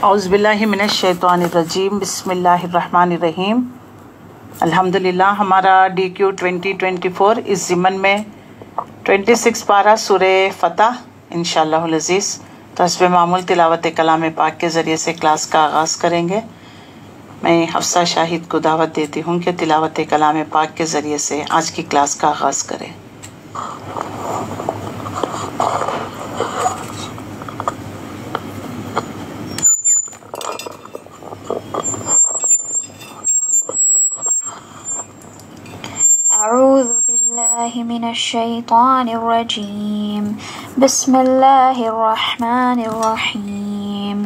اعوذ باللہ من الشیطان الرجیم، بسم اللہ الرحمن الرحیم۔ الحمدللہ ہمارا DQ 2024 اس ضمن میں 26 پارہ سورہ فتح انشاءاللہ العزیز تو حسب معمول تلاوت کلام پاک کے ذریعے سے کلاس کا آغاز کریں گے۔ میں حفصہ شاہد کو دعوت دیتی ہوں کہ تلاوت کلام پاک کے ذریعے سے آج کی کلاس کا آغاز کریں۔ أعوذ بالله من الشيطان الرجيم بسم الله الرحمن الرحيم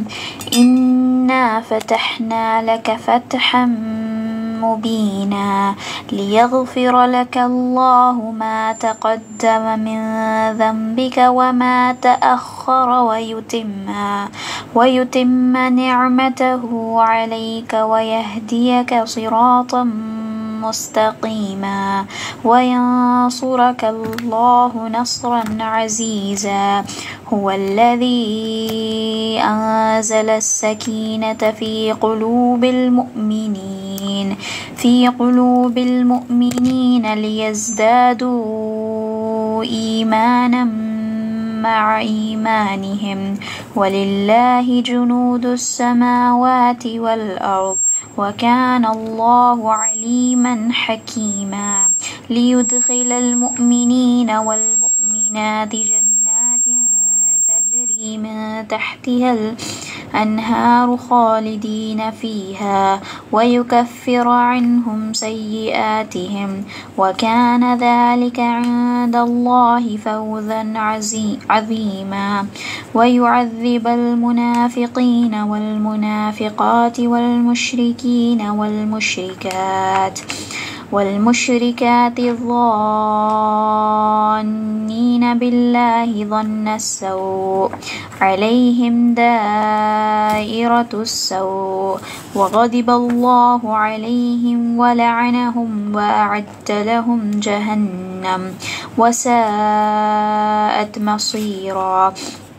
إنا فتحنا لك فتحا مبينا ليغفر لك الله ما تقدم من ذنبك وما تأخر ويتم نعمته عليك ويهديك صراطا مستقيما وينصرك الله نصرا عزيزا هو الذي أنزل السكينة في قلوب المؤمنين ليزدادوا إيمانا مع إيمانهم ولله جنود السماوات والأرض وكان الله عليما حكيما ليدخل المؤمنين والمؤمنات جنات تجري من تحتها الأنهار خالدين فيها ويكفر عنهم سيئاتهم وكان ذلك عند الله فوزا عظيما ويعذب المنافقين والمنافقات والمشركين والمشركات الظانين بالله ظن السوء عليهم دائرة السوء وغضب الله عليهم ولعنهم وأعد لهم جهنم وساءت مصيرا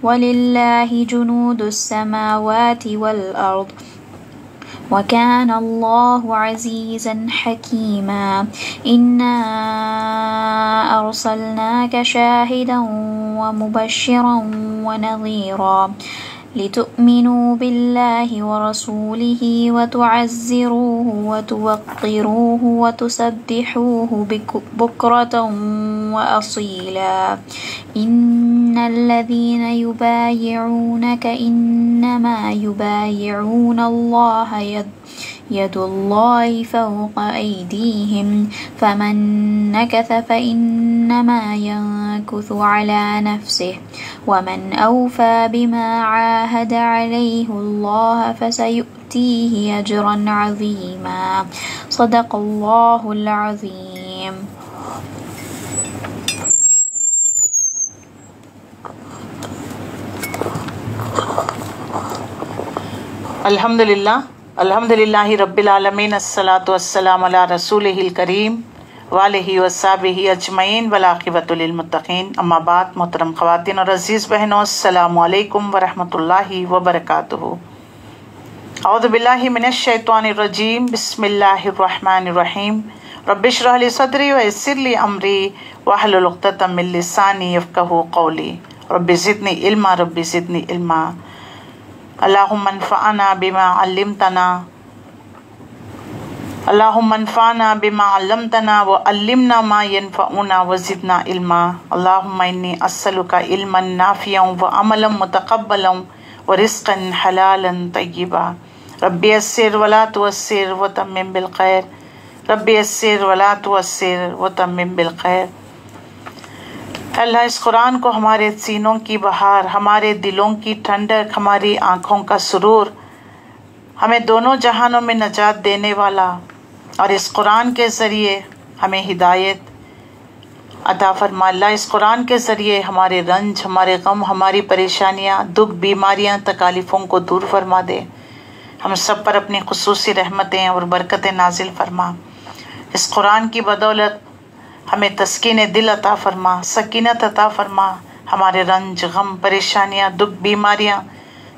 ولله جنود السماوات والأرض وكان الله عزيزا حكيما إنا أرسلناك شاهدا ومبشرا ونذيرا لتؤمنوا بالله ورسوله وتعزروه وتوقروه وتسبحوه بكرة وأصيلا إن الذين يبايعونك إنما يبايعون الله يد الله فوق أيديهم فمن نكث فإنما ينكث على نفسه ومن أوفى بما عاهد عليه الله فسيؤتيه أجرا عظيما صدق الله العظيم۔ الحمدللہ رب العالمین، الصلاۃ والسلام علی رسولہ الکریم وآلہ وصحبہ اجمعین والعاقبۃ للمتقین، اما بعد۔ محترم خواتین اور عزیز بہنوں، السلام علیکم ورحمۃ اللہ وبرکاتہ۔ اعوذ باللہ من الشیطان الرجیم، بسم اللہ الرحمن الرحیم۔ رب اشرح لی صدری ویسر لی امری واحلل عقدۃ من لسانی یفقہوا قولی۔ رب زدنی علما، رب زدنی علما۔ اللہم انفعنا بما علمتنا، اللہم انفعنا بما علمتنا وعلمنا ما ينفعنا وزدنا علما۔ اللہم انی اسألک علما نافعا وعملا متقبلا ورزقا حلالا طیبا۔ رب یسر ولا تعسر وتمم بالخیر، رب یسر ولا تعسر وتمم بالخیر۔ اللہ اس قرآن کو ہمارے سینوں کی بہار، ہمارے دلوں کی ٹھنڈک، ہماری آنکھوں کا سرور، ہمیں دونوں جہانوں میں نجات دینے والا، اور اس قرآن کے ذریعے ہمیں ہدایت عطا فرما۔ اللہ اس قرآن کے ذریعے ہمارے رنج، ہمارے غم، ہماری پریشانیاں، دکھ، بیماریاں، تکالیفوں کو دور فرما دے۔ ہم سب پر اپنی خصوصی رحمتیں اور برکتیں نازل فرما۔ اس قرآن کی بدولت ہمیں تسکین دل عطا فرما، سکینت عطا فرما، ہمارے رنج، غم، پریشانیاں، دکھ، بیماریاں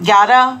11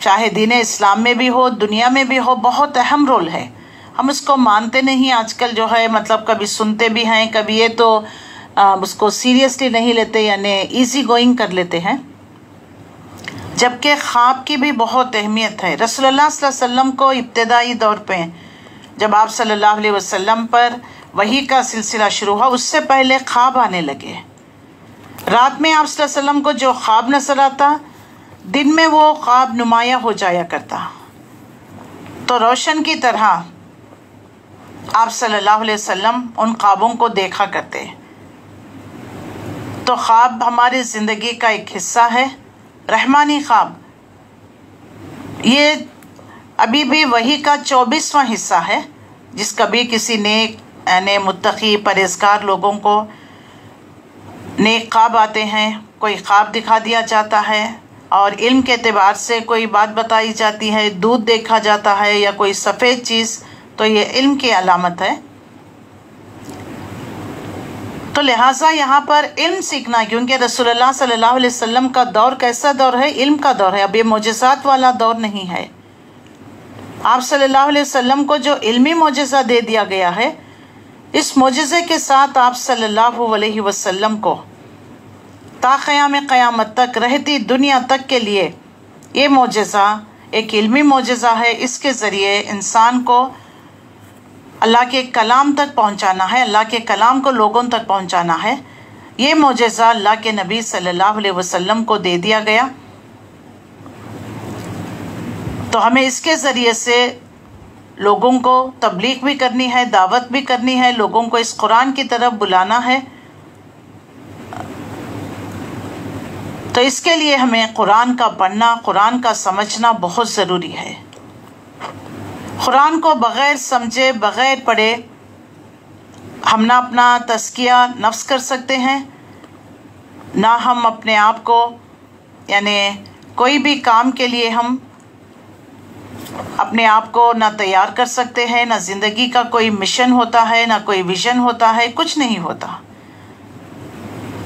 چاہے دین اسلام میں بھی ہو، دنیا میں بھی ہو، بہت اہم رول ہے. ہم اس کو مانتے نہیں آج کل جو ہے، مطلب کبھی سنتے بھی ہیں، کبھی یہ تو اس کو سیریسلی نہیں لیتے، یعنی ایزی گوئنگ کر لیتے ہیں. جبکہ خواب کی بھی بہت اہمیت ہے. رسول اللہ صلی اللہ علیہ وسلم کو ابتدائی دور پہ جب آپ صلی اللہ علیہ وسلم پر وحی کا سلسلہ شروع ہوا، اس سے پہلے خواب آنے لگے. رات میں آپ صلی اللہ علیہ وسلم کو جو خواب نظر آتا، دن میں وہ خواب نمایاں ہو جایا کرتا. تو روشن کی طرح آپ صلی اللہ علیہ وسلم ان خوابوں کو دیکھا کرتے. تو خواب ہماری زندگی کا ایک حصہ ہے. رحمانی خواب یہ ابھی بھی وحی کا 24واں حصہ ہے، جس کبھی کسی نیک یعنی متقی پرہیزگار لوگوں کو نیک خواب آتے ہیں، کوئی خواب دکھا دیا جاتا ہے، اور علم کے اعتبار سے کوئی بات بتائی جاتی ہے، دودھ دیکھا جاتا ہے یا کوئی سفید چیز، تو یہ علم کی علامت ہے. تو لہٰذا یہاں پر علم سیکھنا، کیونکہ رسول اللہ صلی اللہ علیہ وسلم کا دور کیسا دور ہے؟ علم کا دور ہے. اب یہ معجزات والا دور نہیں ہے. آپ صلی اللہ علیہ وسلم کو جو علمی معجزہ دے دیا گیا ہے، اس معجزے کے ساتھ آپ صلی اللہ علیہ وسلم کو تا قیام قیامت تک، رہتی دنیا تک کے لیے یہ معجزہ ایک علمی معجزہ ہے. اس کے ذریعے انسان کو اللہ کے کلام تک پہنچانا ہے، اللہ کے کلام کو لوگوں تک پہنچانا ہے. یہ معجزہ اللہ کے نبی صلی اللہ علیہ وسلم کو دے دیا گیا. تو ہمیں اس کے ذریعے سے لوگوں کو تبلیغ بھی کرنی ہے، دعوت بھی کرنی ہے، لوگوں کو اس قرآن کی طرف بلانا ہے. تو اس کے لیے ہمیں قرآن کا پڑھنا، قرآن کا سمجھنا بہت ضروری ہے. قرآن کو بغیر سمجھے، بغیر پڑھے ہم نہ اپنا تزکیہ نفس کر سکتے ہیں، نہ ہم اپنے آپ کو یعنی کوئی بھی کام کے لیے ہم اپنے آپ کو نہ تیار کر سکتے ہیں، نہ زندگی کا کوئی مشن ہوتا ہے، نہ کوئی ویژن ہوتا ہے، کچھ نہیں ہوتا.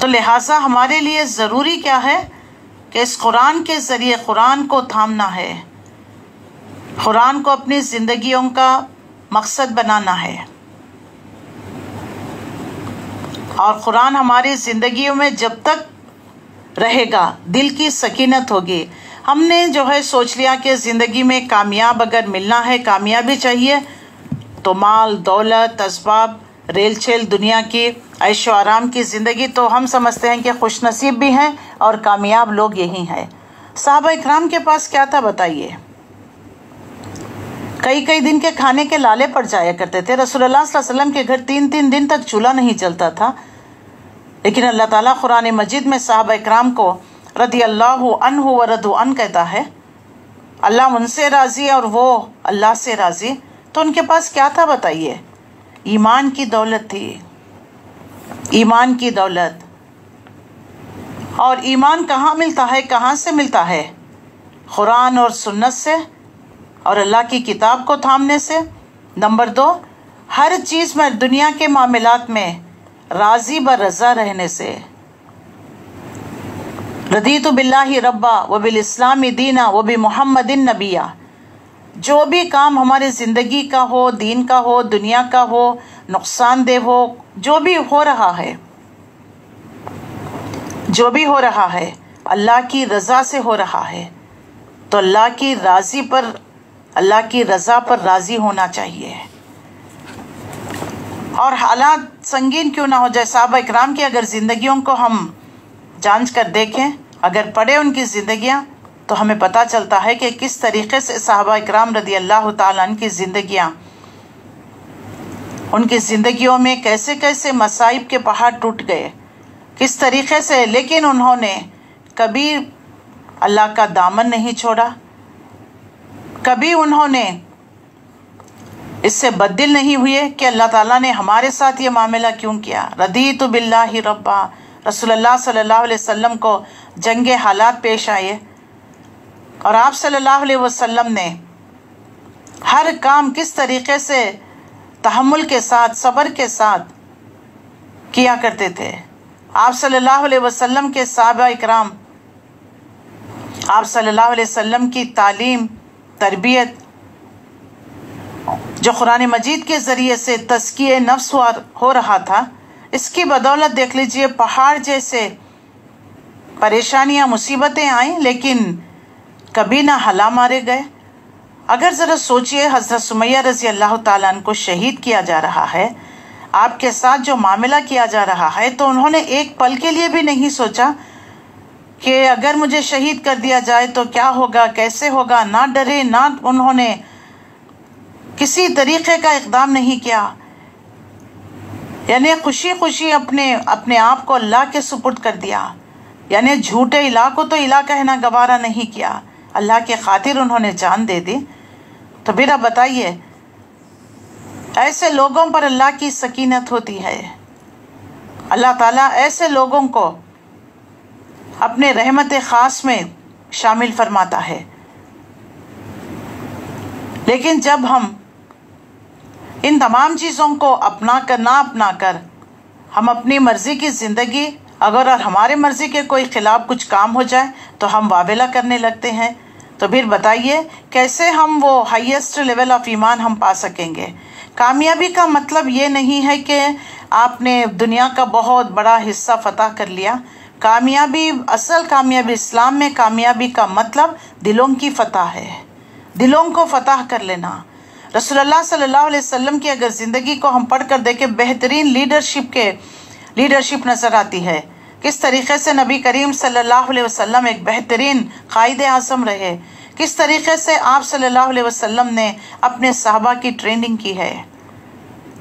تو لہٰذا ہمارے لیے ضروری کیا ہے کہ اس قرآن کے ذریعے قرآن کو تھامنا ہے، قرآن کو اپنی زندگیوں کا مقصد بنانا ہے. اور قرآن ہماری زندگیوں میں جب تک رہے گا، دل کی سکینت ہوگی. ہم نے جو ہے سوچ لیا کہ زندگی میں کامیاب اگر ملنا ہے، کامیابی چاہیے، تو مال، دولت، اسباب، ریل چھیل دنیا کی عیش و آرام کی زندگی، تو ہم سمجھتے ہیں کہ خوش نصیب بھی ہیں اور کامیاب لوگ یہی ہیں. صحابہ اکرام کے پاس کیا تھا بتائیے؟ کئی دن کے کھانے کے لالے پڑ جایا کرتے تھے. رسول اللہ صلی اللہ علیہ وسلم کے گھر 3 دن تک چولہا نہیں جلتا تھا. لیکن اللہ تعالیٰ قرآن مجید میں صحابہ اکرام کو رضی اللہ عنہ و رضوا عنہ کہتا ہے، اللہ ان سے راضی اور وہ اللہ سے راضی. تو ان کے پاس کیا تھا بتائیے؟ ایمان کی دولت تھی، ایمان کی دولت. اور ایمان کہاں ملتا ہے؟ کہاں سے ملتا ہے؟ قرآن اور سنت سے اور اللہ کی کتاب کو تھامنے سے. نمبر 2، ہر چیز میں دنیا کے معاملات میں راضی برضا رہنے سے. رضیت باللہ ربا وبالاسلام دینا وبمحمد نبیا. جو بھی کام ہمارے زندگی کا ہو، دین کا ہو، دنیا کا ہو، نقصان دہ ہو، جو بھی ہو رہا ہے اللہ کی رضا سے ہو رہا ہے. تو اللہ کی رضا پر راضی ہونا چاہیے. اور حالات سنگین کیوں نہ ہو جائے، صحابہ اکرام کی اگر زندگیوں کو ہم جانچ کر دیکھیں، اگر پڑھیں ان کی زندگیاں، تو ہمیں پتہ چلتا ہے کہ کس طریقے سے صحابہ اکرام رضی اللہ تعالیٰ عنہ کی زندگیاں، ان کی زندگیوں میں کیسے کیسے مصائب کے پہاڑ ٹوٹ گئے، کس طریقے سے. لیکن انہوں نے کبھی اللہ کا دامن نہیں چھوڑا، کبھی انہوں نے اس سے بددل نہیں ہوئے کہ اللہ تعالیٰ نے ہمارے ساتھ یہ معاملہ کیوں کیا. رضیت باللہ ربا. رسول اللہ صلی اللہ علیہ وسلم کو جنگ حالات پیش آئے اور آپ صلی اللہ علیہ وسلم نے ہر کام کس طریقے سے تحمل کے ساتھ، صبر کے ساتھ کیا کرتے تھے. آپ صلی اللہ علیہ وسلم کے صحابہ اکرام آپ صلی اللہ علیہ وسلم کی تعلیم تربیت جو قرآن مجید کے ذریعے سے تزکیہ نفس ہو رہا تھا، اس کی بدولت دیکھ لیجئے پہاڑ جیسے پریشانیاں مصیبتیں آئیں لیکن کبھی نہ ہلا مارے گئے۔ اگر ذرا سوچئے، حضرت سمیہ رضی اللہ تعالیٰ عنہ کو شہید کیا جا رہا ہے، آپ کے ساتھ جو معاملہ کیا جا رہا ہے، تو انہوں نے ایک پل کے لیے بھی نہیں سوچا کہ اگر مجھے شہید کر دیا جائے تو کیا ہوگا، کیسے ہوگا۔ نہ ڈرے، نہ انہوں نے کسی طریقے کا اقدام نہیں کیا، یعنی خوشی خوشی اپنے آپ کو اللہ کے سپرد کر دیا، یعنی جھوٹے الہ کو تو الہ کہنا گوارا نہیں کیا، اللہ کے خاطر انہوں نے جان دے دی۔ تو پھر اب بتائیے، ایسے لوگوں پر اللہ کی سکینت ہوتی ہے، اللہ تعالیٰ ایسے لوگوں کو اپنے رحمت خاص میں شامل فرماتا ہے۔ لیکن جب ہم ان تمام چیزوں کو اپنا کر نہ اپنا کر ہم اپنی مرضی کی زندگی، اگر اور ہمارے مرضی کے کوئی خلاف کچھ کام ہو جائے تو ہم واویلا کرنے لگتے ہیں، تو پھر بتائیے کیسے ہم وہ ہائیسٹ لیول آف ایمان ہم پا سکیں گے۔ کامیابی کا مطلب یہ نہیں ہے کہ آپ نے دنیا کا بہت بڑا حصہ فتح کر لیا۔ کامیابی، اصل کامیابی اسلام میں کامیابی کا مطلب دلوں کی فتح ہے، دلوں کو فتح کر لینا۔ رسول اللہ صلی اللہ علیہ وسلم کی اگر زندگی کو ہم پڑھ کر دیکھیں، بہترین لیڈرشپ نظر آتی ہے۔ کس طریقے سے نبی کریم صلی اللہ علیہ وسلم ایک بہترین قائد اعظم رہے، کس طریقے سے آپ صلی اللہ علیہ وسلم نے اپنے صحابہ کی ٹریننگ کی ہے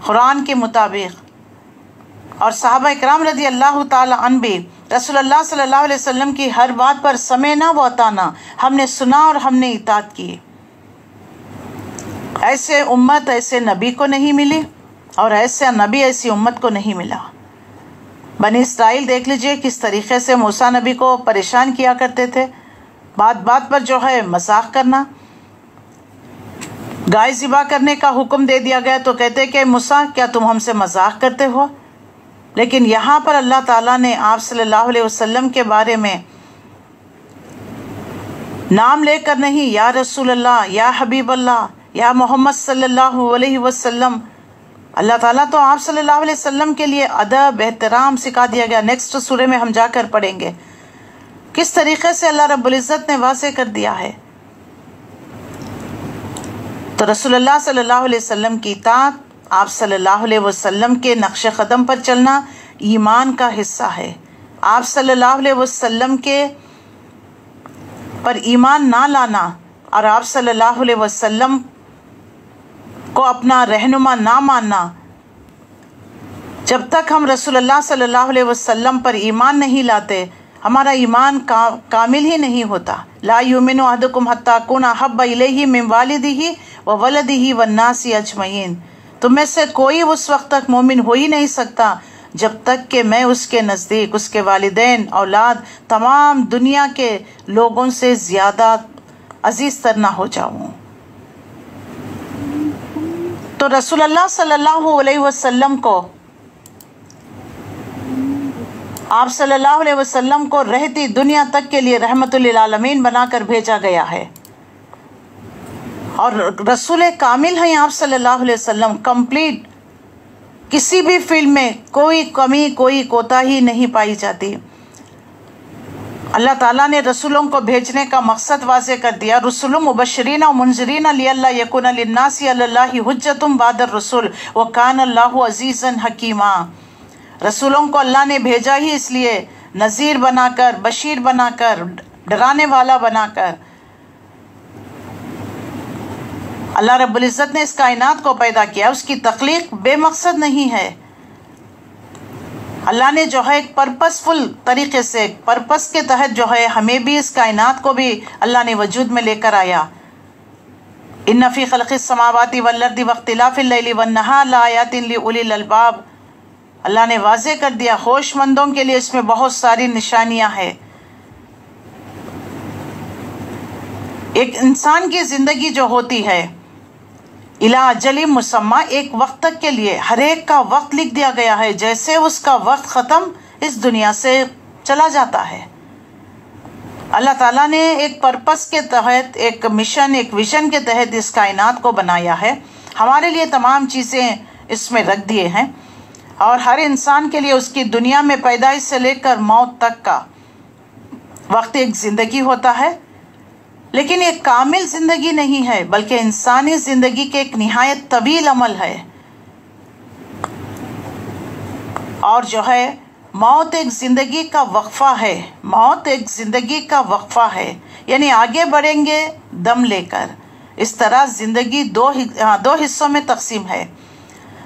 قرآن کے مطابق، اور صحابہ اکرام رضی اللہ تعالی عنہ بھی رسول اللہ صلی اللہ علیہ وسلم کی ہر بات پر سمعنا و اطعنا، ہم نے سنا اور ہم نے اطاعت کی۔ ایسے امت ایسے نبی کو نہیں ملی، اور ایسا نبی ایسی امت کو نہیں ملا۔ بنی اسرائیل دیکھ لیجئے کس طریقے سے موسیٰ نبی کو پریشان کیا کرتے تھے، بات بات پر جو ہے مذاق کرنا۔ گائے ذبح کرنے کا حکم دے دیا گیا تو کہتے کہ موسیٰ کیا تم ہم سے مذاق کرتے ہو؟ لیکن یہاں پر اللہ تعالیٰ نے آپ صلی اللہ علیہ وسلم کے بارے میں نام لے کر نہیں، یا رسول اللہ، یا حبیب اللہ، یا محمد صلی اللہ علیہ وسلم، اللہ تعالیٰ تو آپ صلی اللہ علیہ وسلم کے لیے ادب احترام سکھا دیا گیا۔ نیکسٹ سورے میں ہم جا کر پڑھیں گے کس طریقے سے اللہ رب العزت نے واضح کر دیا ہے۔ تو رسول اللہ صلی اللہ علیہ وسلم کی اطاعت، آپ صلی اللہ علیہ وسلم کے نقش قدم پر چلنا ایمان کا حصہ ہے۔ آپ صلی اللہ علیہ وسلم کے پر ایمان نہ لانا اور آپ صلی اللہ علیہ وسلم کو اپنا رہنما نہ ماننا، جب تک ہم رسول اللہ صلی اللہ علیہ وسلم پر ایمان نہیں لاتے، ہمارا ایمان کامل ہی نہیں ہوتا۔ لا یؤمن احدکم حتی اکون احب الیہ من والدہ وولدہ والناس اجمعین، تم میں سے کوئی اس وقت تک مومن ہو ہی نہیں سکتا جب تک کہ میں اس کے نزدیک اس کے والدین، اولاد، تمام دنیا کے لوگوں سے زیادہ عزیز تر نہ ہو جاؤں۔ تو رسول اللہ صلی اللہ علیہ وسلم کو، آپ صلی اللہ علیہ وسلم کو رہتی دنیا تک کے لیے رحمت للعالمین بنا کر بھیجا گیا ہے، اور رسول کامل ہیں آپ صلی اللہ علیہ وسلم، کمپلیٹ، کسی بھی فیلڈ میں کوئی کمی کوئی کوتاہی نہیں پائی جاتی۔ اللہ تعالیٰ نے رسولوں کو بھیجنے کا مقصد واضح کر دیا، رسول مبشرین و منذرین لئلا یکون للناس علی اللہ حجۃ بعد الرسل وکان اللہ عزیزا حکیما۔ رسولوں کو اللہ نے بھیجا ہی اس لیے، نذیر بنا کر، بشیر بنا کر، ڈرانے والا بنا کر۔ اللہ رب العزت نے اس کائنات کو پیدا کیا، اس کی تخلیق بے مقصد نہیں ہے۔ اللہ نے جو ہے ایک پرپسفل طریقے سے، پرپس کے تحت جو ہے ہمیں بھی اس کائنات کو بھی اللہ نے وجود میں لے کر آیا۔ ان فی خلق السماوات والارض واختلاف اللیل والنہار لآیات لأولی الالباب، اللہ نے واضح کر دیا ہوش مندوں کے لیے اس میں بہت ساری نشانیاں ہیں۔ ایک انسان کی زندگی جو ہوتی ہے الی اجل مسمى، ایک وقت تک کے لیے، ہر ایک کا وقت لکھ دیا گیا ہے، جیسے اس کا وقت ختم اس دنیا سے چلا جاتا ہے۔ اللہ تعالیٰ نے ایک پرپس کے تحت، ایک مشن، ایک ویژن کے تحت اس کائنات کو بنایا ہے. ہمارے لیے تمام چیزیں اس میں رکھ دیے ہیں، اور ہر انسان کے لیے اس کی دنیا میں پیدائش سے لے کر موت تک کا وقت ایک زندگی ہوتا ہے. لیکن ایک کامل زندگی نہیں ہے، بلکہ انسانی زندگی کے ایک نہایت طویل عمل ہے. اور جو ہے موت ایک زندگی کا وقفہ ہے. موت ایک زندگی کا وقفہ ہے، یعنی آگے بڑھیں گے دم لے کر. اس طرح زندگی دو حصوں میں تقسیم ہے.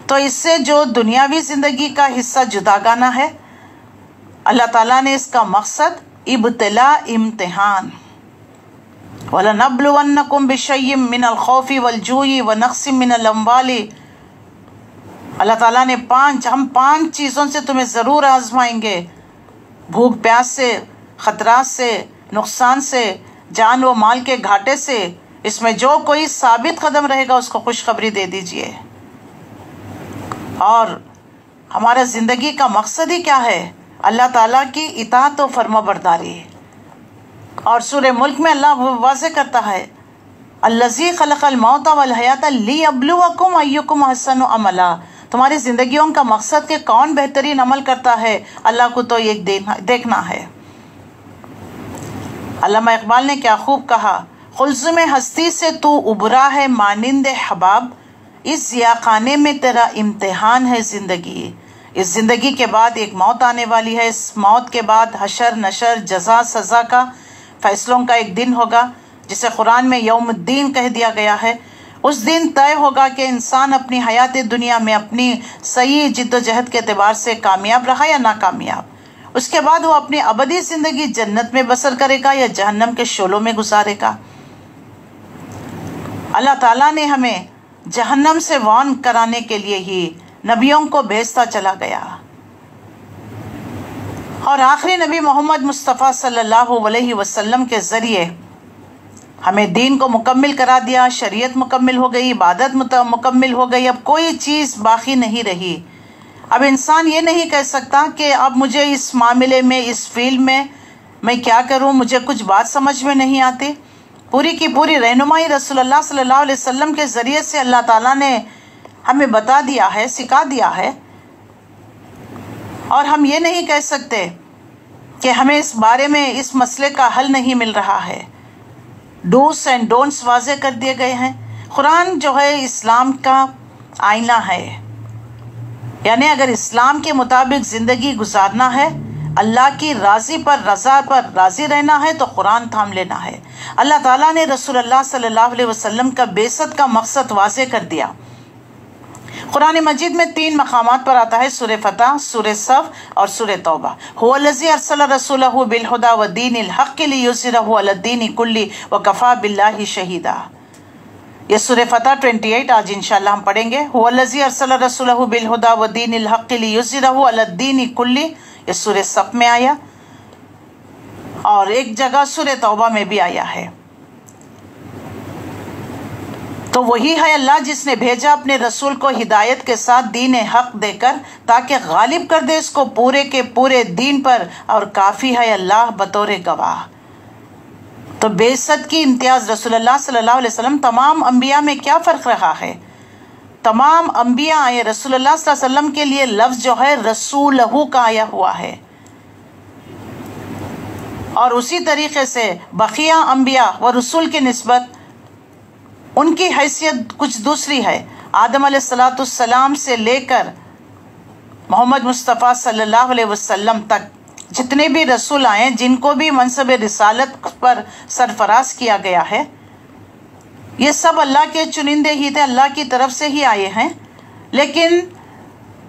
تو اس سے جو دنیاوی زندگی کا حصہ جداگانہ ہے، اللہ تعالیٰ نے اس کا مقصد ابتلا، امتحان، وَلَنَبْلُوَنَّكُمْ بِشَيْءٍ مِّنَ الْخَوْفِ وَالْجُوعِ وَنَقْصٍ مِّنَ الْأَمْوَالِ. اللہ تعالیٰ نے ہم پانچ چیزوں سے تمہیں ضرور آزمائیں گے: بھوک پیاس سے، خطرات سے، نقصان سے، جان و مال کے گھاٹے سے. اس میں جو کوئی ثابت قدم رہے گا اس کو خوشخبری دے دیجئے. اور ہمارا زندگی کا مقصد ہی کیا ہے؟ اللہ تعالیٰ کی اطاعت و فرما برداری. اور سورہ ملک میں اللہ واضح کرتا ہے: الذی خلق الموت والحیات لیبلوکم ایکم احسن عملا. تمہاری زندگیوں کا مقصد کہ کون بہترین عمل کرتا ہے، اللہ کو تو ایک دیکھنا ہے. علامہ اقبال نے کیا خوب کہا: خلزم ہستی سے تو ابھرا ہے مانند حباب، اس ضیاء خانے میں تیرا امتحان ہے زندگی. اس زندگی کے بعد ایک موت آنے والی ہے. اس موت کے بعد حشر نشر، جزا سزا کا، فیصلوں کا ایک دن ہوگا، جسے قرآن میں یوم الدین کہہ دیا گیا ہے. اس دن طے ہوگا کہ انسان اپنی حیات دنیا میں اپنی صحیح جد و جہد کے اعتبار سے کامیاب رہا یا ناکامیاب. اس کے بعد وہ اپنی ابدی زندگی جنت میں بسر کرے گا یا جہنم کے شعلوں میں گزارے گا. اللہ تعالیٰ نے ہمیں جہنم سے وارن کرانے کے لیے ہی نبیوں کو بھیجتا چلا گیا، اور آخری نبی محمد مصطفیٰ صلی اللہ علیہ وسلم کے ذریعے ہمیں دین کو مکمل کرا دیا. شریعت مکمل ہو گئی، عبادت مکمل ہو گئی، اب کوئی چیز باقی نہیں رہی. اب انسان یہ نہیں کہہ سکتا کہ اب مجھے اس معاملے میں، اس فیلڈ میں کیا کروں، مجھے کچھ بات سمجھ میں نہیں آتی. پوری کی پوری رہنمائی رسول اللہ صلی اللہ علیہ وسلم کے ذریعے سے اللہ تعالیٰ نے ہمیں بتا دیا ہے، سکھا دیا ہے. اور ہم یہ نہیں کہہ سکتے کہ ہمیں اس بارے میں اس مسئلے کا حل نہیں مل رہا ہے. ڈوز اینڈ ڈونٹس واضح کر دیے گئے ہیں. قرآن جو ہے اسلام کا آئینہ ہے، یعنی اگر اسلام کے مطابق زندگی گزارنا ہے، اللہ کی رضا پر راضی رہنا ہے، تو قرآن تھام لینا ہے. اللہ تعالیٰ نے رسول اللہ صلی اللہ علیہ وسلم کا بعثت کا مقصد واضح کر دیا. قرآن مجید میں 3 مقامات پر آتا ہے: سورہ فتح، سورہ صف اور سورہ توبہ. هو الذی ارسل رسولہ بالہدی ودین الحق لیظہرہ علی الدین کلہ وکفی باللہ شہیدا. یہ سورہ فتح 28 آج انشاءاللہ ہم پڑھیں گے. هو الذی ارسل رسولہ بالہدی ودین الحق لیظہرہ علی الدین کلہ، یہ سورہ صف میں آیا، اور ایک جگہ سورہ توبہ میں بھی آیا ہے. تو وہی ہے اللہ جس نے بھیجا اپنے رسول کو ہدایت کے ساتھ دین حق دے کر، تاکہ غالب کر دے اس کو پورے کے پورے دین پر، اور کافی ہے اللہ بطور گواہ. تو بعثت کی امتیاز رسول اللہ صلی اللہ علیہ وسلم. تمام انبیاء میں کیا فرق رہا ہے؟ تمام انبیاء آئے، رسول اللہ صلی اللہ علیہ وسلم کے لیے لفظ جو ہے رسولہ کا آیا ہوا ہے. اور اسی طریقے سے بقیہ انبیاء و رسول کی نسبت ان کی حیثیت کچھ دوسری ہے. آدم علیہ السلام سے لے کر محمد مصطفیٰ صلی اللہ علیہ وسلم تک جتنے بھی رسول آئے، جن کو بھی منصب رسالت پر سرفراز کیا گیا ہے، یہ سب اللہ کے چنندے ہی تھے، اللہ کی طرف سے ہی آئے ہیں. لیکن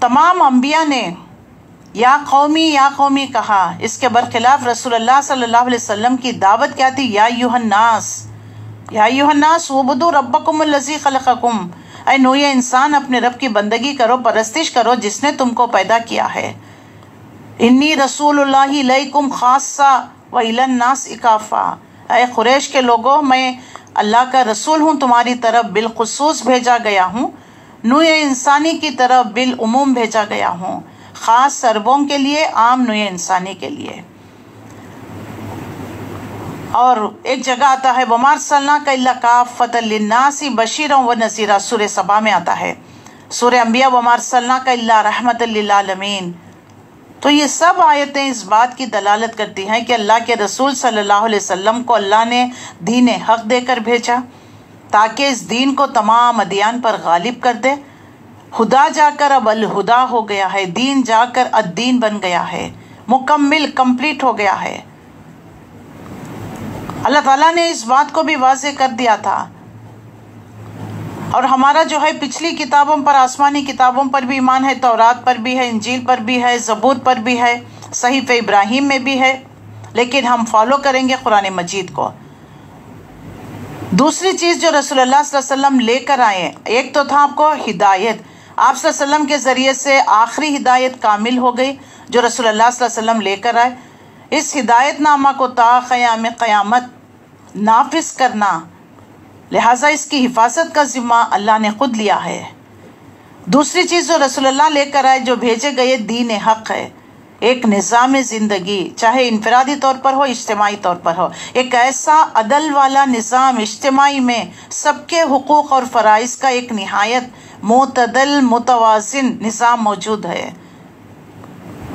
تمام انبیاء نے یا قومی کہا. اس کے برخلاف رسول اللہ صلی اللہ علیہ وسلم کی دعوت کیا تھی؟ یا ایھا الناس اعبدوا ربکم الذی خلقکم. اے نوع انسان، اپنے رب کی بندگی کرو، پرستش کرو جس نے تم کو پیدا کیا ہے. انی رسول اللہ الیکم خاصہ والی الناس کافہ. اے قریش کے لوگوں، میں اللہ کا رسول ہوں، تمہاری طرف بالخصوص بھیجا گیا ہوں، نوع انسانی کی طرف بالعموم بھیجا گیا ہوں، خاص عربوں کے لیے، عام نوع انسانی کے لیے. اور ایک جگہ آتا ہے وَمَا أَرْسَلْنَاكَ إِلَّا كَافَّةً لِلنَّاسِ بَشِيرًا وَنَذِيرًا، سورہ سبا میں آتا ہے. سورہ انبیاء وَمَا أَرْسَلْنَاكَ إِلَّا رَحْمَةً لِلْعَالَمِينَ. تو یہ سب آیتیں اس بات کی دلالت کرتی ہیں کہ اللہ کے رسول صلی اللہ علیہ وسلم کو اللہ نے دین حق دے کر بھیجا تاکہ اس دین کو تمام ادیان پر غالب کر دے. خدا جا کر اب الہدا ہو گیا ہے، دین جا کر الدین بن گیا ہے، مکمل کمپلیٹ ہو گیا ہے. اللہ تعالیٰ نے اس بات کو بھی واضح کر دیا تھا. اور ہمارا جو ہے پچھلی کتابوں پر، آسمانی کتابوں پر بھی ایمان ہے، تورات پر بھی ہے، انجیل پر بھی ہے، زبور پر بھی ہے، صحیفہ ابراہیم میں بھی ہے، لیکن ہم فالو کریں گے قرآن مجید کو. دوسری چیز جو رسول اللہ صلی اللہ علیہ وسلم لے کر آئے، ایک تو تھا آپ کو ہدایت. آپ صلی اللہ علیہ وسلم کے ذریعے سے آخری ہدایت کامل ہو گئی جو رسول اللہ صلی اللہ علیہ وسلم لے کر آئے. اس ہدایت نامہ کو تا قیام قیامت نافذ کرنا، لہٰذا اس کی حفاظت کا ذمہ اللہ نے خود لیا ہے. دوسری چیز جو رسول اللہ لے کر آئے، جو بھیجے گئے دین حق ہے، ایک نظام زندگی، چاہے انفرادی طور پر ہو اجتماعی طور پر ہو، ایک ایسا عدل والا نظام اجتماعی میں سب کے حقوق اور فرائض کا ایک نہایت معتدل متوازن نظام موجود ہے.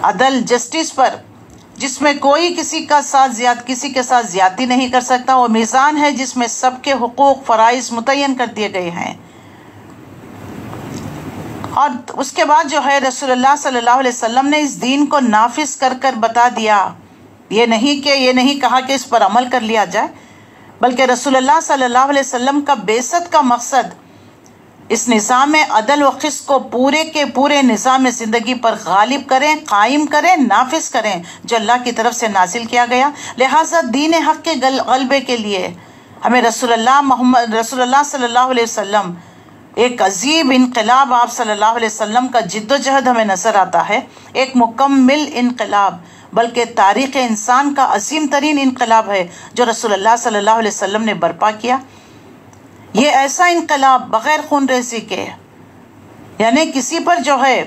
عدل جسٹس پر، جس میں کوئی کسی کے ساتھ زیادتی نہیں کر سکتا. وہ میزان ہے جس میں سب کے حقوق فرائض متعین کر دیے گئے ہیں. اور اس کے بعد جو ہے رسول اللہ صلی اللہ علیہ وسلم نے اس دین کو نافذ کر کر بتا دیا. یہ نہیں کہا کہ اس پر عمل کر لیا جائے، بلکہ رسول اللہ صلی اللہ علیہ وسلم کا بعثت کا مقصد اس نظام عدل و قسط کو پورے کے پورے نظام زندگی پر غالب کریں، قائم کریں، نافذ کریں جو اللہ کی طرف سے نازل کیا گیا. لہٰذا دین حق کے غلبے کے لیے ہمیں رسول اللہ صلی اللہ علیہ وسلم ایک عظیم انقلاب، آپ صلی اللہ علیہ وسلم کا جد و جہد ہمیں نظر آتا ہے. ایک مکمل انقلاب، بلکہ تاریخ انسان کا عظیم ترین انقلاب ہے جو رسول اللہ صلی اللہ علیہ وسلم نے برپا کیا. یہ ایسا انقلاب بغیر خون ریزی کے، یعنی کسی پر جو ہے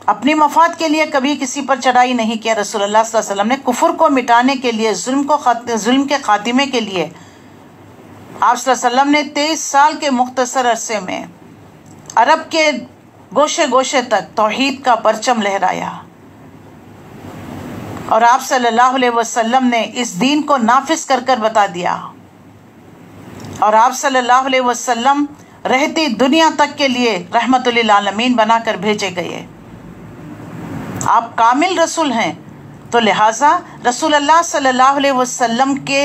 اپنی مفاد کے لیے کبھی کسی پر چڑھائی نہیں کیا. رسول اللہ صلی اللہ علیہ وسلم نے کفر کو مٹانے کے لیے، ظلم کے خاتمے کے لیے آپ صلی اللہ علیہ وسلم نے 23 سال کے مختصر عرصے میں عرب کے گوشے گوشے تک توحید کا پرچم لہرایا. اور آپ صلی اللہ علیہ وسلم نے اس دین کو نافذ کر کر بتا دیا. اور آپ صلی اللہ علیہ وسلم رہتی دنیا تک کے لیے رحمت للعالمین بنا کر بھیجے گئے. آپ کامل رسول ہیں، تو لہٰذا رسول اللہ صلی اللہ علیہ وسلم کے،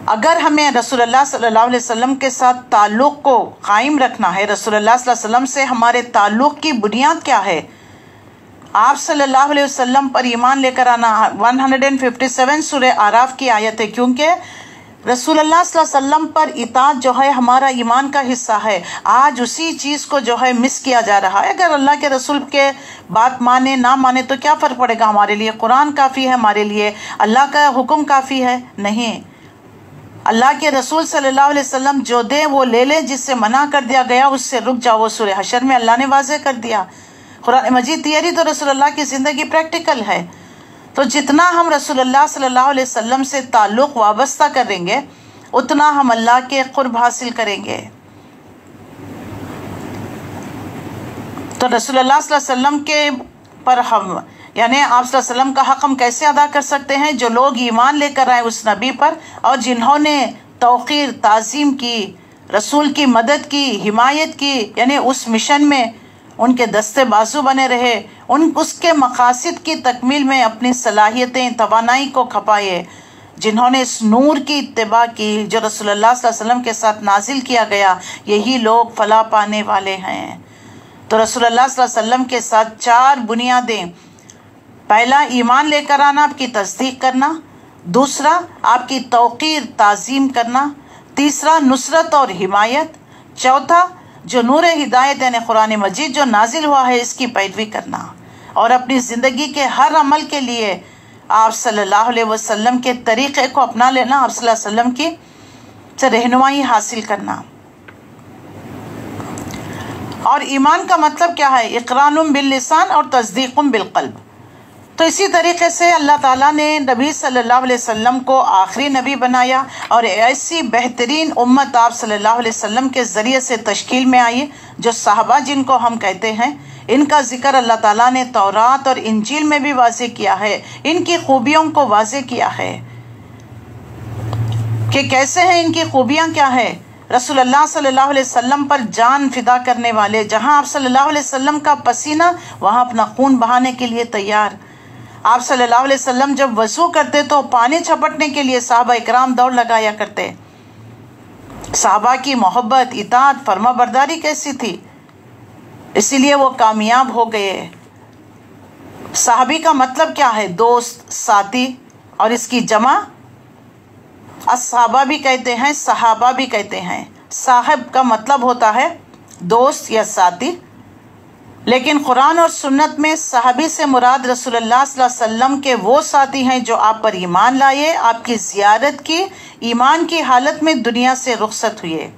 اگر ہمیں رسول اللہ صلی اللہ علیہ وسلم کے ساتھ تعلق کو قائم رکھنا ہے، رسول اللہ صلی اللہ علیہ وسلم سے ہمارے تعلق کی بنیاد کیا ہے؟ آپ صلی اللہ علیہ وسلم پر ایمان لے کر آنا. 157 سورہ اعراف کی آیت ہے، کیونکہ رسول اللہ صلی اللہ علیہ وسلم پر اطاعت جو ہے ہمارا ایمان کا حصہ ہے. آج اسی چیز کو جو ہے مس کیا جا رہا ہے. اگر اللہ کے رسول کے بات مانے نہ مانے تو کیا فرق پڑے گا؟ ہمارے لیے قرآن کافی ہے، ہمارے لیے اللہ کا حکم کافی ہے؟ نہیں. اللہ کے رسول صلی اللہ علیہ وسلم جو دے وہ لے لے، جس سے منع کر دیا گیا اس سے رک جاؤ. وہ سورہ حشر میں اللہ نے واضح کر دیا. قرآن مجید تھیوری تو رسول اللہ کی زندگی پریکٹیکل ہے. تو جتنا ہم رسول اللہ صلی اللہ علیہ وسلم سے تعلق وابستہ کریں گے اتنا ہم اللہ کے قرب حاصل کریں گے. تو رسول اللہ صلی اللہ علیہ وسلم کے پر ہم، یعنی آپ صلی اللہ علیہ وسلم کا حق ہم کیسے ادا کر سکتے ہیں؟ جو لوگ ایمان لے کر آئے اس نبی پر اور جنہوں نے توقیر، تعظیم کی، رسول کی مدد کی، حمایت کی، یعنی اس مشن میں ان کے دستے بازو بنے رہے، اس کے مقاصد کی تکمیل میں اپنی صلاحیتیں، توانائی کو کھپائے، جنہوں نے اس نور کی اتباع کی جو رسول اللہ صلی اللہ علیہ وسلم کے ساتھ نازل کیا گیا، یہی لوگ فلاح پانے والے ہیں. تو رسول اللہ صلی اللہ علیہ وسلم کے ساتھ 4 بنیادیں: پہلا ایمان لے کر آنا، آپ کی تصدیق کرنا. دوسرا آپ کی توقیر، تعظیم کرنا. تیسرا نصرت اور حمایت. چوتھا جو نور ہدایت یعنی قرآن مجید جو نازل ہوا ہے اس کی پیروی کرنا. اور اپنی زندگی کے ہر عمل کے لیے آپ صلی اللہ علیہ وسلم کے طریقے کو اپنا لینا، آپ صلی اللہ علیہ وسلم کی سے رہنمائی حاصل کرنا. اور ایمان کا مطلب کیا ہے؟ اقرار باللسان اور تصدیق بالقلب. تو اسی طریقے سے اللہ تعالیٰ نے نبی صلی اللہ علیہ وسلم کو آخری نبی بنایا، اور ایسی بہترین امت آپ صلی اللہ علیہ وسلم کے ذریعے سے تشکیل میں آئی، جو صحابہ جن کو ہم کہتے ہیں، ان کا ذکر اللہ تعالیٰ نے تورات اور انجیل میں بھی واضح کیا ہے، ان کی خوبیوں کو واضح کیا ہے کہ کیسے ہیں، ان کی خوبیاں کیا ہے۔ رسول اللہ صلی اللہ علیہ وسلم پر جان فدا کرنے والے، جہاں آپ صلی اللہ علیہ وسلم کا پسینہ وہاں اپنا خون بہانے کے لیے تیار۔ آپ صلی اللہ علیہ وسلم جب وضو کرتے تو پانی چھپٹنے کے لیے صحابہ اکرام دوڑ لگایا کرتے۔ صحابہ کی محبت، اطاعت، فرما برداری کیسی تھی، اسی لیے وہ کامیاب ہو گئے۔ صحابی کا مطلب کیا ہے؟ دوست، ساتھی، اور اس کی جمع اصحابہ بھی کہتے ہیں، صحابہ بھی کہتے ہیں۔ صاحب کا مطلب ہوتا ہے دوست یا ساتھی، لیکن قرآن اور سنت میں صحابی سے مراد رسول اللہ صلی اللہ علیہ وسلم کے وہ ساتھی ہیں جو آپ پر ایمان لائے، آپ کی زیارت کی، ایمان کی حالت میں دنیا سے رخصت ہوئے۔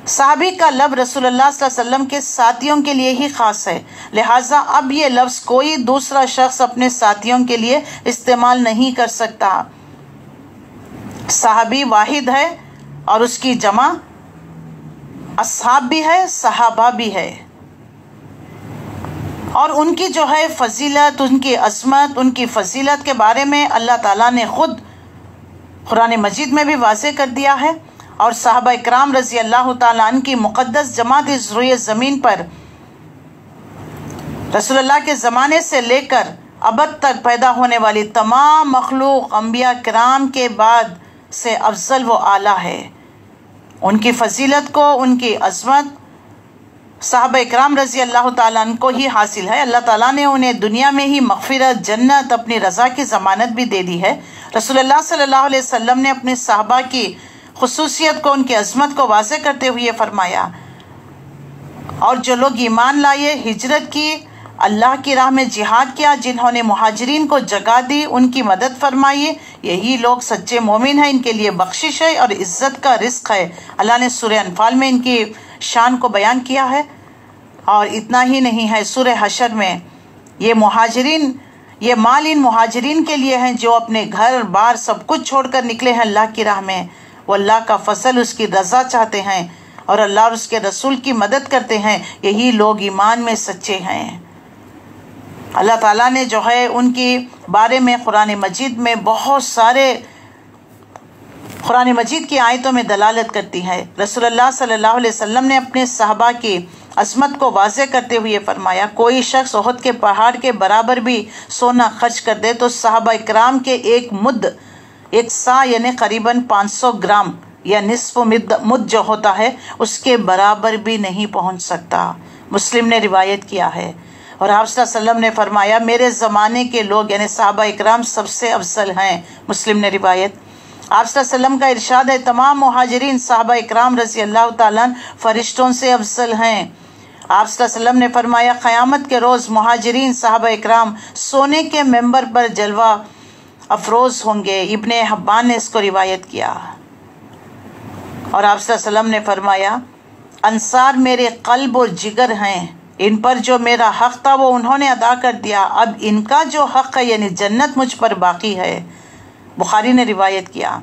صحابی کا لفظ رسول اللہ صلی اللہ علیہ وسلم کے ساتھیوں کے لیے ہی خاص ہے، لہٰذا اب یہ لفظ کوئی دوسرا شخص اپنے ساتھیوں کے لیے استعمال نہیں کر سکتا۔ صحابی واحد ہے اور اس کی جمع اصحاب بھی ہے، صحابہ بھی ہے، اور ان کی جو ہے فضیلت، ان کی عظمت، ان کی فضیلت کے بارے میں اللہ تعالیٰ نے خود قرآن مجید میں بھی واضح کر دیا ہے، اور صحابہ اکرام رضی اللہ تعالیٰ عنہ کی مقدس جماعت اس روئے زمین پر رسول اللہ کے زمانے سے لے کر ابد تک پیدا ہونے والی تمام مخلوق انبیاء کرام کے بعد سے افضل و اعلیٰ ہے۔ ان کی فضیلت کو، ان کی عظمت صحابہ اکرام رضی اللہ تعالیٰ عنہ کو ہی حاصل ہے۔ اللہ تعالیٰ نے انہیں دنیا میں ہی مغفرت، جنت، اپنی رضا کی ضمانت بھی دے دی ہے۔ رسول اللہ صلی اللہ علیہ وسلم نے اپنے صحابہ کی خصوصیت کو، ان کی عظمت کو واضح کرتے ہوئے فرمایا، اور جو لوگ ایمان لائے، ہجرت کی، اللہ کی راہ میں جہاد کیا، جنہوں نے مہاجرین کو جگہ دی، ان کی مدد فرمائی، یہی لوگ سچے مومن ہیں، ان کے لیے بخشش ہے اور عزت کا رزق ہے۔ اللہ نے سورہ انفال میں ان کی شان کو بیان کیا ہے، اور اتنا ہی نہیں ہے، سورہ حشر میں یہ مہاجرین، یہ مال ان مہاجرین کے لیے ہیں جو اپنے گھر بار سب کچھ چھوڑ کر نکلے ہیں اللہ کی راہ میں، وہ اللہ کا فضل، اس کی رضا چاہتے ہیں اور اللہ اور اس کے رسول کی مدد کرتے ہیں، یہی لوگ ایمان میں سچے ہیں۔ اللہ تعالیٰ نے جو ہے ان کی بارے میں قرآن مجید میں بہت سارے، قرآن مجید کی آیتوں میں دلالت کرتی ہے۔ رسول اللہ صلی اللہ علیہ وسلم نے اپنے صحابہ کی عظمت کو واضح کرتے ہوئے فرمایا، کوئی شخص احد کے پہاڑ کے برابر بھی سونا خرچ کر دے تو صحابہ اکرام کے ایک مد، ایک سا یعنی قریباً 500 گرام یا نصف مد جو ہوتا ہے، اس کے برابر بھی نہیں پہنچ سکتا۔ مسلم نے روایت کیا ہے، اور آپ صلی اللہ علیہ وسلم نے فرمایا، میرے زمانے کے لوگ یعنی صحابہ اکرام سب سے افضل ہیں۔ مسلم نے روایت۔ آپ صلی اللہ علیہ وسلم کا ارشاد ہے، تمام مہاجرین صحابہ اکرام رضی اللہ تعالیٰ فرشتوں سے افضل ہیں۔ آپ صلی اللہ علیہ وسلم نے فرمایا، قیامت کے روز مہاجرین صحابہ اکرام سونے کے ممبر پر جلوہ افروز ہوں گے۔ ابن حبان نے اس کو روایت کیا، اور آپ صلی اللہ علیہ وسلم نے فرمایا، انصار میرے قلب اور جگر ہیں، ان پر جو میرا حق تھا وہ انہوں نے ادا کر دیا، اب ان کا جو حق ہے یعنی جنت مجھ پر باقی ہے۔ بخاری نے روایت کیا۔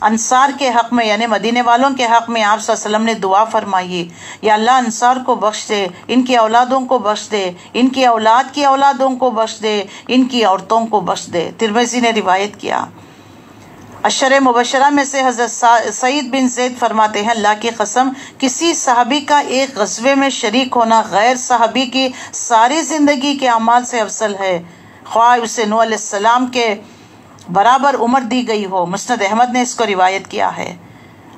انصار کے حق میں یعنی مدینے والوں کے حق میں آپ صلی اللہ علیہ وسلم نے دعا فرمائی، یا اللہ انصار کو بخش دے، ان کی اولادوں کو بخش دے، ان کی اولاد کی اولادوں کو بخش دے، ان کی عورتوں کو بخش دے۔ ترمذی نے روایت کیا۔ عشرہ مبشرہ میں سے حضرت سعید بن زید فرماتے ہیں، اللہ کی قسم، کسی صحابی کا ایک غزوے میں شریک ہونا غیر صحابی کی ساری زندگی کے اعمال سے افضل ہے، خواہ اسے نوح علیہ السلام کے برابر عمر دی گئی ہو۔ مسند احمد نے اس کو روایت کیا ہے۔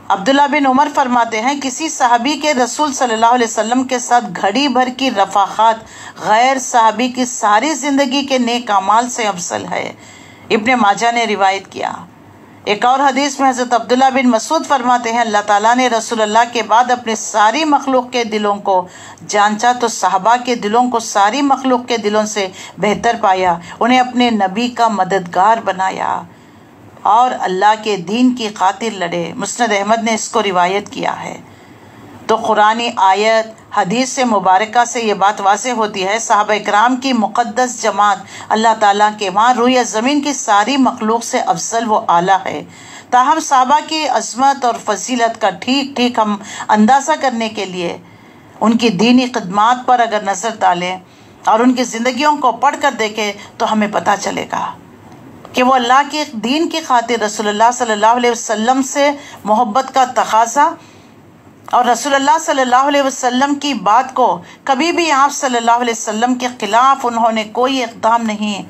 عبداللہ بن عمر فرماتے ہیں، کسی صحابی کے رسول صلی اللہ علیہ وسلم کے ساتھ گھڑی بھر کی رفاقات غیر صحابی کی ساری زندگی کے نیک اعمال سے افضل ہے۔ ابن ماجہ نے روایت کیا۔ ایک اور حدیث میں حضرت عبداللہ بن مسعود فرماتے ہیں، اللہ تعالیٰ نے رسول اللہ کے بعد اپنے ساری مخلوق کے دلوں کو جانچا تو صحابہ کے دلوں کو ساری مخلوق کے دلوں سے بہتر پایا، انہیں اپنے نبی کا مددگار بنایا اور اللہ کے دین کی خاطر لڑے۔ مسند احمد نے اس کو روایت کیا ہے۔ تو قرآنی آیت حدیث سے مبارکہ سے یہ بات واضح ہوتی ہے صحابہ اکرام کی مقدس جماعت اللہ تعالیٰ کے وہاں روئے زمین کی ساری مخلوق سے افضل و اعلیٰ ہے۔ تاہم صحابہ کی عظمت اور فضیلت کا ٹھیک ٹھیک ہم اندازہ کرنے کے لیے ان کی دینی خدمات پر اگر نظر ڈالیں اور ان کی زندگیوں کو پڑھ کر دیکھیں تو ہمیں پتہ چلے گا کہ وہ اللہ کے دین کی خاطر رسول اللہ صلی اللہ علیہ وسلم سے محبت کا تقاضا اور رسول اللہ صلی اللہ علیہ وسلم کی بات کو کبھی بھی آپ صلی اللہ علیہ وسلم کے خلاف انہوں نے کوئی اقدام نہیں۔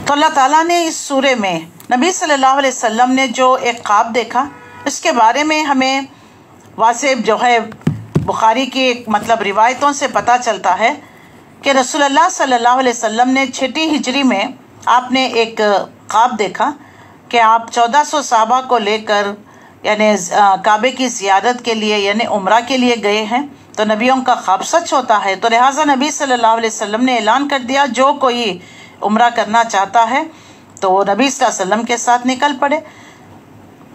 تو اللہ تعالیٰ نے اس سورے میں نبی صلی اللہ علیہ وسلم نے جو ایک خواب دیکھا اس کے بارے میں ہمیں واضح جو ہے بخاری کی روایتوں سے پتہ چلتا ہے کہ رسول اللہ صلی اللہ علیہ وسلم نے 6 ہجری میں آپ نے ایک خواب دیکھا کہ آپ 1400 صحابہ کو لے کر یعنی کعبے کی زیارت کے لیے یعنی عمرہ کے لیے گئے ہیں۔ تو نبیوں کا خواب سچ ہوتا ہے، تو لہٰذا نبی صلی اللہ علیہ وسلم نے اعلان کر دیا جو کوئی عمرہ کرنا چاہتا ہے تو وہ نبی صلی اللہ علیہ وسلم کے ساتھ نکل پڑے۔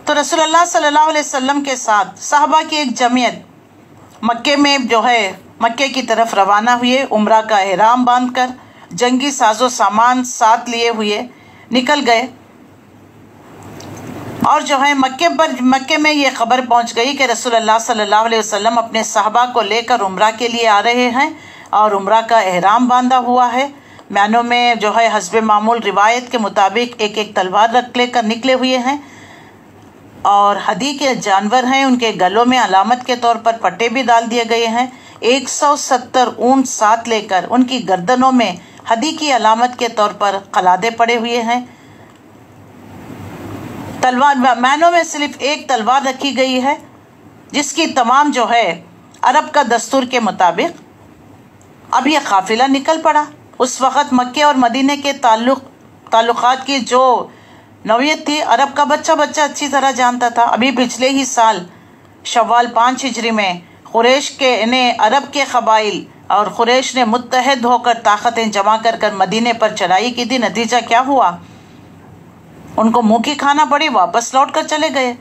تو رسول اللہ صلی اللہ علیہ وسلم کے ساتھ صحابہ کی ایک جمعیت مکے میں جو ہے مکے کی طرف روانہ ہوئے، عمرہ کا احرام باندھ کر جنگی ساز و سامان ساتھ لیے ہوئے نکل گئے، اور جو ہے مکے میں یہ خبر پہنچ گئی کہ رسول اللہ صلی اللہ علیہ وسلم اپنے صحابہ کو لے کر عمرہ کے لیے آ رہے ہیں اور عمرہ کا احرام باندھا ہوا ہے۔ معنوں میں جو ہے حسب معمول روایت کے مطابق ایک تلوار رکھ لے کر نکلے ہوئے ہیں، اور ہدی کے جانور ہیں، ان کے گلوں میں علامت کے طور پر پٹے بھی ڈال دیے گئے ہیں۔ 170 اونٹ ساتھ لے کر ان کی گردنوں میں ہدی کی علامت کے طور پر قلادے پڑے ہوئے ہیں۔ تلوار معنوں میں صرف ایک تلوار رکھی گئی ہے جس کی تمام جو ہے عرب کا دستور کے مطابق اب یہ قافلہ نکل پڑا۔ اس وقت مکے اور مدینے کے تعلقات کی جو نوعیت تھی عرب کا بچہ اچھی طرح جانتا تھا۔ ابھی پچھلے ہی سال شوال 5 ہجری میں قریش کے عرب کے قبائل اور قریش نے متحد ہو کر طاقتیں جمع کر مدینے پر چڑھائی کی تھی۔ نتیجہ کیا ہوا؟ ان کو منہ کی کھانا پڑی، واپس لوٹ کر چلے گئے۔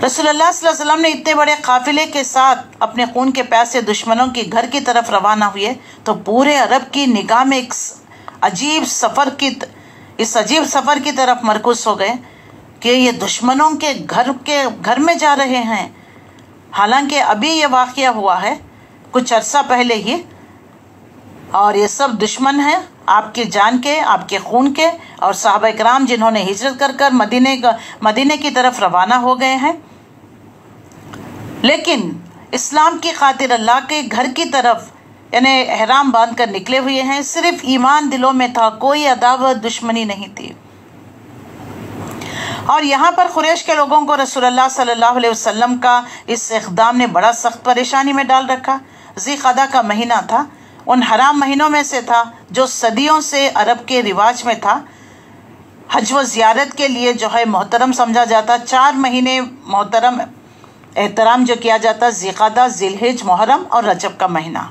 رسول اللہ صلی اللہ علیہ وسلم نے اتنے بڑے قافلے کے ساتھ اپنے خون کے پیاسے دشمنوں کی گھر کی طرف روانہ ہوئے تو پورے عرب کی نگاہ میں اس عجیب سفر کی طرف مرکوز ہو گئے کہ یہ دشمنوں کے گھر میں جا رہے ہیں، حالانکہ ابھی یہ واقعہ ہوا ہے کچھ عرصہ پہلے ہی، اور یہ سب دشمن ہیں آپ کی جان کے، آپ کے خون کے، اور صحابہ کرام جنہوں نے ہجرت کر مدینے کی طرف روانہ ہو گئے ہیں، لیکن اسلام کی خاطر اللہ کے گھر کی طرف یعنی احرام باندھ کر نکلے ہوئے ہیں۔ صرف ایمان دلوں میں تھا، کوئی عداوت دشمنی نہیں تھی۔ اور یہاں پر قریش کے لوگوں کو رسول اللہ صلی اللہ علیہ وسلم کا اس اقدام نے بڑا سخت پریشانی میں ڈال رکھا۔ ذی قعدہ کا مہینہ تھا، ان حرام مہینوں میں سے تھا جو صدیوں سے عرب کے رواج میں تھا، حج و زیارت کے لیے جو ہے محترم سمجھا جاتا۔ 4 مہینے محترم احترام جو کیا جاتا، ذی قعدہ، ذی الحجہ، محرم اور رجب کا مہینہ،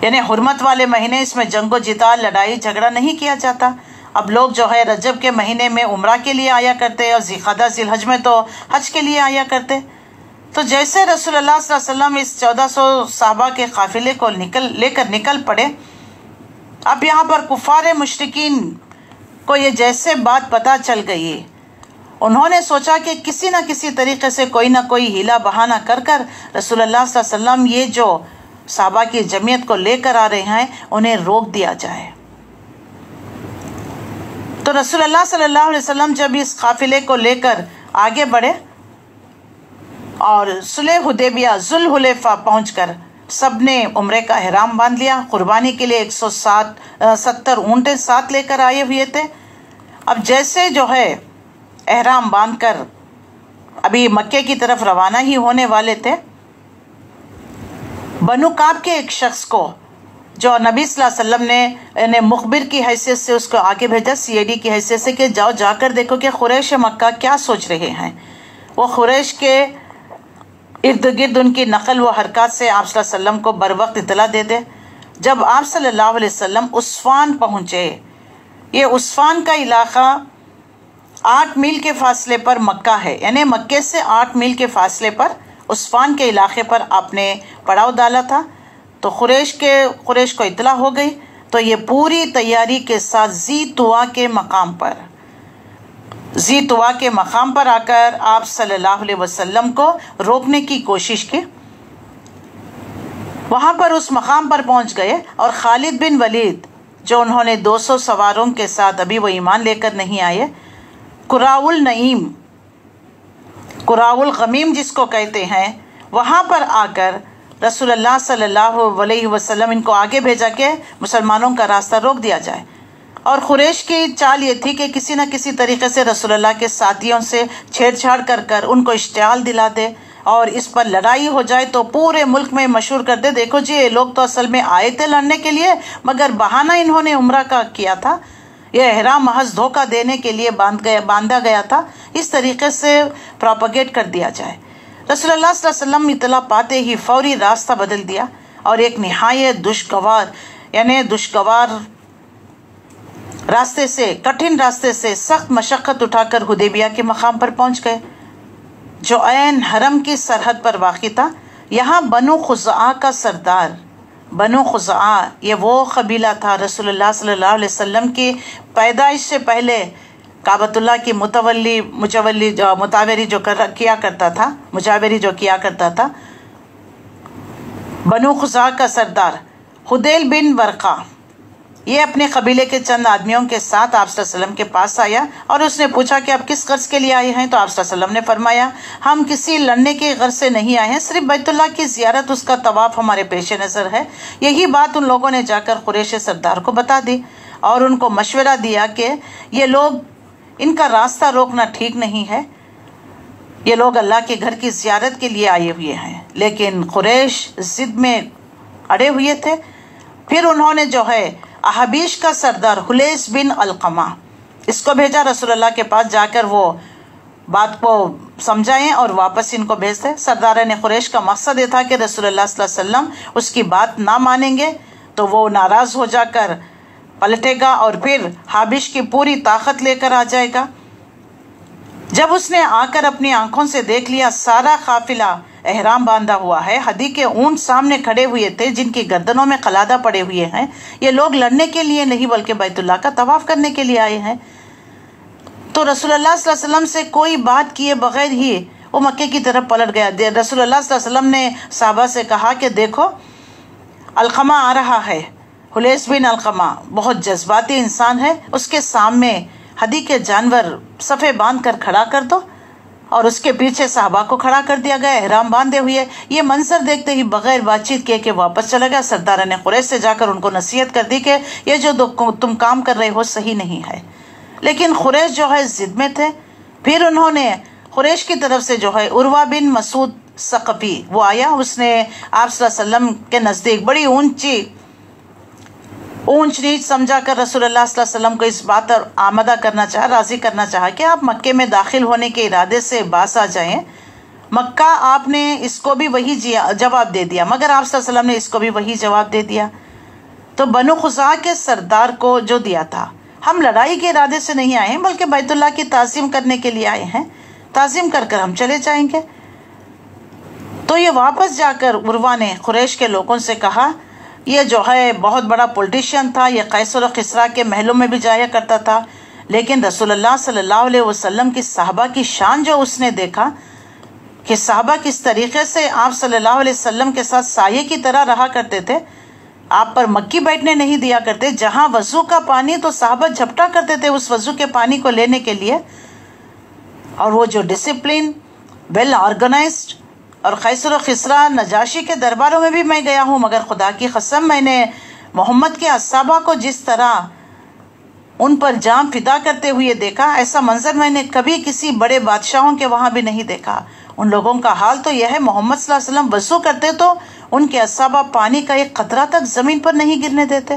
یعنی حرمت والے مہینے، اس میں جنگ و جدال، لڑائی جھگڑا نہیں کیا جاتا۔ اب لوگ جو ہے رجب کے مہینے میں عمرہ کے لیے آیا کرتے اور ذی قعدہ ذی الحجہ میں تو حج کے لیے آیا کرتے۔ تو جیسے رسول اللہ صلی اللہ علیہ وسلم اس 1400 صحابہ کے قافلے کو لے کر نکل پڑے، اب یہاں پر کفار مشرکین کو یہ جیسے بات پتہ چل گئی، انہوں نے سوچا کہ کسی نہ کسی طریقے سے کوئی نہ کوئی ہیلا بہانہ کر رسول اللہ صلی اللہ علیہ وسلم یہ جو صحابہ کی جمعیت کو لے کر آ رہے ہیں انہیں روک دیا جائے۔ تو رسول اللہ صلی اللہ علیہ وسلم جب اس قافلے کو لے کر آگے بڑھے اور صلح حدیبیہ ذوالحلیفہ پہنچ کر سب نے عمرے کا احرام باندھ لیا۔ قربانی کے لیے 170 اونٹیں ساتھ لے کر آئے ہوئے تھے۔ اب جیسے جو ہے احرام باندھ کر ابھی مکے کی طرف روانہ ہی ہونے والے تھے، بنو کعب کے ایک شخص کو جو نبی صلی اللہ علیہ وسلم نے مخبر کی حیثیت سے اس کو آگے بھیجا، CID کی حیثیت سے کہ جا کر دیکھو کہ قریش مکہ کیا سوچ رہے ہیں۔ وہ قریش کے ارد گرد ان کی نقل و حرکات سے آپ صلی اللہ علیہ وسلم کو بر وقت اطلاع دے دے۔ جب آپ صلی اللہ علیہ وسلم عسفان پہنچے، یہ عسفان کا علاقہ 8 میل کے فاصلے پر مکہ ہے، یعنی مکے سے 8 میل کے فاصلے پر عسفان کے علاقے پر آپ نے پڑاؤ ڈالا تھا۔ تو قریش کو اطلاع ہو گئی، تو یہ پوری تیاری کے ساتھ ذی طوا کے مقام پر آ کر آپ صلی اللہ علیہ وسلم کو روکنے کی کوشش کی۔ وہاں پر اس مقام پر پہنچ گئے اور خالد بن ولید جو انہوں نے 200 سواروں کے ساتھ ابھی وہ ایمان لے کر نہیں آئے، قراء الغمیم جس کو کہتے ہیں، وہاں پر آ کر رسول اللہ صلی اللہ علیہ وسلم ان کو آگے بھیجا کہ مسلمانوں کا راستہ روک دیا جائے۔ اور قریش کی چال یہ تھی کہ کسی نہ کسی طریقے سے رسول اللہ کے ساتھیوں سے چھیڑ چھاڑ کر ان کو اشتعال دلا دے اور اس پر لڑائی ہو جائے تو پورے ملک میں مشہور کر دے، دیکھو جی یہ لوگ تو اصل میں آئے تھے لڑنے کے لیے، مگر بہانہ انہوں نے عمرہ کا کیا تھا، یہ احرام محض دھوکہ دینے کے لیے باندھا گیا تھا۔ اس طریقے سے پروپیگیٹ کر دیا جائے۔ رسول اللہ صلی اللہ علیہ وسلم اطلاع پاتے ہی فوری راستہ بدل دیا اور ایک نہایت دشوار راستے سے، کٹھن راستے سے سخت مشقت اٹھا کر حدیبیہ کے مقام پر پہنچ گئے جو عین حرم کی سرحد پر واقع تھا۔ یہاں بنو خزاعہ کا سردار، بنو خزاعہ یہ وہ قبیلہ تھا رسول اللہ صلی اللہ علیہ وسلم کی پیدائش سے پہلے کعبۃ اللہ کی مجاوری جو کیا کرتا تھا۔ بنو خزاعہ کا سردار حدیل بن ورقہ یہ اپنے قبیلے کے چند آدمیوں کے ساتھ آپ صلی اللہ علیہ وسلم کے پاس آیا اور اس نے پوچھا کہ آپ کس غرض کے لیے آئے ہیں؟ تو آپ صلی اللہ علیہ وسلم نے فرمایا ہم کسی لڑنے کے غرض سے نہیں آئے ہیں، صرف بیت اللہ کی زیارت، اس کا طواف ہمارے پیش نظر ہے۔ یہی بات ان لوگوں نے جا کر قریش سردار کو بتا دی اور ان کو مشورہ دیا کہ یہ لوگ، ان کا راستہ روکنا ٹھیک نہیں ہے، یہ لوگ اللہ کے گھر کی زیارت کے لیے آئے ہوئے ہیں۔ لیکن قریش ضد میں اڑے ہوئے تھے۔ پھر انہوں نے جو ہے احابیش کا سردار حلیس بن علقمہ اس کو بھیجا رسول اللہ کے پاس، جا کر وہ بات کو سمجھائیں اور واپس ان کو بھیج دیں۔ سرداران قریش کا مقصد یہ تھا کہ رسول اللہ صلی اللہ علیہ وسلم اس کی بات نہ مانیں گے تو وہ ناراض ہو جا کر پلٹے گا اور پھر حابش کی پوری طاقت لے کر آ جائے گا۔ جب اس نے آ کر اپنی آنکھوں سے دیکھ لیا سارا قافلہ احرام باندھا ہوا ہے، ہدی کے اونٹ سامنے کھڑے ہوئے تھے جن کی گردنوں میں قلادہ پڑے ہوئے ہیں، یہ لوگ لڑنے کے لیے نہیں بلکہ بیت اللہ کا طواف کرنے کے لیے آئے ہیں، تو رسول اللہ صلی اللہ علیہ وسلم سے کوئی بات کیے بغیر ہی وہ مکے کی طرف پلٹ گیا۔ رسول اللہ صلی اللہ علیہ وسلم نے صحابہ سے کہا کہ دیکھو علقمہ آ رہا ہے، حلیس بن علقمہ بہت جذباتی انسان ہے، اس کے سامنے ہدی کے جانور صفے باندھ کر کھڑا کر دو، اور اس کے پیچھے صحابہ کو کھڑا کر دیا گیا احرام باندھے ہوئے۔ یہ منظر دیکھتے ہی بغیر بات چیت کیے کہ واپس چلا گیا۔ سردار نے قریش سے جا کر ان کو نصیحت کر دی کہ یہ جو تم کام کر رہے ہو صحیح نہیں ہے، لیکن قریش جو ہے ضد میں تھے۔ پھر انہوں نے قریش کی طرف سے جو ہے عروہ بن مسعود ثقفی وہ آیا، اس نے آپ صلی اللہ علیہ وسلم کے نزدیک بڑی اونچ نیچ سمجھا کر رسول اللہ صلی اللہ علیہ وسلم کو اس بات پر آمادہ کرنا چاہا، راضی کرنا چاہا کہ آپ مکے میں داخل ہونے کے ارادے سے باز آ جائیں۔ مکہ آپ نے اس کو بھی وہی جواب دے دیا، مگر آپ صلی اللہ علیہ وسلم نے اس کو بھی وہی جواب دے دیا۔ تو بنو خزاعہ کے سردار کو جو دیا تھا، ہم لڑائی کے ارادے سے نہیں آئے ہیں بلکہ بیت اللہ کی تعظیم کرنے کے لیے آئے ہیں، تعظیم کر کر ہم چلے جائیں گے۔ تو یہ واپس جا کر عروہ نے قریش کے لوگوں سے کہا، یہ جو ہے بہت بڑا پولیٹیشین تھا، یہ قیصر و کسریٰ کے محلوں میں بھی جایا کرتا تھا، لیکن رسول اللہ صلی اللہ علیہ وسلم کی صحابہ کی شان جو اس نے دیکھا کہ صحابہ کس طریقے سے آپ صلی اللہ علیہ وسلم کے ساتھ سایے کی طرح رہا کرتے تھے، آپ پر مکی بیٹھنے نہیں دیا کرتے، جہاں وضو کا پانی تو صحابہ جھپٹا کرتے تھے اس وضو کے پانی کو لینے کے لیے، اور وہ جو ڈسپلن ویل آرگنائزڈ، اور قیصر و کسریٰ نجاشی کے درباروں میں بھی میں گیا ہوں، مگر خدا کی قسم میں نے محمد کے اصحابہ کو جس طرح ان پر جان فدا کرتے ہوئے دیکھا، ایسا منظر میں نے کبھی کسی بڑے بادشاہوں کے وہاں بھی نہیں دیکھا۔ ان لوگوں کا حال تو یہ ہے، محمد صلی اللہ علیہ وسلم وضو کرتے تو ان کے اصحابہ پانی کا ایک قطرہ تک زمین پر نہیں گرنے دیتے،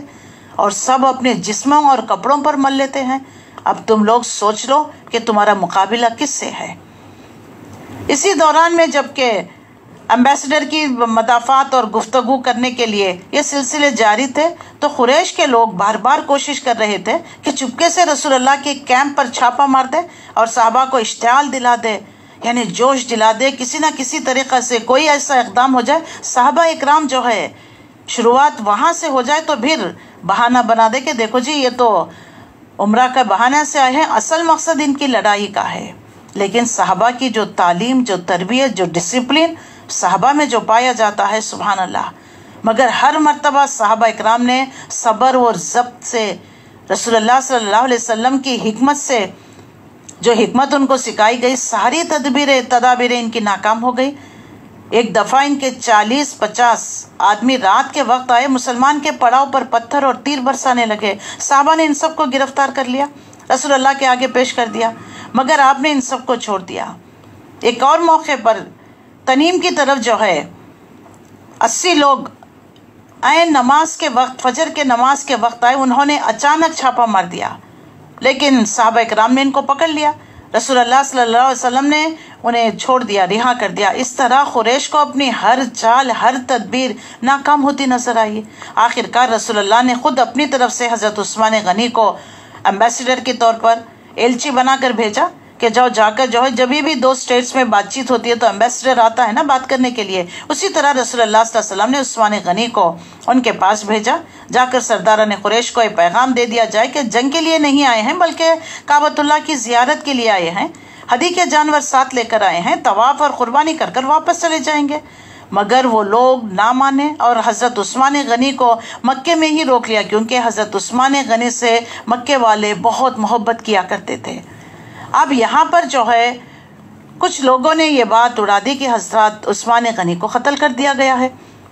اور سب اپنے جسموں اور کپڑوں پر مل لیتے ہیں۔ اب تم لوگ سوچ لو کہ تمہارا مقابلہ کس سے ہے۔ اسی دوران میں جبکہ ایمبیسڈر کی مدافعت اور گفتگو کرنے کے لیے یہ سلسلے جاری تھے تو قریش کے لوگ بار بار کوشش کر رہے تھے کہ چپکے سے رسول اللہ کے کیمپ پر چھاپا مار دے اور صحابہ کو اشتعال دلا دے، یعنی جوش دلا دے، کسی نہ کسی طریقے سے کوئی ایسا اقدام ہو جائے، صحابہ اکرام جو ہے شروعات وہاں سے ہو جائے تو پھر بہانہ بنا دے کہ دیکھو جی یہ تو عمرہ کا بہانہ سے آئے ہیں، اصل مقصد ان کی لڑائی کا ہے۔ لیکن صحابہ کی جو تعلیم، جو تربیت، جو ڈسپلن صحابہ میں جو پایا جاتا ہے، سبحان اللہ، مگر ہر مرتبہ صحابہ اکرام نے صبر اور ضبط سے رسول اللہ صلی اللہ علیہ وسلم کی حکمت سے، جو حکمت ان کو سکھائی گئی، ساری تدابیریں ان کی ناکام ہو گئی۔ ایک دفعہ ان کے 40-50 آدمی رات کے وقت آئے، مسلمان کے پڑاؤ پر پتھر اور تیر برسانے لگے۔ صحابہ نے ان سب کو گرفتار کر لیا، رسول اللہ کے آگے پیش کر دیا، مگر آپ نے ان سب کو چھوڑ دیا۔ ایک اور موقع پر تنیم کی طرف جو ہے 80 لوگ عین نماز کے وقت، فجر کے نماز کے وقت آئے، انہوں نے اچانک چھاپا مار دیا، لیکن صحابہ اکرام نے ان کو پکڑ لیا، رسول اللہ صلی اللہ علیہ وسلم نے انہیں چھوڑ دیا، رہا کر دیا۔ اس طرح قریش کو اپنی ہر چال، ہر تدبیر ناکام ہوتی نظر آئی۔ آخرکار رسول اللہ نے خود اپنی طرف سے حضرت عثمان غنی کو ایمبیسڈر کے طور پر ایلچی بنا کر بھیجا کہ جا کر جو ہے جب بھی دو اسٹیٹس میں بات چیت ہوتی ہے تو ایمبیسڈر آتا ہے نا بات کرنے کے لیے، اسی طرح رسول اللہ صلی اللہ علیہ وسلم نے عثمان غنی کو ان کے پاس بھیجا، جا کر سرداران قریش کو یہ پیغام دے دیا جائے کہ جنگ کے لیے نہیں آئے ہیں بلکہ کعبۃ اللہ کی زیارت کے لیے آئے ہیں، ہدی کے جانور ساتھ لے کر آئے ہیں، طواف اور قربانی کر کر واپس چلے جائیں گے۔ مگر وہ لوگ نہ مانے اور حضرت عثمان غنی کو مکے میں ہی روک لیا، کیونکہ حضرت عثمان غنی سے مکے والے بہت محبت کیا کرتے تھے۔ اب یہاں پر جو ہے کچھ لوگوں نے یہ بات اڑا دی کہ حضرت عثمان غنی کو قتل کر دیا گیا ہے،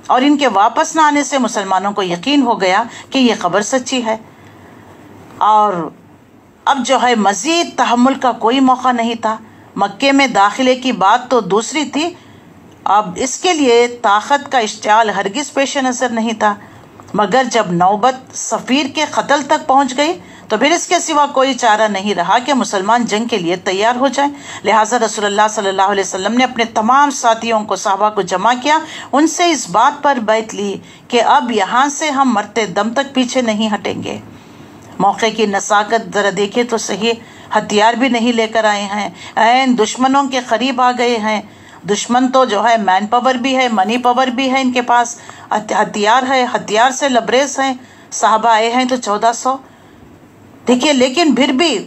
اور ان کے واپس نہ آنے سے مسلمانوں کو یقین ہو گیا کہ یہ خبر سچی ہے، اور اب جو ہے مزید تحمل کا کوئی موقع نہیں تھا۔ مکے میں داخلے کی بات تو دوسری تھی، اب اس کے لیے طاقت کا اشتعال ہرگز پیش نظر نہیں تھا، مگر جب نوبت سفیر کے قتل تک پہنچ گئی تو پھر اس کے سوا کوئی چارہ نہیں رہا کہ مسلمان جنگ کے لیے تیار ہو جائیں۔ لہٰذا رسول اللہ صلی اللہ علیہ وسلم نے اپنے تمام ساتھیوں کو، صحابہ کو جمع کیا، ان سے اس بات پر بیعت لی کہ اب یہاں سے ہم مرتے دم تک پیچھے نہیں ہٹیں گے۔ موقع کی نزاکت ذرا دیکھے تو صحیح، ہتھیار بھی نہیں لے کر آئے ہیں، عین دشمنوں کے قریب آ گئے ہیں۔ دشمن تو جو ہے مین پاور بھی ہے، منی پاور بھی ہے، ان کے پاس ہتھیار ہے، ہتھیار سے لبریز ہیں، صحابہ آئے ہیں تو 1400 دیکھیے، لیکن پھر بھی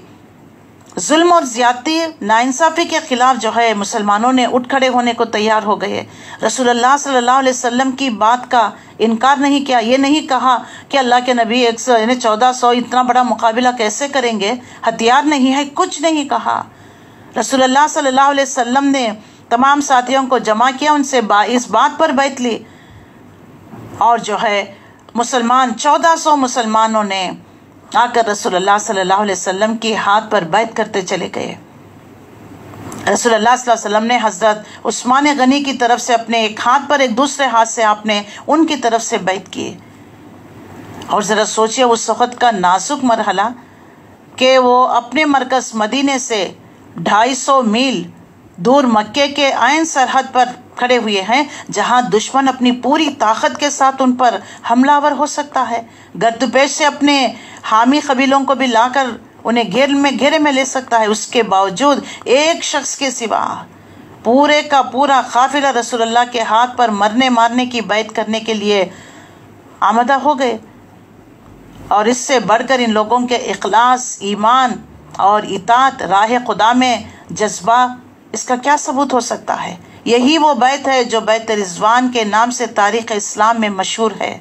ظلم اور زیادتی، ناانصافی کے خلاف جو ہے مسلمانوں نے اٹھ کھڑے ہونے کو تیار ہو گئے۔ رسول اللہ صلی اللہ علیہ وسلم کی بات کا انکار نہیں کیا، یہ نہیں کہا کہ اللہ کے نبی 1400 اتنا بڑا مقابلہ کیسے کریں گے، ہتھیار نہیں ہے، کچھ نہیں کہا۔ رسول اللہ صلی اللہ علیہ وسلم نے تمام ساتھیوں کو جمع کیا، ان سے اس بات پر بیعت لی، اور جو ہے مسلمان 1400 مسلمانوں نے آ کر رسول اللہ صلی اللہ علیہ وسلم کی ہاتھ پر بیعت کرتے چلے گئے۔ رسول اللہ صلی اللہ علیہ وسلم نے حضرت عثمان غنی کی طرف سے اپنے ایک ہاتھ پر، ایک دوسرے ہاتھ سے آپ نے ان کی طرف سے بیعت کی۔ اور ذرا سوچئے اس وقت کا نازک مرحلہ کہ وہ اپنے مرکز مدینے سے 250 میل دور مکے کے عین سرحد پر کھڑے ہوئے ہیں، جہاں دشمن اپنی پوری طاقت کے ساتھ ان پر حملہ آور ہو سکتا ہے، گرد پیش سے اپنے حامی قبیلوں کو بھی لا کر انہیں گھیرے میں لے سکتا ہے۔ اس کے باوجود ایک شخص کے سوا پورے کا پورا قافلہ رسول اللہ کے ہاتھ پر مرنے مارنے کی بیعت کرنے کے لیے آمادہ ہو گئے، اور اس سے بڑھ کر ان لوگوں کے اخلاص، ایمان اور اطاعت، راہ خدا میں جذبہ، اس کا کیا ثبوت ہو سکتا ہے؟ یہی وہ بیعت ہے جو بیعت رضوان کے نام سے تاریخ اسلام میں مشہور ہے۔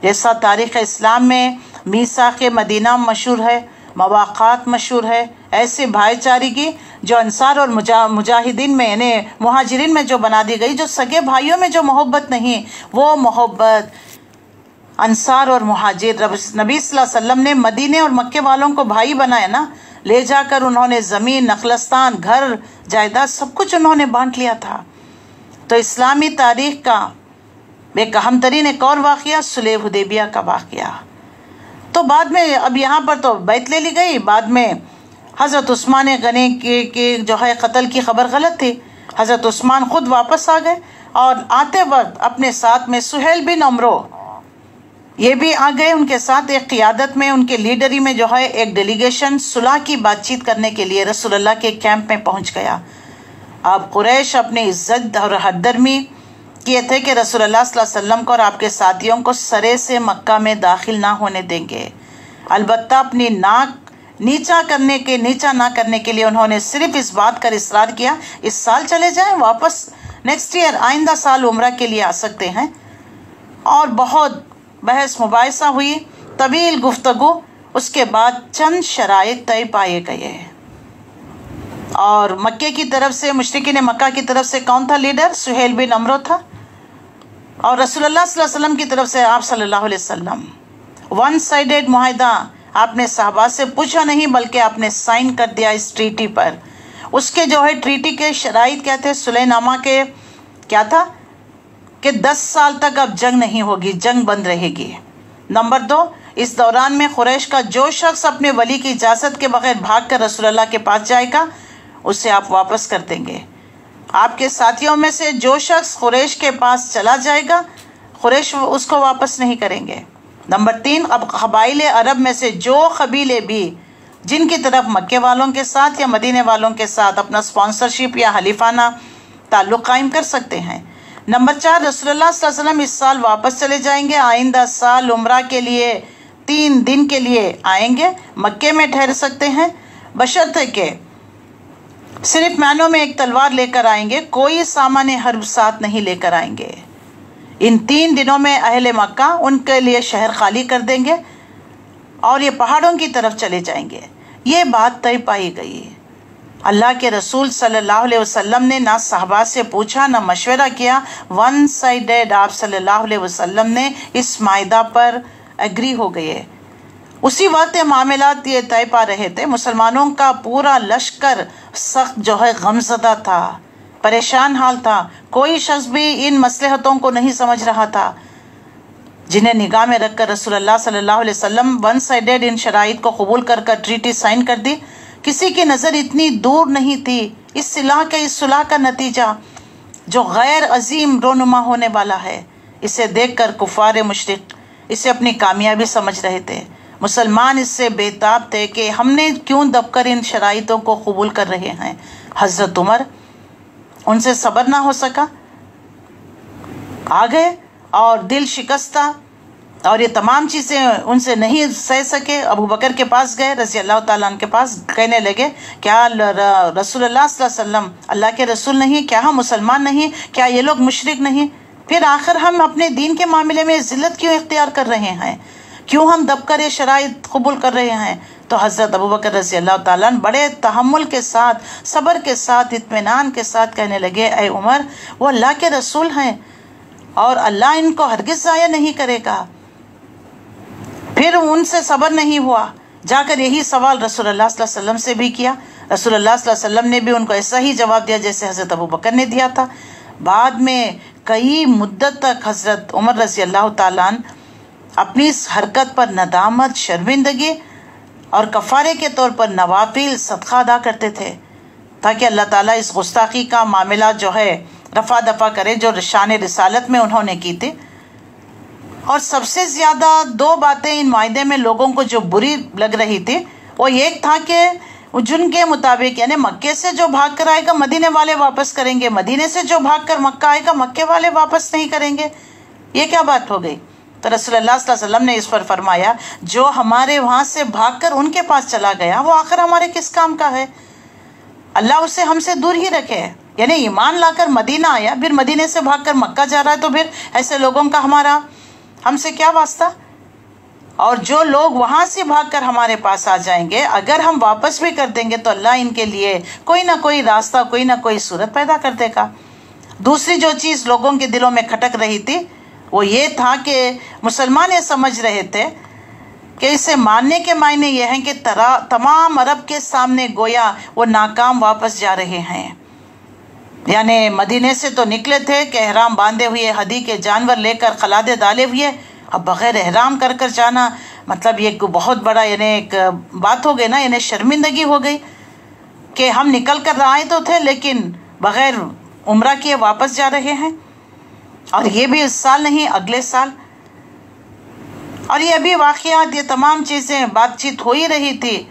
جیسا تاریخ اسلام میں میثاق مدینہ مشہور ہے، مواقعات مشہور ہے، ایسے بھائی چارگی جو انصار اور مجاہدین میں، یعنی مہاجرین میں جو بنا دی گئی، جو سگے بھائیوں میں جو محبت نہیں، وہ محبت انصار اور مہاجر، نبی صلی اللہ علیہ وسلم نے مدینے اور مکے والوں کو بھائی بنایا نا، لے جا کر انہوں نے زمین، نخلستان، گھر، جائیداد سب کچھ انہوں نے بانٹ لیا تھا۔ تو اسلامی تاریخ کا ایک اہم ترین ایک اور واقعہ صلح حدیبیہ کا واقعہ۔ تو بعد میں اب یہاں پر تو بیعت لے لی گئی، بعد میں حضرت عثمان غنی کے جو ہے قتل کی خبر غلط تھی، حضرت عثمان خود واپس آ گئے، اور آتے وقت اپنے ساتھ میں سہیل بن عمرو یہ بھی آ گئے ان کے ساتھ، ایک قیادت میں ان کے لیڈری میں جو ہے ایک ڈیلیگیشن صلح کی بات چیت کرنے کے لیے رسول اللہ کے کیمپ میں پہنچ گیا۔ اب قریش اپنی عزت اور حد درمی کیے تھے کہ رسول اللہ صلی اللہ علیہ وسلم کو اور آپ کے ساتھیوں کو سرے سے مکہ میں داخل نہ ہونے دیں گے، البتہ اپنی ناک نیچا نہ کرنے کے لیے انہوں نے صرف اس بات کا اصرار کیا اس سال چلے جائیں، واپس نیکسٹ ایئر آئندہ سال عمرہ کے لیے آ سکتے ہیں۔ اور بہت بحث مباحثہ ہوئی، طویل گفتگو، اس کے بعد چند شرائط طے پائے گئے۔ اور مکے کی طرف سے، مشرکین مکہ کی طرف سے کون تھا لیڈر؟ سہیل بن عمرو تھا، اور رسول اللہ صلی اللہ علیہ وسلم کی طرف سے آپ صلی اللہ علیہ وسلم۔ ون سائیڈڈ معاہدہ، آپ نے صحابہ سے پوچھا نہیں بلکہ آپ نے سائن کر دیا اس ٹریٹی پر۔ اس کے جو ہے ٹریٹی کے شرائط کیا تھے؟ صلح نامہ کے کیا تھا کہ 10 سال تک اب جنگ نہیں ہوگی، جنگ بند رہے گی۔ نمبر 2، اس دوران میں قریش کا جو شخص اپنے ولی کی اجازت کے بغیر بھاگ کر رسول اللہ کے پاس جائے گا اسے آپ واپس کر دیں گے۔ آپ کے ساتھیوں میں سے جو شخص قریش کے پاس چلا جائے گا قریش اس کو واپس نہیں کریں گے۔ نمبر 3، اب قبائل عرب میں سے جو قبیلے بھی جن کی طرف مکے والوں کے ساتھ یا مدینے والوں کے ساتھ اپنا سپانسرشپ یا حلیفانہ تعلق قائم کر سکتے ہیں۔ نمبر 4، رسول اللہ صلی اللہ علیہ وسلم اس سال واپس چلے جائیں گے، آئندہ سال عمرہ کے لیے 3 دن کے لیے آئیں گے، مکے میں ٹھہر سکتے ہیں، بشرطے کہ صرف مینوں میں ایک تلوار لے کر آئیں گے، کوئی سامان حرب ساتھ نہیں لے کر آئیں گے۔ ان 3 دنوں میں اہل مکہ ان کے لیے شہر خالی کر دیں گے اور یہ پہاڑوں کی طرف چلے جائیں گے۔ یہ بات طے پائی گئی۔ اللہ کے رسول صلی اللہ علیہ وسلم نے نہ صحابہ سے پوچھا نہ مشورہ کیا، ون سائیڈڈ آپ صلی اللہ علیہ وسلم نے اس معاہدہ پر ایگری ہو گئے۔ اسی وقت معاملات یہ طے پا رہے تھے، مسلمانوں کا پورا لشکر سخت جو ہے غمزدہ تھا، پریشان حال تھا، کوئی شخص بھی ان مصلحتوں کو نہیں سمجھ رہا تھا جنہیں نگاہ میں رکھ کر رسول اللہ صلی اللہ علیہ وسلم ون سائیڈڈ ان شرائط کو قبول کر ٹریٹی سائن کر دی۔ کسی کی نظر اتنی دور نہیں تھی اس صلح کا نتیجہ جو غیر عظیم رونما ہونے والا ہے۔ اسے دیکھ کر کفار مشرک اسے اپنی کامیابی سمجھ رہے تھے، مسلمان اس سے بےتاب تھے کہ ہم نے کیوں دب کر ان شرائطوں کو قبول کر رہے ہیں۔ حضرت عمر، ان سے صبر نہ ہو سکا، آ گئے اور دل شکستہ اور یہ تمام چیزیں ان سے نہیں سہ سکے، ابو بکر کے پاس گئے رضی اللہ تعالیٰ عنہ کے پاس، کہنے لگے کیا رسول اللہ صلی اللہ علیہ وسلم اللہ کے رسول نہیں؟ کیا ہم مسلمان نہیں؟ کیا یہ لوگ مشرک نہیں؟ پھر آخر ہم اپنے دین کے معاملے میں ذلت کیوں اختیار کر رہے ہیں؟ کیوں ہم دب کر یہ شرائط قبول کر رہے ہیں؟ تو حضرت ابو بکر رضی اللہ تعالیٰ عنہ بڑے تحمل کے ساتھ، صبر کے ساتھ، اطمینان کے ساتھ کہنے لگے اے عمر، وہ اللہ کے رسول ہیں اور اللہ ان کو ہرگز ضائع نہیں کرے گا۔ پھر ان سے صبر نہیں ہوا، جا کر یہی سوال رسول اللہ صلی اللہ علیہ وسلم سے بھی کیا۔ رسول اللہ صلی اللہ علیہ وسلم نے بھی ان کو ایسا ہی جواب دیا جیسے حضرت ابو بکر نے دیا تھا۔ بعد میں کئی مدت تک حضرت عمر رضی اللہ تعالیٰ عنہ اپنی اس حرکت پر ندامت، شرمندگی اور کفارے کے طور پر نوافل صدقہ ادا کرتے تھے تاکہ اللہ تعالیٰ اس گستاخی کا معاملہ جو ہے رفع دفع کرے جو شان رسالت میں انہوں نے کی تھی۔ اور سب سے زیادہ 2 باتیں ان معاہدے میں لوگوں کو جو بری لگ رہی تھی وہ ایک تھا کہ جن کے مطابق یعنی مکے سے جو بھاگ کر آئے گا مدینے والے واپس کریں گے، مدینے سے جو بھاگ کر مکہ آئے گا مکے والے واپس نہیں کریں گے۔ یہ کیا بات ہو گئی؟ تو رسول اللہ صلی اللہ علیہ وسلم نے اس پر فرمایا جو ہمارے وہاں سے بھاگ کر ان کے پاس چلا گیا وہ آخر ہمارے کس کام کا ہے؟ اللہ اسے ہم سے دور ہی رکھے۔ یعنی ایمان لا کر مدینہ آیا پھر مدینے سے بھاگ کر مکہ جا رہا ہے تو پھر ایسے لوگوں کا ہم سے کیا واسطہ؟ اور جو لوگ وہاں سے بھاگ کر ہمارے پاس آ جائیں گے اگر ہم واپس بھی کر دیں گے تو اللہ ان کے لیے کوئی نہ کوئی راستہ، کوئی نہ کوئی صورت پیدا کر دے گا۔ دوسری جو چیز لوگوں کے دلوں میں کھٹک رہی تھی وہ یہ تھا کہ مسلمان یہ سمجھ رہے تھے کہ اسے ماننے کے معنی یہ ہیں کہ تمام عرب کے سامنے گویا وہ ناکام واپس جا رہے ہیں۔ یعنی مدینے سے تو نکلے تھے کہ احرام باندھے ہوئے، ہدی کے جانور لے کر، قلادے ڈالے ہوئے، اب بغیر احرام کر جانا مطلب یہ بہت بڑا یعنی ایک بات ہو گئی نا، یعنی شرمندگی ہو گئی کہ ہم نکل کر آئے تو تھے لیکن بغیر عمرہ کیے واپس جا رہے ہیں۔ اور یہ بھی اس سال نہیں اگلے سال. اور یہ ابھی واقعات، یہ تمام چیزیں بات چیت ہو ہی رہی تھی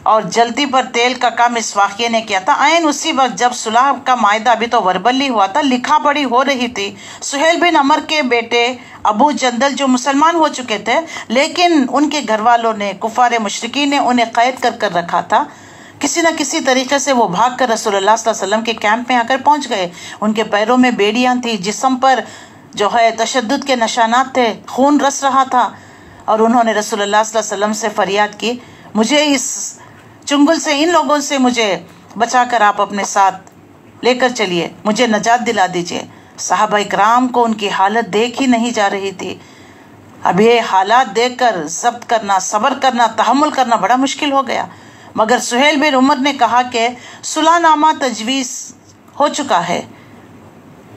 اور جلدی پر تیل کا کام اس واقعے نے کیا تھا. عین اسی وقت جب صلح کا معاہدہ ابھی تو وربلی ہوا تھا، لکھا پڑھی ہو رہی تھی. سہیل بن عمر کے بیٹے ابو جندل جو مسلمان ہو چکے تھے، لیکن ان کے گھر والوں نے، کفار مشرکین نے انہیں قید کر کر رکھا تھا. کسی نہ کسی طریقے سے وہ بھاگ کر رسول اللہ صلی اللہ علیہ وسلم کے کیمپ میں آ کر پہنچ گئے. ان کے پیروں میں بیڑیاں تھی، جسم پر جو ہے تشدد کے نشانات تھے، خون رس رہا تھا. اور انہوں نے رسول اللہ صلی اللہ علیہ وسلم سے فریاد کی، مجھے اس چنگل سے، ان لوگوں سے مجھے بچا کر آپ اپنے ساتھ لے کر چلیے، مجھے نجات دلا دیجیے. صحابہ اکرام کو ان کی حالت دیکھ ہی نہیں جا رہی تھی. اب یہ حالات دیکھ کر ضبط کرنا، صبر کرنا، تحمل کرنا بڑا مشکل ہو گیا. مگر سہیل بن عمر نے کہا کہ صلح نامہ تجویز ہو چکا ہے،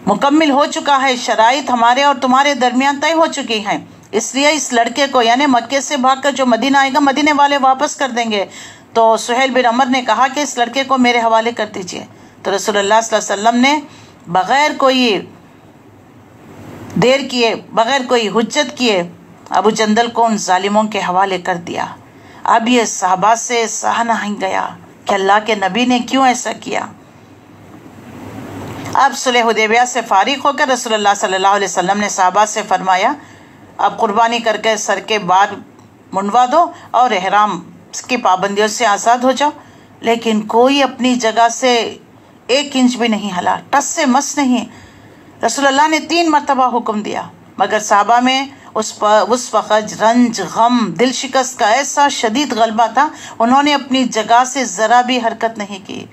مکمل ہو چکا ہے، شرائط ہمارے اور تمہارے درمیان طے ہو چکی ہیں، اس لیے اس لڑکے کو، یعنی مکے سے بھاگ کر جو مدینہ آئے گا مدینے والے واپس کر دیں گے. تو سہیل بن عمر نے کہا کہ اس لڑکے کو میرے حوالے کر دیجئے. تو رسول اللہ صلی اللہ علیہ وسلم نے بغیر کوئی دیر کیے، بغیر کوئی حجت کیے ابو جندل کو ان ظالموں کے حوالے کر دیا. اب یہ صحابہ سے سہا نہیں گیا کہ اللہ کے نبی نے کیوں ایسا کیا. اب صلح حدیبیہ سے فارغ ہو کر رسول اللہ صلی اللہ علیہ وسلم نے صحابہ سے فرمایا، اب قربانی کر کے سر کے بال منڈوا دو اور احرام کی پابندیوں سے آزاد ہو جاؤ. لیکن کوئی اپنی جگہ سے 1 انچ بھی نہیں ہلا، ٹس سے مس نہیں. رسول اللہ نے 3 مرتبہ حکم دیا، مگر صحابہ میں اس وقت رنج، غم، دل شکست کا ایسا شدید غلبہ تھا، انہوں نے اپنی جگہ سے ذرا بھی حرکت نہیں کی.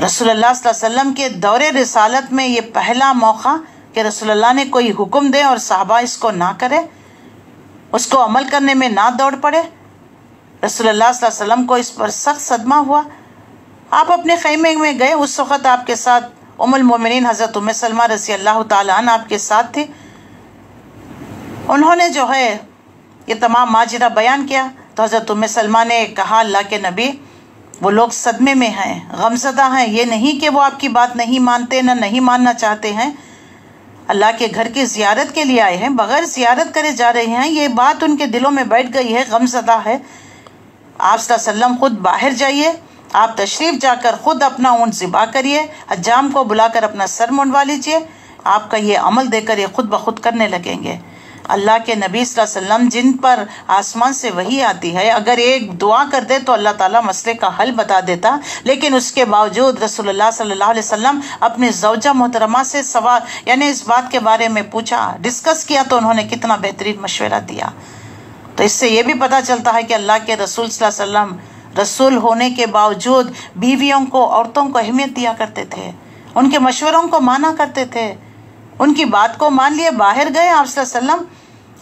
رسول اللہ صلی اللہ علیہ وسلم کے دور رسالت میں یہ پہلا موقع کہ رسول اللہ نے کوئی حکم دے اور صحابہ اس کو نہ کرے، اس کو عمل کرنے میں نہ دوڑ پڑے. رسول اللہ صلی اللہ علیہ وسلم کو اس پر سخت صدمہ ہوا. آپ اپنے خیمے میں گئے، اس وقت آپ کے ساتھ ام المومنین حضرت ام سلمہ رضی اللہ تعالیٰ عنہ آپ کے ساتھ تھی. انہوں نے جو ہے یہ تمام ماجرہ بیان کیا. تو حضرت ام سلمہ نے کہا، اللہ کے نبی، وہ لوگ صدمے میں ہیں، غمزدہ ہیں. یہ نہیں کہ وہ آپ کی بات نہیں مانتے، نہ نہیں ماننا چاہتے ہیں، اللہ کے گھر کی زیارت کے لیے آئے ہیں، بغیر زیارت کرے جا رہے ہیں. یہ بات ان کے دلوں میں بیٹھ گئی ہے، غمزدہ ہے. آپ صلی اللہ علیہ وسلم خود باہر جائیے، آپ تشریف جا کر خود اپنا اونٹ ذبح کریے، حجام کو بلا کر اپنا سر منڈوا لیجیے. آپ کا یہ عمل دے کر یہ خود بخود کرنے لگیں گے. اللہ کے نبی صلی اللہ علیہ وسلم جن پر آسمان سے وحی آتی ہے، اگر ایک دعا کر دے تو اللہ تعالیٰ مسئلے کا حل بتا دیتا. لیکن اس کے باوجود رسول اللہ صلی اللہ علیہ وسلم اپنے زوجہ محترمہ سے سوال، یعنی اس بات کے بارے میں پوچھا، ڈسکس کیا، تو انہوں نے کتنا بہترین مشورہ دیا. تو اس سے یہ بھی پتہ چلتا ہے کہ اللہ کے رسول صلی اللہ علیہ وسلم رسول ہونے کے باوجود بیویوں کو، عورتوں کو اہمیت دیا کرتے تھے، ان کے مشوروں کو مانا کرتے تھے، ان کی بات کو مان لیے. باہر گئے آپ صلی اللہ علیہ وسلم،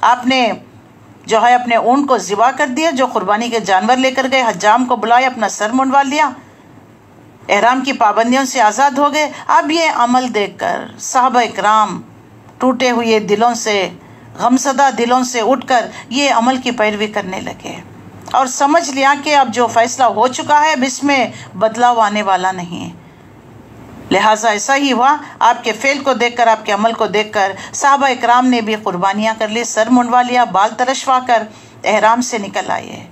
آپ نے جو ہے اپنے اونٹ کو ذبح کر دیا، جو قربانی کے جانور لے کر گئے، حجام کو بلایا، اپنا سر منڈوا لیا، احرام کی پابندیوں سے آزاد ہو گئے. اب یہ عمل دیکھ کر صحابہ اکرام ٹوٹے ہوئے دلوں سے، غمزدہ دلوں سے اٹھ کر یہ عمل کی پیروی کرنے لگے اور سمجھ لیا کہ اب جو فیصلہ ہو چکا ہے اب اس میں بدلاؤ آنے والا نہیں. لہٰذا ایسا ہی ہوا. آپ کے فعل کو دیکھ کر، آپ کے عمل کو دیکھ کر صحابہ اکرام نے بھی قربانیاں کر لی، سر منڈوا لیا، بال ترشوا کر احرام سے نکل آئے،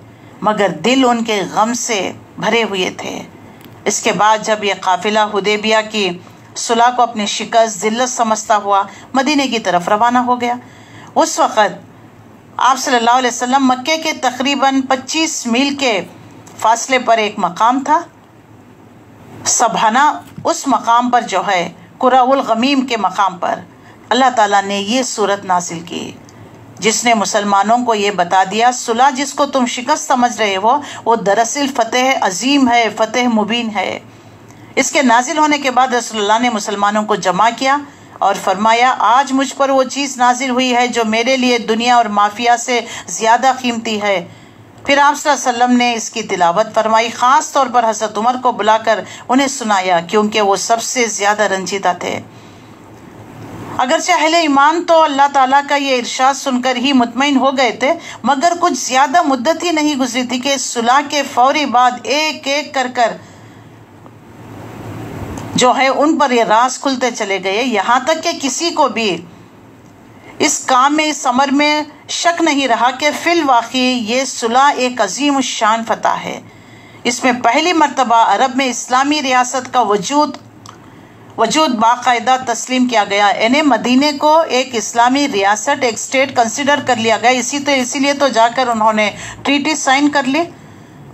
مگر دل ان کے غم سے بھرے ہوئے تھے. اس کے بعد جب یہ قافلہ حدیبیہ کی صلح کو اپنی شکست، ذلت سمجھتا ہوا مدینے کی طرف روانہ ہو گیا، اس وقت آپ صلی اللہ علیہ وسلم مکے کے تقریباً 25 میل کے فاصلے پر ایک مقام تھا سبحانہ. اس مقام پر جو ہے قرہ الغمیم کے مقام پر اللہ تعالیٰ نے یہ سورت نازل کی، جس نے مسلمانوں کو یہ بتا دیا صلح جس کو تم شکست سمجھ رہے ہو وہ دراصل فتح عظیم ہے، فتح مبین ہے. اس کے نازل ہونے کے بعد رسول اللہ نے مسلمانوں کو جمع کیا اور فرمایا، آج مجھ پر وہ چیز نازل ہوئی ہے جو میرے لیے دنیا اور مافیا سے زیادہ قیمتی ہے. پھر آپ صلی اللہ علیہ وسلم نے اس کی تلاوت فرمائی، خاص طور پر حضرت عمر کو بلا کر انہیں سنایا، کیونکہ وہ سب سے زیادہ رنجیدہ تھے. اگرچہ اہل ایمان تو اللہ تعالیٰ کا یہ ارشاد سن کر ہی مطمئن ہو گئے تھے، مگر کچھ زیادہ مدت ہی نہیں گزری تھی کہ صلح کے فوری بعد ایک ایک کر جو ہے ان پر یہ راز کھلتے چلے گئے، یہاں تک کہ کسی کو بھی اس کام میں، اس امر میں شک نہیں رہا کہ فی الواقع یہ صلح ایک عظیم الشان فتح ہے۔ اس میں پہلی مرتبہ عرب میں اسلامی ریاست کا وجود باقاعدہ تسلیم کیا گیا، یعنی مدینے کو ایک اسلامی ریاست، ایک اسٹیٹ کنسیڈر کر لیا گیا۔ اسی لیے تو جا کر انہوں نے ٹریٹی سائن کر لی۔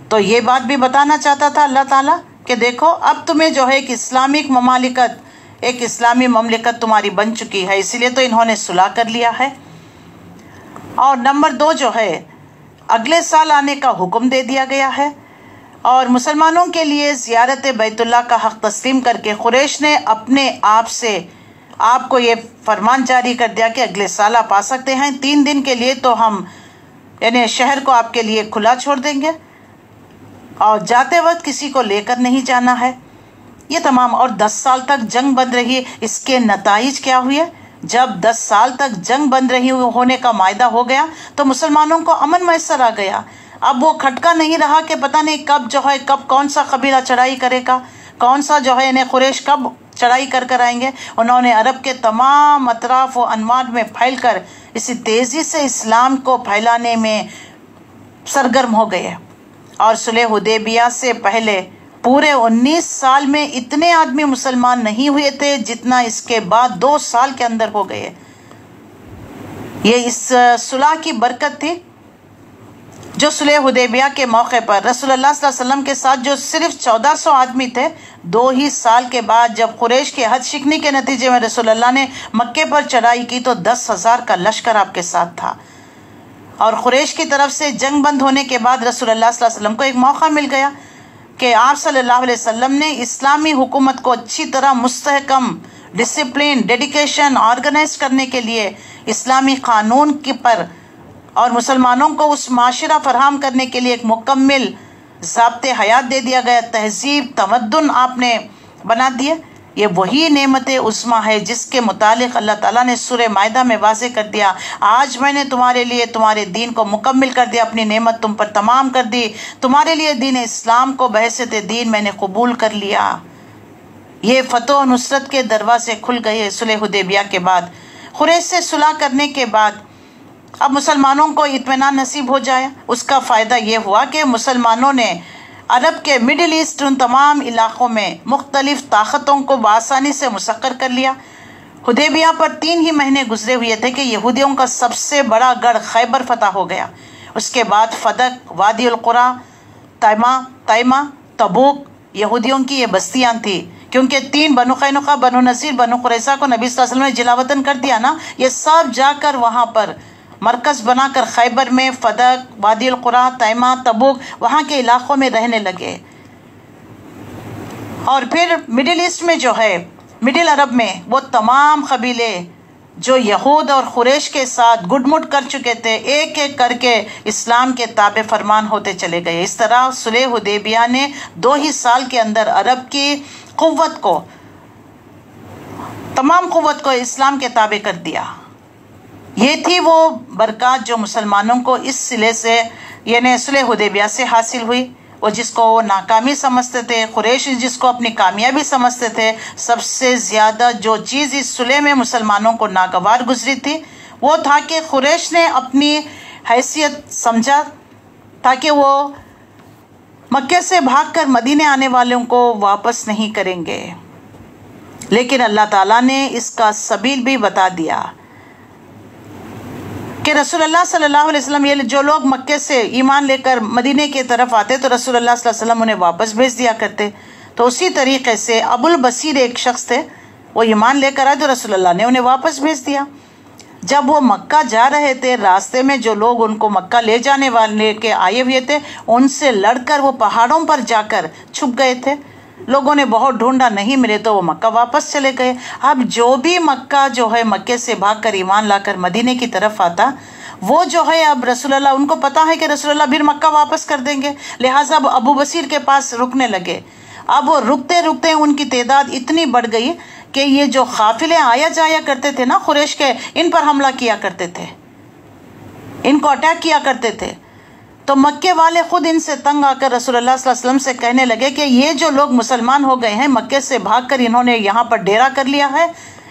تو یہ بات بھی بتانا چاہتا تھا اللہ تعالیٰ کہ دیکھو اب تمہیں جو ہے ایک اسلامک مملکت، ایک اسلامی مملکت تمہاری بن چکی ہے، اسی لیے تو انہوں نے صلح کر لیا ہے۔ اور نمبر 2 جو ہے اگلے سال آنے کا حکم دے دیا گیا ہے، اور مسلمانوں کے لیے زیارت بیت اللہ کا حق تسلیم کر کے قریش نے اپنے آپ سے آپ کو یہ فرمان جاری کر دیا کہ اگلے سال آپ آ سکتے ہیں، 3 دن کے لیے تو ہم یعنی شہر کو آپ کے لیے کھلا چھوڑ دیں گے، اور جاتے وقت کسی کو لے کر نہیں جانا ہے۔ یہ تمام، اور 10 سال تک جنگ بند رہی۔ اس کے نتائج کیا ہوئے؟ جب 10 سال تک جنگ بند رہی ہونے کا معاہدہ ہو گیا تو مسلمانوں کو امن میسر آ گیا۔ اب وہ کھٹکا نہیں رہا کہ پتہ نہیں کب کون سا قبیلہ چڑھائی کرے گا، کون سا جو ہے قریش کب چڑھائی کر آئیں گے۔ انہوں نے عرب کے تمام اطراف و انواع میں پھیل کر اسی تیزی سے اسلام کو پھیلانے میں سرگرم ہو گئے، اور صلح حدیبیہ سے پہلے پورے 19 سال میں اتنے آدمی مسلمان نہیں ہوئے تھے جتنا اس کے بعد 2 سال کے اندر ہو گئے۔ یہ اس صلح کی برکت تھی جو صلح حدیبیہ کے موقع پر رسول اللہ صلی اللہ علیہ وسلم کے ساتھ جو صرف 1400 آدمی تھے، 2 ہی سال کے بعد جب قریش کے حد شکنی کے نتیجے میں رسول اللہ نے مکے پر چڑھائی کی تو 10,000 کا لشکر آپ کے ساتھ تھا، اور قریش کی طرف سے جنگ بند ہونے کے بعد رسول اللہ صلی اللہ علیہ وسلم کو ایک موقع مل گیا کہ آپ صلی اللہ علیہ وسلم نے اسلامی حکومت کو اچھی طرح مستحکم، ڈسپلن، ڈیڈیکیشن آرگنائز کرنے کے لیے اسلامی قانون کی پر اور مسلمانوں کو اس معاشرہ فراہم کرنے کے لیے ایک مکمل ضابطِ حیات دے دیا گیا، تہذیب، تمدن آپ نے بنا دیا۔ یہ وہی نعمت عظمیٰ ہے جس کے متعلق اللہ تعالیٰ نے سورہ مائدہ میں واضح کر دیا، آج میں نے تمہارے لیے تمہارے دین کو مکمل کر دیا، اپنی نعمت تم پر تمام کر دی، تمہارے لیے دین اسلام کو بحیثیت دین میں نے قبول کر لیا۔ یہ فتح و نصرت کے دروازے کھل گئے صلح حدیبیہ کے بعد۔ قریش سے صلح کرنے کے بعد اب مسلمانوں کو اطمینان نصیب ہو جائے۔ اس کا فائدہ یہ ہوا کہ مسلمانوں نے عرب کے مڈل ایسٹ ان تمام علاقوں میں مختلف طاقتوں کو بآسانی سے مسخر کر لیا۔ حدیبیہ پر 3 ہی مہینے گزرے ہوئے تھے کہ یہودیوں کا سب سے بڑا گڑھ خیبر فتح ہو گیا۔ اس کے بعد فدق، وادی القریٰ، تائمہ، تبوک یہودیوں کی یہ بستیاں تھیں، کیونکہ 3 بنو قینقاع، بنو نذیر، بنو قریظہ کو نبی صلی اللہ علیہ وسلم نے جلاوطن کر دیا نا، یہ سب جا کر وہاں پر مرکز بنا کر خیبر میں فدق، وادی القریٰ، تائمہ، تبوک وہاں کے علاقوں میں رہنے لگے۔ اور پھر مڈل ایسٹ میں جو ہے، مڈل عرب میں وہ تمام قبیلے جو یہود اور قریش کے ساتھ گڈ مٹ کر چکے تھے، ایک ایک کر کے اسلام کے تابع فرمان ہوتے چلے گئے۔ اس طرح صلح حدیبیہ نے 2 ہی سال کے اندر عرب کی قوت کو، تمام قوت کو اسلام کے تابع کر دیا۔ یہ تھی وہ برکات جو مسلمانوں کو اس صلح سے یعنی صلح حدیبیہ سے حاصل ہوئی۔ وہ جس کو وہ ناکامی سمجھتے تھے، قریش جس کو اپنی کامیابی سمجھتے تھے، سب سے زیادہ جو چیز اس صلح میں مسلمانوں کو ناگوار گزری تھی وہ تھا کہ قریش نے اپنی حیثیت سمجھا تاکہ وہ مکے سے بھاگ کر مدینے آنے والوں کو واپس نہیں کریں گے، لیکن اللہ تعالیٰ نے اس کا سبیل بھی بتا دیا کہ رسول اللہ صلی اللہ علیہ وسلم، یہ جو لوگ مکے سے ایمان لے کر مدینے کی طرف آتے تو رسول اللہ صلی اللہ علیہ وسلم انہیں واپس بھیج دیا کرتے۔ تو اسی طریقے سے ابو البصیر ایک شخص تھے، وہ ایمان لے کر آئے تو رسول اللہ نے انہیں واپس بھیج دیا۔ جب وہ مکہ جا رہے تھے، راستے میں جو لوگ ان کو مکہ لے جانے والے کے آئے ہوئے تھے، ان سے لڑ کر وہ پہاڑوں پر جا کر چھپ گئے تھے۔ لوگوں نے بہت ڈھونڈا، نہیں ملے تو وہ مکہ واپس چلے گئے۔ اب جو بھی مکہ جو ہے مکے سے بھاگ کر ایمان لا کر مدینے کی طرف آتا، وہ جو ہے اب رسول اللہ، ان کو پتا ہے کہ رسول اللہ پھر مکہ واپس کر دیں گے، لہٰذا اب ابو بصیر کے پاس رکنے لگے۔ اب وہ رکتے رکتے ان کی تعداد اتنی بڑھ گئی کہ یہ جو قافلے آیا جایا کرتے تھے نا قریش کے، ان پر حملہ کیا کرتے تھے، ان کو اٹیک کیا کرتے تھے۔ تو مکے والے خود ان سے تنگ آ کر رسول اللہ صلی اللہ علیہ وسلم سے کہنے لگے کہ یہ جو لوگ مسلمان ہو گئے ہیں، مکے سے بھاگ کر انہوں نے یہاں پر ڈیرا کر لیا ہے،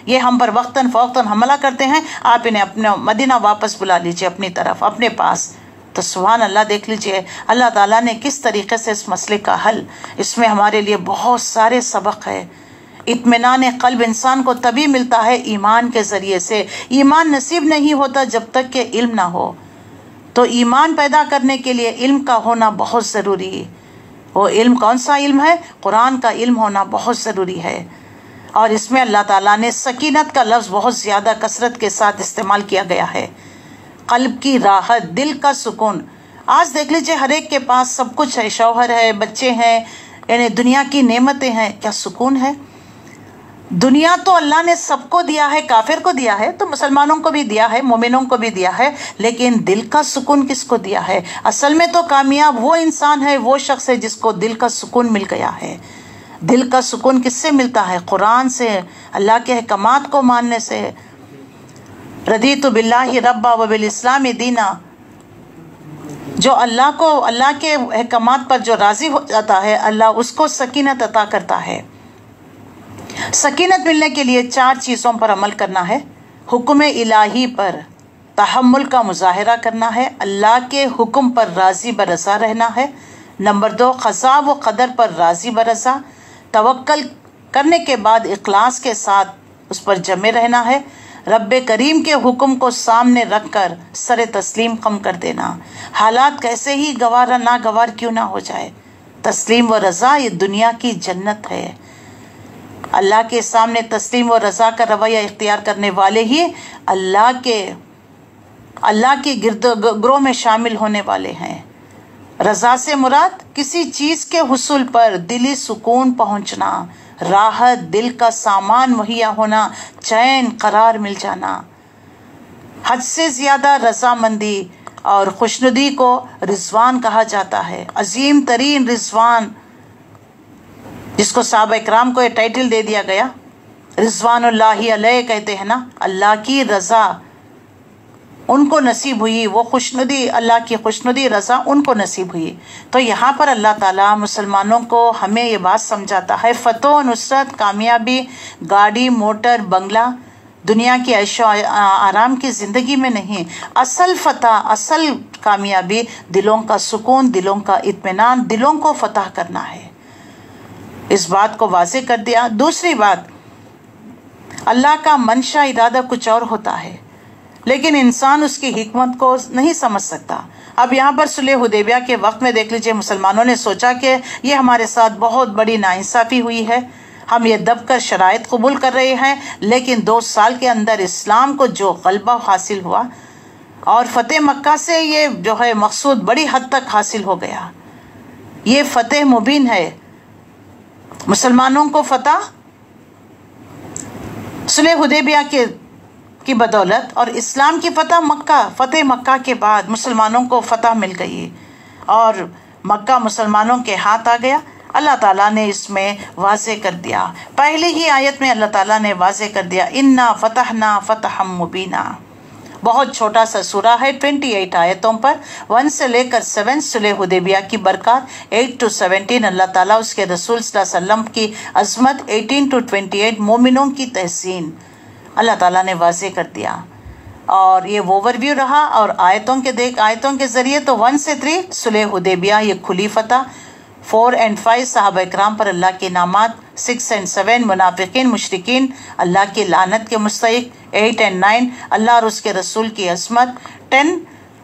یہ ہم پر وقتاً فوقتاً حملہ کرتے ہیں، آپ انہیں اپنے مدینہ واپس بلا لیجئے اپنی طرف، اپنے پاس۔ تو سبحان اللہ، دیکھ لیجئے اللہ تعالیٰ نے کس طریقے سے اس مسئلے کا حل، اس میں ہمارے لیے بہت سارے سبق ہے۔ اطمینان قلب انسان کو تبھی ملتا ہے ایمان کے ذریعے سے، ایمان نصیب نہیں ہوتا جب تک کہ علم نہ ہو۔ تو ایمان پیدا کرنے کے لیے علم کا ہونا بہت ضروری ہے۔ وہ علم کون سا علم ہے؟ قرآن کا علم ہونا بہت ضروری ہے۔ اور اس میں اللہ تعالیٰ نے سکینت کا لفظ بہت زیادہ کثرت کے ساتھ استعمال کیا گیا ہے۔ قلب کی راحت، دل کا سکون۔ آج دیکھ لیجئے ہر ایک کے پاس سب کچھ ہے، شوہر ہے، بچے ہیں، یعنی دنیا کی نعمتیں ہیں، کیا سکون ہے؟ دنیا تو اللہ نے سب کو دیا ہے، کافر کو دیا ہے تو مسلمانوں کو بھی دیا ہے، مومنوں کو بھی دیا ہے، لیکن دل کا سکون کس کو دیا ہے؟ اصل میں تو کامیاب وہ انسان ہے، وہ شخص ہے جس کو دل کا سکون مل گیا ہے۔ دل کا سکون کس سے ملتا ہے؟ قرآن سے، اللہ کے احکامات کو ماننے سے۔ رضیت باللہ ربا وبالاسلام دینا، جو اللہ کے احکامات پر جو راضی ہو جاتا ہے، اللہ اس کو سکینت عطا کرتا ہے۔ سکینت ملنے کے لیے 4 چیزوں پر عمل کرنا ہے۔ حکم الہی پر تحمل کا مظاہرہ کرنا ہے، اللہ کے حکم پر راضی برضا رہنا ہے۔ نمبر 2، قضاء و قدر پر راضی برضا، توکل کرنے کے بعد اخلاص کے ساتھ اس پر جمے رہنا ہے۔ رب کریم کے حکم کو سامنے رکھ کر سر تسلیم خم کر دینا، حالات کیسے ہی گوارا ناگوار کیوں نہ ہو جائے۔ تسلیم و رضا یہ دنیا کی جنت ہے۔ اللہ کے سامنے تسلیم و رضا کا رویہ اختیار کرنے والے ہی اللہ کے گروہ میں شامل ہونے والے ہیں۔ رضا سے مراد کسی چیز کے حصول پر دلی سکون پہنچنا، راحت، دل کا سامان مہیا ہونا، چین قرار مل جانا۔ حد سے زیادہ رضامندی اور خوشنودی کو رضوان کہا جاتا ہے۔ عظیم ترین رضوان، جس کو صحابہ اکرام کو یہ ٹائٹل دے دیا گیا، رضوان اللہ علیہ کہتے ہیں نا، اللہ کی رضا ان کو نصیب ہوئی، وہ خوشنودی، اللہ کی خوشنودی رضا ان کو نصیب ہوئی۔ تو یہاں پر اللہ تعالیٰ مسلمانوں کو ہمیں یہ بات سمجھاتا ہے، فتح و نصرت، کامیابی، گاڑی، موٹر، بنگلہ، دنیا کی عیش و آرام کی زندگی میں نہیں، اصل فتح، اصل کامیابی دلوں کا سکون، دلوں کا اطمینان، دلوں کو فتح کرنا ہے۔ اس بات کو واضح کر دیا۔ دوسری بات، اللہ کا منشا ارادہ کچھ اور ہوتا ہے، لیکن انسان اس کی حکمت کو نہیں سمجھ سکتا۔ اب یہاں پر صلح حدیبیہ کے وقت میں دیکھ لیجئے مسلمانوں نے سوچا کہ یہ ہمارے ساتھ بہت بڑی ناانصافی ہوئی ہے، ہم یہ دب کر شرائط قبول کر رہے ہیں، لیکن 2 سال کے اندر اسلام کو جو غلبہ حاصل ہوا اور فتح مکہ سے یہ جو ہے مقصود بڑی حد تک حاصل ہو گیا، یہ فتح مبین ہے۔ مسلمانوں کو فتح صلح حدیبیہ کی بدولت اور اسلام کی فتح مکہ کے بعد مسلمانوں کو فتح مل گئی اور مکہ مسلمانوں کے ہاتھ آ گیا۔ اللہ تعالیٰ نے اس میں واضح کر دیا، پہلی ہی آیت میں اللہ تعالیٰ نے واضح کر دیا، انا فتحنا فتحا مبینا۔ بہت چھوٹا سا سورہ ہے، 28 آیتوں پر، 1 سے لے کر 7 صلح حدیبیہ کی برکات، 8 to 17 اللہ تعالیٰ اس کے رسول صلی اللہ علیہ وسلم کی عظمت، 18 to 28 مومنوں کی تحسین، اللہ تعالیٰ نے واضح کر دیا۔ اور یہ اوور ویو رہا، اور آیتوں کے ذریعے تو 1 سے 3 صلح حدیبیہ یہ کھلی فتح، 4 and 5 صحابہ اکرام پر اللہ کے انعامات، 6 and 7 منافقین مشرکین اللہ کی لعنت کے مستحق، 8 and 9 اللہ اور اس کے رسول کی عظمت، 10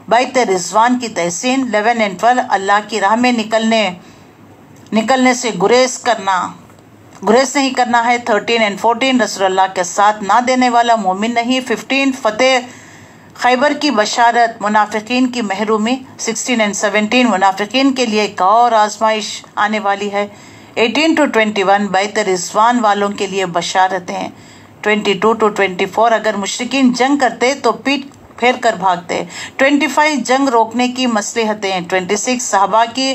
بیت رضوان کی تحسین، 11 and 12 اللہ کی راہ میں نکلنے سے گریز نہیں کرنا ہے، 13 and 14 رسول اللہ کے ساتھ نہ دینے والا مومن نہیں، 15 فتح خیبر کی بشارت، منافقین کی محرومی، 16 and 17 منافقین کے لیے ایک اور آزمائش آنے والی ہے، 18 to 21 بیت رضوان والوں کے لیے بشارتیں، 22 to 24 اگر مشرکین جنگ کرتے تو پیٹ پھیر کر بھاگتے، 25 جنگ روکنے کی مصلحتیں، 26 صحابہ کی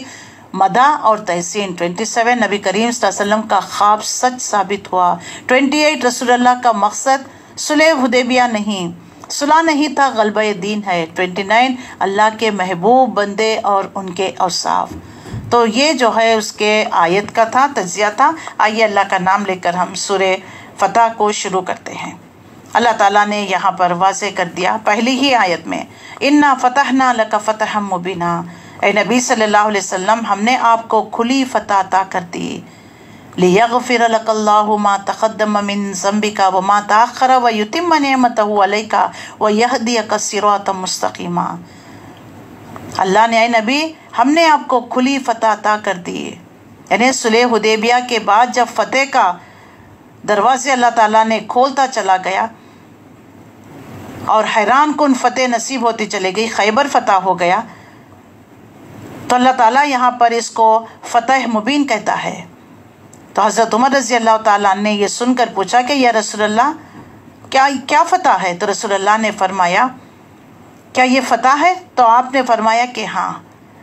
مدح اور تحسین، 27 نبی کریم صلی اللہ علیہ وسلم کا خواب سچ ثابت ہوا، 28 رسول اللہ کا مقصد صلح حدیبیہ نہیں، صلح نہیں تھا، غلبہ دین ہے۔ 29 اللہ کے محبوب بندے اور ان کے اوصاف۔ تو یہ جو ہے اس کے آیت کا تھا، تجزیہ تھا۔ آئیے اللہ کا نام لے کر ہم سورہ فتح کو شروع کرتے ہیں۔ اللہ تعالیٰ نے یہاں پر واضح کر دیا پہلی ہی آیت میں، انا فتحنا لک فتحا مبینا، اے نبی صلی اللہ علیہ وسلم ہم نے آپ کو کھلی فتح عطا کر دی۔ لیغفر لک اللہ ما تقدم من ذنبک وما تاخر ویتم نعمتہ علیک ویہدیک صراطا مستقیما۔ اللہ نے، اے نبی ہم نے آپ کو کھلی فتح عطا کر دی، یعنی صلح حدیبیہ کے بعد جب فتح کا دروازے اللہ تعالیٰ نے کھولتا چلا گیا اور حیران کن فتح نصیب ہوتی چلے گئی، خیبر فتح ہو گیا، تو اللہ تعالیٰ یہاں پر اس کو فتح مبین کہتا ہے۔ تو حضرت عمر رضی اللہ تعالیٰ نے یہ سن کر پوچھا کہ یا رسول اللہ کیا فتح ہے؟ تو رسول اللہ نے فرمایا کیا یہ فتح ہے؟ تو آپ نے فرمایا کہ ہاں۔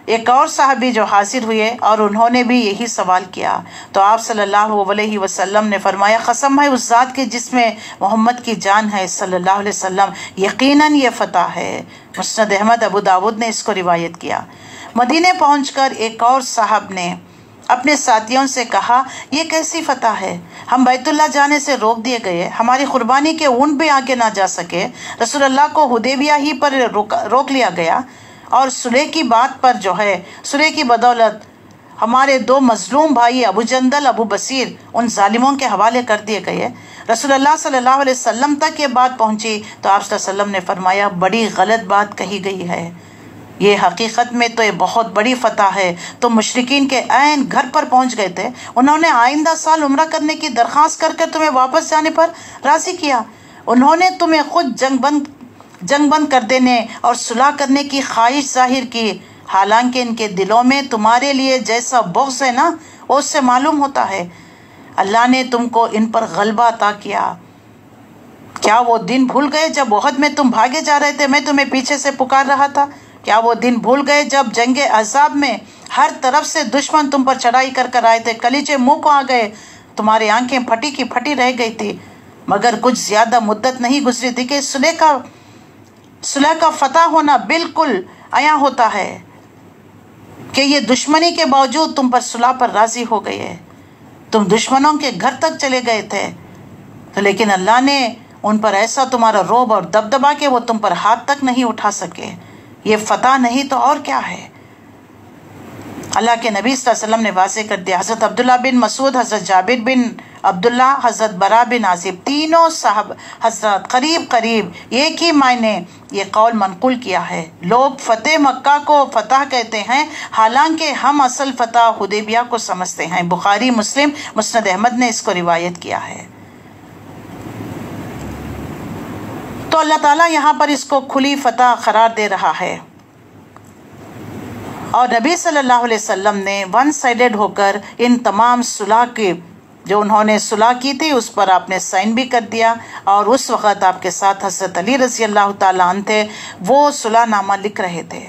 ایک اور صحابی جو حاضر ہوئے اور انہوں نے بھی یہی سوال کیا، تو آپ صلی اللہ علیہ وسلم نے فرمایا قسم ہے اس ذات کی جس میں محمد کی جان ہے صلی اللہ علیہ وسلم، یقیناً یہ فتح ہے۔ مسند احمد ابو داود نے اس کو روایت کیا۔ مدینے پہنچ کر ایک اور صاحب نے اپنے ساتھیوں سے کہا یہ کیسی فتح ہے؟ ہم بیت اللہ جانے سے روک دیے گئے، ہماری قربانی کے اونٹ بھی آگے نہ جا سکے، رسول اللہ کو حدیبیہ ہی پر روک لیا گیا، اور صلح کی بات پر جو ہے صلح کی بدولت ہمارے دو مظلوم بھائی ابو جندل ابو بصیر ان ظالموں کے حوالے کر دیے گئے۔ رسول اللہ صلی اللہ علیہ وسلم تک یہ بات پہنچی تو آپ صلی اللہ علیہ وسلم نے فرمایا بڑی غلط بات کہی گئی ہے، یہ حقیقت میں تو یہ بہت بڑی فتح ہے۔ تو مشرکین کے عین گھر پر پہنچ گئے تھے، انہوں نے آئندہ سال عمرہ کرنے کی درخواست کر کے تمہیں واپس جانے پر راضی کیا، انہوں نے تمہیں خود جنگ بند کر دینے اور صلح کرنے کی خواہش ظاہر کی، حالانکہ ان کے دلوں میں تمہارے لیے جیسا بغض ہے نا وہ اس سے معلوم ہوتا ہے۔ اللہ نے تم کو ان پر غلبہ عطا کیا۔ کیا وہ دن بھول گئے جب احد میں تم بھاگے جا رہے تھے، میں تمہیں پیچھے سے پکار رہا تھا؟ کیا وہ دن بھول گئے جب جنگ احزاب میں ہر طرف سے دشمن تم پر چڑھائی کر آئے تھے، کلیجے منہ کو آ گئے، تمہاری آنکھیں پھٹی کی پھٹی رہ گئی تھی، مگر کچھ زیادہ مدت نہیں گزری تھی کہ صلح کا فتح ہونا بالکل عیاں ہوتا ہے کہ یہ دشمنی کے باوجود تم پر صلح پر راضی ہو گئے، تم دشمنوں کے گھر تک چلے گئے تھے، تو لیکن اللہ نے ان پر ایسا تمہارا رعب اور دبدبا کہ وہ تم پر ہاتھ تک نہیں اٹھا سکے۔ یہ فتح نہیں تو اور کیا ہے؟ اللہ کے نبی صلی اللہ علیہ وسلم نے واضح کر دیا۔ حضرت عبداللہ بن مسعود، حضرت جابر بن عبداللہ، حضرت برا بن عازب، تینوں صاحب حضرات قریب ایک ہی معنی یہ قول منقول کیا ہے۔ لوگ فتح مکہ کو فتح کہتے ہیں، حالانکہ ہم اصل فتح حدیبیہ کو سمجھتے ہیں۔ بخاری، مسلم، مسند احمد نے اس کو روایت کیا ہے۔ تو اللہ تعالیٰ یہاں پر اس کو کھلی فتح قرار دے رہا ہے، اور نبی صلی اللہ علیہ وسلم نے ون سائیڈڈ ہو کر ان تمام صلح کے جو انہوں نے صلح کی تھی اس پر آپ نے سائن بھی کر دیا، اور اس وقت آپ کے ساتھ حضرت علی رضی اللہ تعالیٰ عنہ تھے، وہ صلح نامہ لکھ رہے تھے۔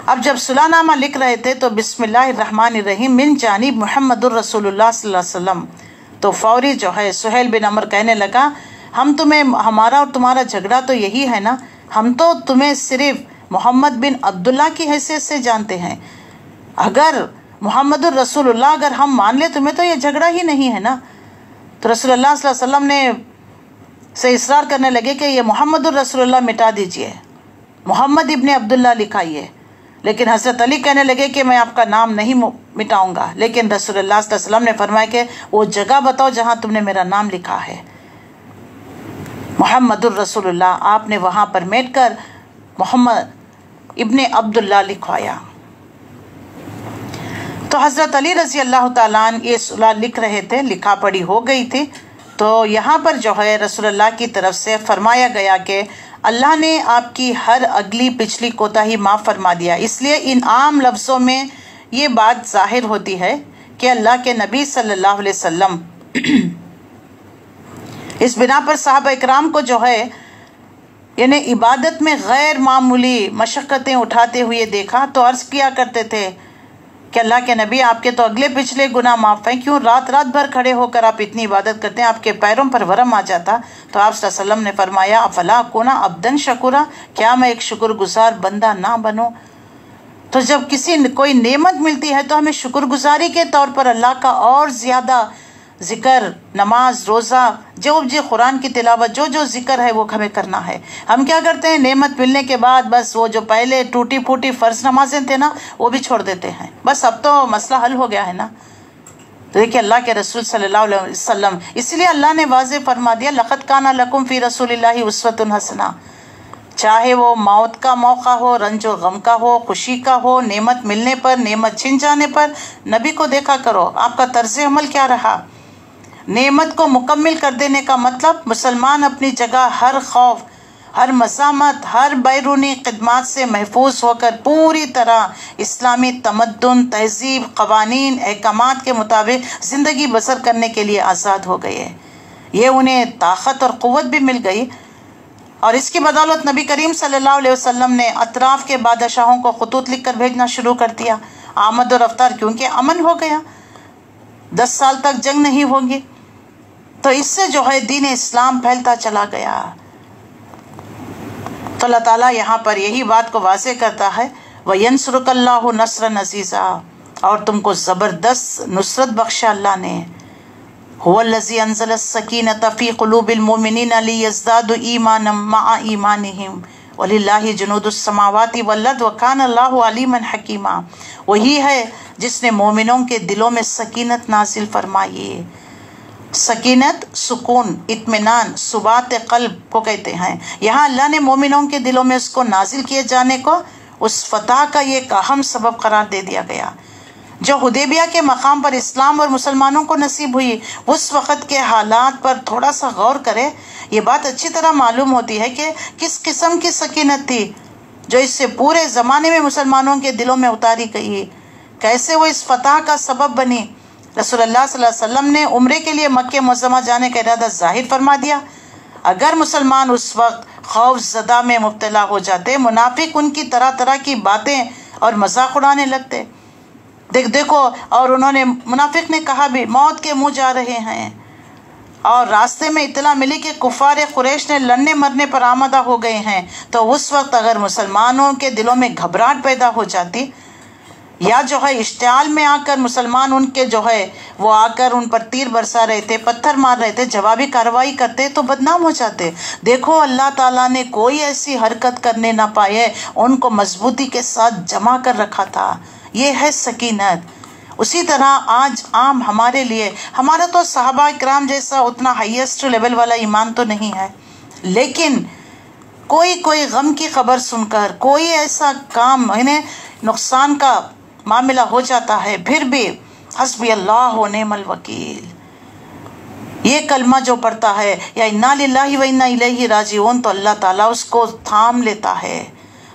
اب جب صلح نامہ لکھ رہے تھے تو بسم اللہ الرحمن الرحیم من جانب محمد الرسول اللہ صلی اللہ علیہ وسلم، تو فوری جو ہے سہیل بن عمر کہنے لگا ہمارا اور تمہارا جھگڑا تو یہی ہے نا، ہم تو تمہیں صرف محمد بن عبداللہ کی حیثیت سے جانتے ہیں، اگر محمد الرسول اللہ اگر ہم مان لے تمہیں تو یہ جھگڑا ہی نہیں ہے نا۔ تو رسول اللہ صلی اللہ علیہ وسلم نے سے اصرار کرنے لگے کہ یہ محمد الرسول اللہ مٹا دیجئے، محمد ابن عبداللہ لکھائیے، لیکن حضرت علی کہنے لگے کہ میں آپ کا نام نہیں مٹاؤں گا، لیکن رسول اللہ صلی اللہ علیہ وسلم نے فرمایا کہ وہ جگہ بتاؤ جہاں تم نے میرا نام لکھا ہے، محمد الرسول اللہ۔ آپ نے وہاں پر میٹ کر محمد ابن عبداللہ لکھوایا۔ تو حضرت علی رضی اللہ تعالیٰ عنہ یہ صلح لکھ رہے تھے، لکھا پڑھی ہو گئی تھی، تو یہاں پر جو ہے رسول اللہ کی طرف سے فرمایا گیا کہ اللہ نے آپ کی ہر اگلی پچھلی کوتاہی معاف فرما دیا۔ اس لیے ان عام لفظوں میں یہ بات ظاہر ہوتی ہے کہ اللہ کے نبی صلی اللہ علیہ وسلم اس بنا پر صحابہ اکرام کو جو ہے یعنی عبادت میں غیر معمولی مشقتیں اٹھاتے ہوئے دیکھا تو عرض کیا کرتے تھے کہ اللہ کے نبی آپ کے تو اگلے پچھلے گناہ معاف ہیں، کیوں رات رات بھر کھڑے ہو کر آپ اتنی عبادت کرتے ہیں، آپ کے پیروں پر ورم آ جاتا۔ تو آپ صلی اللہ علیہ وسلم نے فرمایا افلا اکونا عبدن شکورا، کیا میں ایک شکر گزار بندہ نہ بنوں؟ تو جب کوئی نعمت ملتی ہے تو ہمیں شکر گزاری کے طور پر اللہ کا اور زیادہ ذکر، نماز، روزہ، جو قرآن کی تلاوت، جو ذکر ہے وہ ہمیں کرنا ہے۔ ہم کیا کرتے ہیں، نعمت ملنے کے بعد بس وہ جو پہلے ٹوٹی پھوٹی فرض نمازیں تھے نا وہ بھی چھوڑ دیتے ہیں، بس اب تو مسئلہ حل ہو گیا ہے نا۔ تو دیکھیے اللہ کے رسول صلی اللہ علیہ وسلم، اس لیے اللہ نے واضح فرما دیا لقد کان لکم فی رسول اللہ اسوۃ حسنہ، چاہے وہ موت کا موقع ہو، رنج و غم کا ہو، خوشی کا ہو، نعمت ملنے پر، نعمت چھن جانے پر، نبی کو دیکھا کرو آپ کا طرز عمل کیا رہا۔ نعمت کو مکمل کر دینے کا مطلب مسلمان اپنی جگہ ہر خوف، ہر مزاحمت، ہر بیرونی خدمات سے محفوظ ہو کر پوری طرح اسلامی تمدن، تہذیب، قوانین، احکامات کے مطابق زندگی بسر کرنے کے لیے آزاد ہو گئے۔ یہ انہیں طاقت اور قوت بھی مل گئی، اور اس کی بدولت نبی کریم صلی اللہ علیہ وسلم نے اطراف کے بادشاہوں کو خطوط لکھ کر بھیجنا شروع کر دیا۔ آمد و رفتار، کیونکہ امن ہو گیا، 10 سال تک جنگ نہیں ہوگی، تو اس سے جو ہے دین اسلام پھیلتا چلا گیا۔ تو اللہ تعالیٰ یہاں پر یہی بات کو واضح کرتا ہے وَيَنْصُرُكَ اللَّهُ نَصْرًا عَزِيزًا، اور تم کو زبردست نصرت بخشا اللہ نے۔ هُوَ الَّذِي أَنزَلَ السَّكِينَةَ فِي قُلُوبِ الْمُؤْمِنِينَ لِيَزْدَادُوا إِيمَانًا مَعَ إِيمَانِهِمْ وَلِلَّهِ جُنُودُ السَّمَاوَاتِ وَالْأَرْضِ وَكَانَ اللَّهُ عَلِيمًا حَكِيمًا، وہی ہے جس نے مومنوں کے دلوں میں سکینت نازل فرمائی۔ سکینت سکون، اطمینان، ثبات قلب کو کہتے ہیں۔ یہاں اللہ نے مومنوں کے دلوں میں اس کو نازل کیے جانے کو اس فتح کا یہ ایک اہم سبب قرار دے دیا گیا جو حدیبیہ کے مقام پر اسلام اور مسلمانوں کو نصیب ہوئی۔ اس وقت کے حالات پر تھوڑا سا غور کرے، یہ بات اچھی طرح معلوم ہوتی ہے کہ کس قسم کی سکینت تھی جو اس سے پورے زمانے میں مسلمانوں کے دلوں میں اتاری گئی، کیسے وہ اس فتح کا سبب بنی۔ رسول اللہ صلی اللہ علیہ وسلم نے عمرے کے لیے مکہ معظمہ جانے کا ارادہ ظاہر فرما دیا۔ اگر مسلمان اس وقت خوف زدہ میں مبتلا ہو جاتے، منافق ان کی طرح طرح کی باتیں اور مذاق اڑانے لگتے۔ دیکھو، اور انہوں نے، منافق نے کہا بھی موت کے منہ جا رہے ہیں، اور راستے میں اطلاع ملی کہ کفار قریش نے لڑنے مرنے پر آمادہ ہو گئے ہیں، تو اس وقت اگر مسلمانوں کے دلوں میں گھبراہٹ پیدا ہو جاتی، یا جو ہے اشتعال میں آ کر مسلمان ان کے جو ہے وہ آ کر ان پر تیر برسا رہے تھے، پتھر مار رہے تھے، جوابی کارروائی کرتے تو بدنام ہو جاتے۔ دیکھو اللہ تعالیٰ نے کوئی ایسی حرکت کرنے نہ پائے، ان کو مضبوطی کے ساتھ جمع کر رکھا تھا۔ یہ ہے سکینت۔ اسی طرح آج عام ہمارے لیے، ہمارا تو صحابہ کرام جیسا اتنا ہائیسٹ لیول والا ایمان تو نہیں ہے، لیکن کوئی غم کی خبر سن کر، کوئی ایسا کام انہیں نقصان کا معاملہ ہو جاتا ہے، پھر بھی حسبی اللہ و نعم الوکیل یہ کلمہ جو پڑھتا ہے، یا انا للہ و انا الیہ راجعون، تو اللہ تعالیٰ اس کو تھام لیتا ہے۔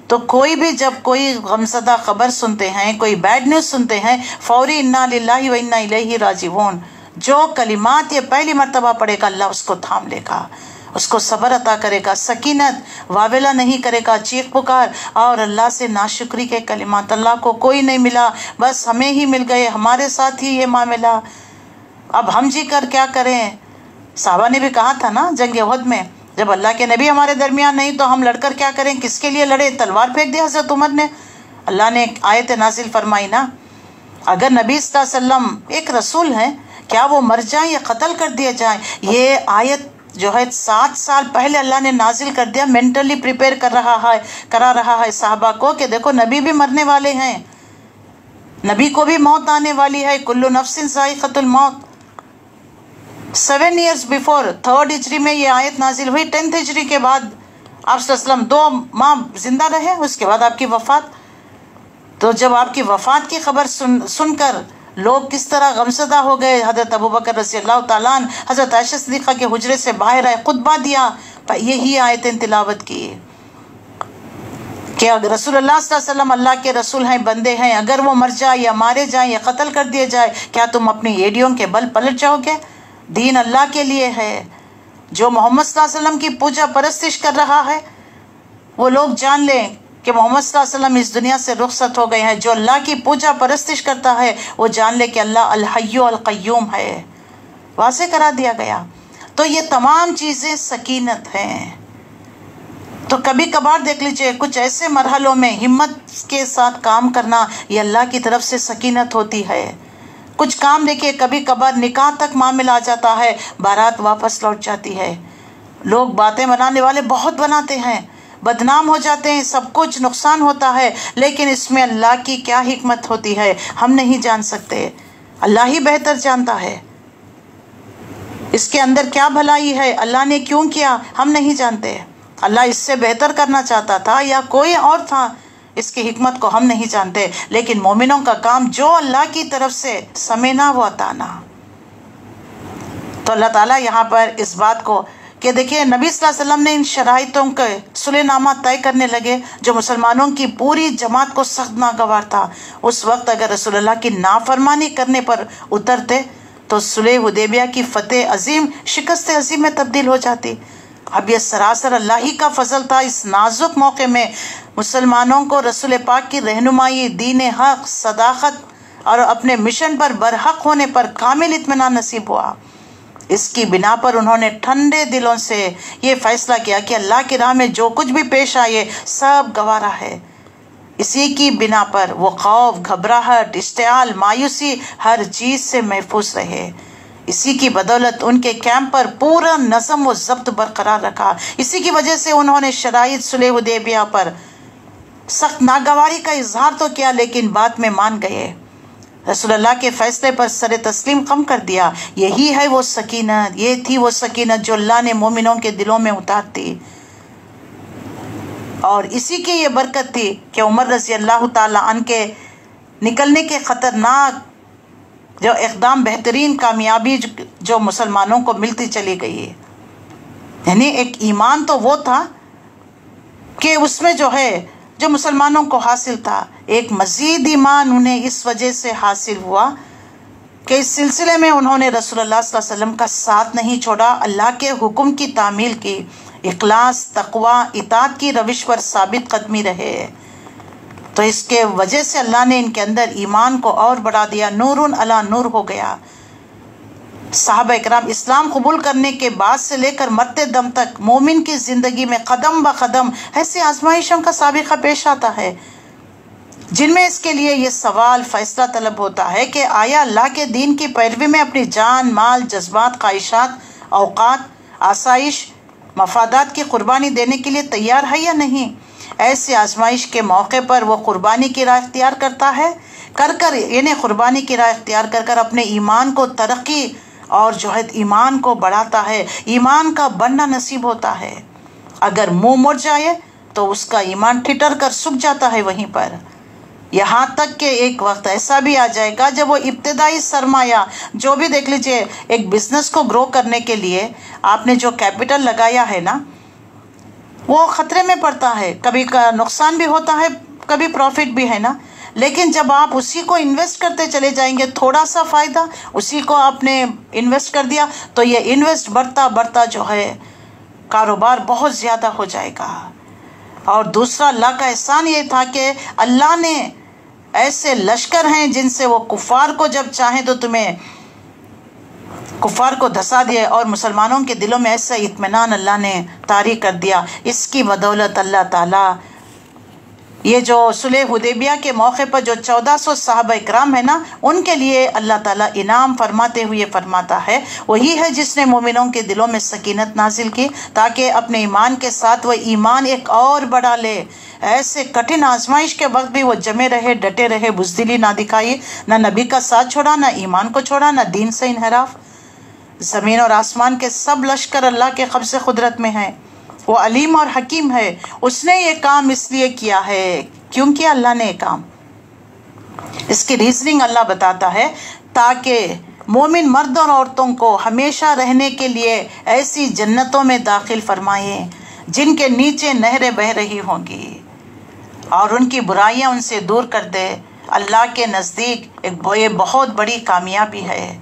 تو کوئی بھی جب کوئی غمزدہ خبر سنتے ہیں، کوئی بیڈ نیوز سنتے ہیں، فوری انا للہ و انا الیہ راجعون جو کلمات یہ پہلی مرتبہ پڑھے گا، اللہ اس کو تھام لے گا، اس کو صبر عطا کرے گا، سکینت، واویلا نہیں کرے گا، چیخ پکار اور اللہ سے ناشکری کے کلمات، اللہ کو کوئی نہیں ملا، بس ہمیں ہی مل گئے، ہمارے ساتھ ہی یہ معاملہ، اب ہم جی کر کیا کریں۔ صحابہ نے بھی کہا تھا نا جنگ احد میں، جب اللہ کے نبی ہمارے درمیان نہیں تو ہم لڑ کر کیا کریں، کس کے لیے لڑے، تلوار پھینک دی حضرت عمر نے۔ اللہ نے آیت نازل فرمائی نا، اگر نبی صلی اللہ علیہ وسلم ایک رسول ہیں، کیا وہ مر جائیں یا قتل کر دیے جائیں؟ یہ آیت جو ہے 7 سال پہلے اللہ نے نازل کر دیا، مینٹلی پریپیئر کرا رہا ہے صحابہ کو کہ دیکھو نبی بھی مرنے والے ہیں، نبی کو بھی موت آنے والی ہے، کل نفس ذائقۃ الموت۔ 7 years before 3rd ہجری میں یہ آیت نازل ہوئی، 10th ہجری کے بعد آپ صلی اللہ علیہ وسلم 2 ماہ زندہ رہے، اس کے بعد آپ کی وفات۔ تو جب آپ کی وفات کی خبر سن کر لوگ کس طرح غمزدہ ہو گئے، حضرت ابوبکر رضی اللہ تعالیٰ عنہ حضرت عائشہ صدیقہ کے حجرے سے باہر آئے، خطبہ دیا، یہی آیتیں تلاوت کی کہ رسول اللہ صلی اللہ علیہ وسلم اللہ کے رسول ہیں، بندے ہیں، اگر وہ مر جائے یا مارے جائیں یا قتل کر دیے جائے، کیا تم اپنی ایڈیوں کے بل پلٹ جاؤ گے؟ دین اللہ کے لیے ہے۔ جو محمد صلی اللہ علیہ وسلم کی پوجا پرستش کر رہا ہے، وہ لوگ جان لیں کہ محمد صلی اللہ علیہ وسلم اس دنیا سے رخصت ہو گئے ہیں، جو اللہ کی پوجا پرستش کرتا ہے وہ جان لے کہ اللہ الحی القیوم ہے، واضح کرا دیا گیا۔ تو یہ تمام چیزیں سکینت ہیں۔ تو کبھی کبھار دیکھ لیجئے کچھ ایسے مرحلوں میں ہمت کے ساتھ کام کرنا، یہ اللہ کی طرف سے سکینت ہوتی ہے۔ کچھ کام دیکھیے کبھی کبھار نکاح تک معاملہ آ جاتا ہے، بارات واپس لوٹ جاتی ہے، لوگ باتیں بنانے والے بہت بناتے ہیں، بدنام ہو جاتے ہیں، سب کچھ نقصان ہوتا ہے، لیکن اس میں اللہ کی کیا حکمت ہوتی ہے ہم نہیں جان سکتے، اللہ ہی بہتر جانتا ہے۔ اس کے اندر کیا بھلائی ہے، اللہ نے کیوں کیا ہم نہیں جانتے، اللہ اس سے بہتر کرنا چاہتا تھا یا کوئی اور تھا، اس کی حکمت کو ہم نہیں جانتے، لیکن مومنوں کا کام جو اللہ کی طرف سے سمینا و اطانا۔ تو اللہ تعالیٰ یہاں پر اس بات کو کہ دیکھیں نبی صلی اللہ علیہ وسلم نے ان شرائطوں کے صلح نامہ طے کرنے لگے جو مسلمانوں کی پوری جماعت کو سخت ناگوار تھا۔ اس وقت اگر رسول اللہ کی نافرمانی کرنے پر اترتے تو صلح حدیبیہ کی فتح عظیم شکست عظیم میں تبدیل ہو جاتی۔ اب یہ سراسر اللہ ہی کا فضل تھا، اس نازک موقع میں مسلمانوں کو رسول پاک کی رہنمائی، دین حق، صداقت اور اپنے مشن پر برحق ہونے پر کامل اطمینان نصیب ہوا۔ اس کی بنا پر انہوں نے ٹھنڈے دلوں سے یہ فیصلہ کیا کہ اللہ کی راہ میں جو کچھ بھی پیش آئے سب گوارا ہے۔ اسی کی بنا پر وہ خوف، گھبراہٹ، اشتعال، مایوسی ہر چیز سے محفوظ رہے۔ اسی کی بدولت ان کے کیمپ پر پورا نظم و ضبط برقرار رکھا۔ اسی کی وجہ سے انہوں نے شرائط صلح حدیبیہ پر سخت ناگواری کا اظہار تو کیا لیکن بعد میں مان گئے، رسول اللہ کے فیصلے پر سر تسلیم خم کر دیا۔ یہی ہے وہ سکینت، یہ تھی وہ سکینت جو اللہ نے مومنوں کے دلوں میں اتارتی، اور اسی کی یہ برکت تھی کہ عمر رضی اللہ تعالی عنہ کے نکلنے کے خطرناک جو اقدام بہترین کامیابی جو مسلمانوں کو ملتی چلی گئی، یعنی ایک ایمان تو وہ تھا کہ اس میں جو ہے جو مسلمانوں کو حاصل تھا، ایک مزید ایمان انہیں اس وجہ سے حاصل ہوا کہ اس سلسلے میں انہوں نے رسول اللہ صلی اللہ علیہ وسلم کا ساتھ نہیں چھوڑا، اللہ کے حکم کی تعمیل کی، اخلاص، تقوی، اطاعت کی روش پر ثابت قدمی رہے۔ تو اس کے وجہ سے اللہ نے ان کے اندر ایمان کو اور بڑھا دیا، نور علی نور ہو گیا۔ صحابہ اکرام اسلام قبول کرنے کے بعد سے لے کر مرتے دم تک مومن کی زندگی میں قدم بقدم ایسی آزمائشوں کا سابقہ پیش آتا ہے جن میں اس کے لیے یہ سوال فیصلہ طلب ہوتا ہے کہ آیا اللہ کے دین کی پیروی میں اپنی جان، مال، جذبات، خواہشات، اوقات، آسائش، مفادات کی قربانی دینے کے لیے تیار ہے یا نہیں؟ ایسی آزمائش کے موقع پر وہ قربانی کی راہ اختیار کرتا ہے، یعنی قربانی کی راہ اختیار کر اپنے ایمان کو ترقی اور جو ہے ایمان کو بڑھاتا ہے، ایمان کا بڑھنا نصیب ہوتا ہے۔ اگر منہ مڑ جائے تو اس کا ایمان ٹھٹر کر سوکھ جاتا ہے وہیں پر، یہاں تک کہ ایک وقت ایسا بھی آ جائے گا جب وہ ابتدائی سرمایہ جو بھی دیکھ لیجئے ایک بزنس کو گرو کرنے کے لیے آپ نے جو کیپٹل لگایا ہے نا وہ خطرے میں پڑتا ہے، کبھی کا نقصان بھی ہوتا ہے، کبھی پروفٹ بھی ہے نا، لیکن جب آپ اسی کو انویسٹ کرتے چلے جائیں گے، تھوڑا سا فائدہ اسی کو آپ نے انویسٹ کر دیا تو یہ انویسٹ بڑھتا بڑھتا جو ہے کاروبار بہت زیادہ ہو جائے گا۔ اور دوسرا اللہ کا احسان یہ تھا کہ اللہ نے ایسے لشکر ہیں جن سے وہ کفار کو جب چاہیں تو تمہیں کفار کو دھسا دیا، اور مسلمانوں کے دلوں میں ایسا اطمینان اللہ نے طاری کر دیا۔ اس کی بدولت اللہ تعالیٰ یہ جو صلح حدیبیہ کے موقع پر جو 1400 صحابہ اکرام ہیں نا ان کے لیے اللہ تعالیٰ انعام فرماتے ہوئے فرماتا ہے، وہی ہے جس نے مومنوں کے دلوں میں سکینت نازل کی تاکہ اپنے ایمان کے ساتھ وہ ایمان ایک اور بڑھا لے، ایسے کٹھن آزمائش کے وقت بھی وہ جمے رہے، ڈٹے رہے، بزدلی نہ دکھائی، نہ نبی کا ساتھ چھوڑا، نہ ایمان کو چھوڑا، نہ دین سے انحراف۔ زمین اور آسمان کے سب لشکر اللہ کے قبض قدرت میں ہیں، وہ علیم اور حکیم ہے، اس نے یہ کام اس لیے کیا ہے، کیوں کیا اللہ نے یہ کام، اس کی ریزننگ اللہ بتاتا ہے تاکہ مومن مرد اور عورتوں کو ہمیشہ رہنے کے لیے ایسی جنتوں میں داخل فرمائے جن کے نیچے نہریں بہہ رہی ہوں گی، اور ان کی برائیاں ان سے دور کر دے۔ اللہ کے نزدیک یہ بہت بڑی کامیابی ہے۔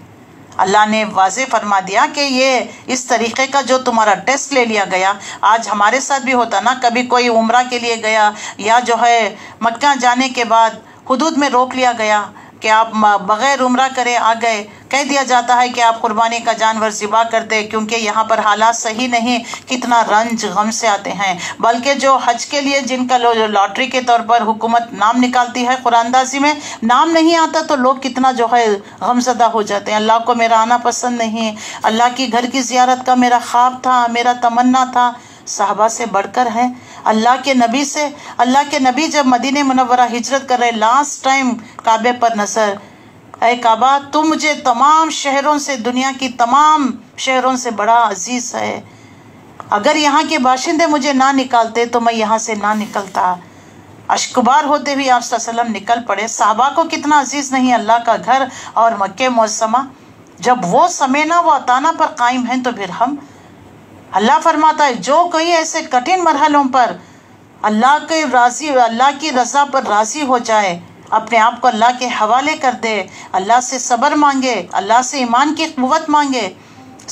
اللہ نے واضح فرما دیا کہ یہ اس طریقے کا جو تمہارا ٹیسٹ لے لیا گیا، آج ہمارے ساتھ بھی ہوتا نا، کبھی کوئی عمرہ کے لیے گیا یا جو ہے مکہ جانے کے بعد حدود میں روک لیا گیا کہ آپ بغیر عمرہ کرے آ گئے، کہہ دیا جاتا ہے کہ آپ قربانی کا جانور ذبح کرتے، کیونکہ یہاں پر حالات صحیح نہیں، کتنا رنج غم سے آتے ہیں۔ بلکہ جو حج کے لیے جن کا لاٹری کے طور پر حکومت نام نکالتی ہے قرآن اندازی میں، نام نہیں آتا تو لوگ کتنا جو ہے غم زدہ ہو جاتے ہیں، اللہ کو میرا آنا پسند نہیں، اللہ کی گھر کی زیارت کا میرا خواب تھا، میرا تمنا تھا۔ صحابہ سے بڑھ کر ہیں اللہ کے نبی سے۔ اللہ کے نبی جب مدینہ منورہ ہجرت کر رہے، لاسٹ ٹائم کعبے پر نظر، اے کعبہ تو مجھے تمام شہروں سے، دنیا کی تمام شہروں سے بڑا عزیز ہے، اگر یہاں کے باشندے مجھے نہ نکالتے تو میں یہاں سے نہ نکلتا۔ اشکبار ہوتے ہوئے آپ صلی اللہ علیہ وسلم نکل پڑے۔ صحابہ کو کتنا عزیز نہیں اللہ کا گھر اور مکہ معظمہ، جب وہ سمینا و اطانا پر قائم ہیں تو پھر ہم، اللہ فرماتا ہے جو کوئی ایسے کٹھن مرحلوں پر اللہ کی رضا پر راضی ہو جائے، اپنے آپ کو اللہ کے حوالے کر دے، اللہ سے صبر مانگے، اللہ سے ایمان کی قوت مانگے،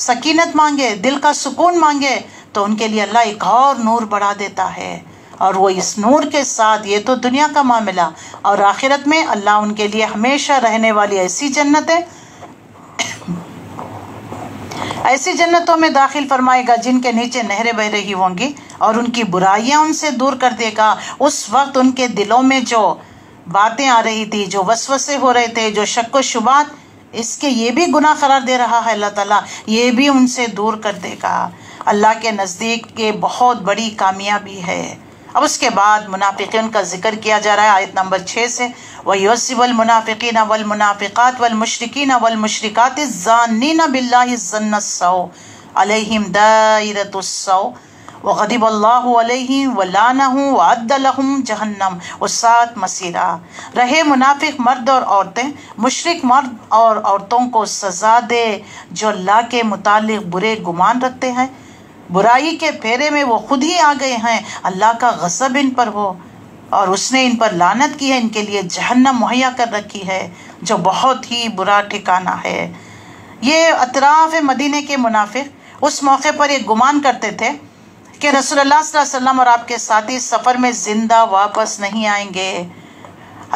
سکینت مانگے، دل کا سکون مانگے، تو ان کے لیے اللہ ایک اور نور بڑھا دیتا ہے، اور وہ اس نور کے ساتھ، یہ تو دنیا کا معاملہ، اور آخرت میں اللہ ان کے لیے ہمیشہ رہنے والی ایسی جنتیں، ایسی جنتوں میں داخل فرمائے گا جن کے نیچے نہریں بہ رہی ہوں گی، اور ان کی برائیاں ان سے دور کر دے گا۔ اس وقت ان کے دلوں میں جو باتیں آ رہی تھی، جو وسوسے ہو رہے تھے، جو شک و شبہات، اس کے یہ بھی گناہ قرار دے رہا ہے اللہ تعالیٰ، یہ بھی ان سے دور کر دے گا۔ اللہ کے نزدیک یہ بہت بڑی کامیابی ہے۔ اب اس کے بعد منافقین کا ذکر کیا جا رہا ہے آیت نمبر 6 سے، وَيُعَذِّبُ الْمُنَافِقِينَ وَالْمُنَافِقَاتِ وَالْمُشْرِكِينَ وَالْمُشْرِكَاتِ الظَّانِّينَ بِاللَّهِ الظَّنَّ السَّوْءَ عَلَيْهِمْ دَائِرَةُ السَّوْءِ وَغَضِبَ اللَّهُ عَلَيْهِمْ وَلَعَنَهُمْ وَأَعَدَّ لَهُمْ جَهَنَّمَ وَسَاءَتْ مَصِيرًا۔ رہے منافق مرد اور عورتیں، مشرک مرد اور عورتوں کو سزا دے جو اللہ کے متعلق برے گمان رکھتے ہیں، برائی کے پھیرے میں وہ خود ہی آ گئے ہیں، اللہ کا غضب ان پر ہو اور اس نے ان پر لعنت کی ہے، ان کے لیے جہنم مہیا کر رکھی ہے جو بہت ہی برا ٹھکانہ ہے۔ یہ اطراف مدینے کے منافق اس موقع پر یہ گمان کرتے تھے کہ رسول اللہ صلی اللہ علیہ وسلم اور آپ کے ساتھی سفر میں زندہ واپس نہیں آئیں گے۔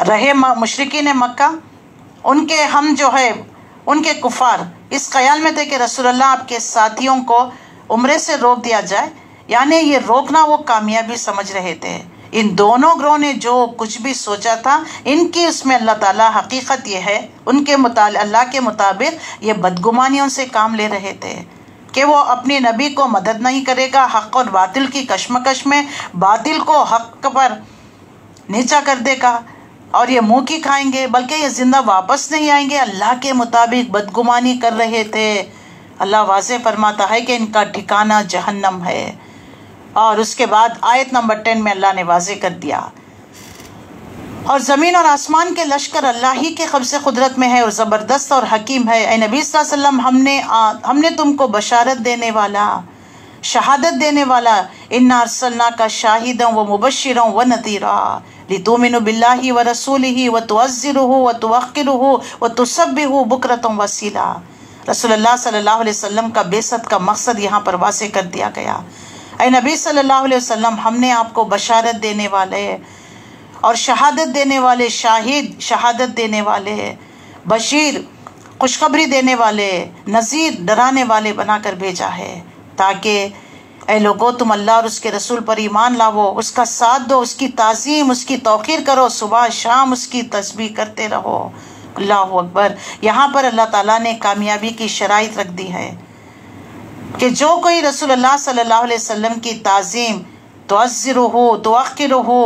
رہے مشرکین مکہ، ان کے ہم جو ہے ان کے کفار اس خیال میں تھے کہ رسول اللہ آپ کے ساتھیوں کو عمرے سے روک دیا جائے، یعنی یہ روکنا وہ کامیابی سمجھ رہے تھے۔ ان دونوں گروہ نے جو کچھ بھی سوچا تھا، ان کی اس میں اللہ تعالیٰ حقیقت یہ ہے، ان کے اللہ کے مطابق یہ بدگمانیوں سے کام لے رہے تھے کہ وہ اپنی نبی کو مدد نہیں کرے گا، حق اور باطل کی کشمکش میں باطل کو حق پر نیچا کر دے گا اور یہ منہ کی کھائیں گے، بلکہ یہ زندہ واپس نہیں آئیں گے، اللہ کے مطابق بدگمانی کر رہے تھے۔ اللہ واضح فرماتا ہے کہ ان کا ٹھکانہ جہنم ہے۔ اور اس کے بعد آیت نمبر 10 میں اللہ نے واضح کر دیا، اور زمین اور آسمان کے لشکر اللہ ہی کے قبضے قدرت میں ہے اور زبردست اور حکیم ہے۔ اے نبی صلی اللہ علیہ وسلم، ہم نے تم کو بشارت دینے والا، شہادت دینے والا، انا ارسلناک شاہدا ومبشرا ونذیرا لتؤمنوا باللہ ورسولہ وتعزروہ وتوقروہ وتسبحوہ بکرۃ وصیلا۔ رسول اللہ صلی اللہ علیہ وسلم کا بعثت کا مقصد یہاں پر واضح کر دیا گیا۔ اے نبی صلی اللہ علیہ وسلم، ہم نے آپ کو بشارت دینے والے اور شہادت دینے والے، شاہد شہادت دینے والے، بشیر خوشخبری دینے والے، نذیر ڈرانے والے بنا کر بھیجا ہے، تاکہ اے لوگو تم اللہ اور اس کے رسول پر ایمان لاؤ، اس کا ساتھ دو، اس کی تعظیم، اس کی توقیر کرو، صبح شام اس کی تسبیح کرتے رہو۔ اللہ اکبر۔ یہاں پر اللہ تعالیٰ نے کامیابی کی شرائط رکھ دی ہے کہ جو کوئی رسول اللہ صلی اللہ علیہ وسلم کی تعظیم، تعزرہ، توقرہ،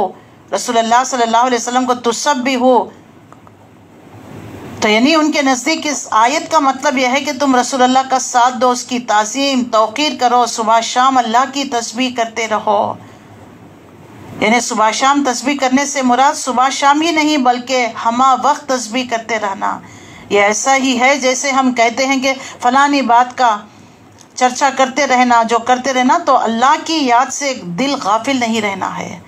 رسول اللہ صلی اللہ علیہ وسلم کو تسبحہ، تو یعنی ان کے نزدیک اس آیت کا مطلب یہ ہے کہ تم رسول اللہ کا ساتھ دو، اس کی تعظیم توقیر کرو، صبح شام اللہ کی تسبیح کرتے رہو۔ یعنی صبح شام تسبیح کرنے سے مراد صبح شام ہی نہیں بلکہ ہمہ وقت تسبیح کرتے رہنا۔ یہ ایسا ہی ہے جیسے ہم کہتے ہیں کہ فلانی بات کا چرچا کرتے رہنا، جو کرتے رہنا، تو اللہ کی یاد سے دل غافل نہیں رہنا ہے،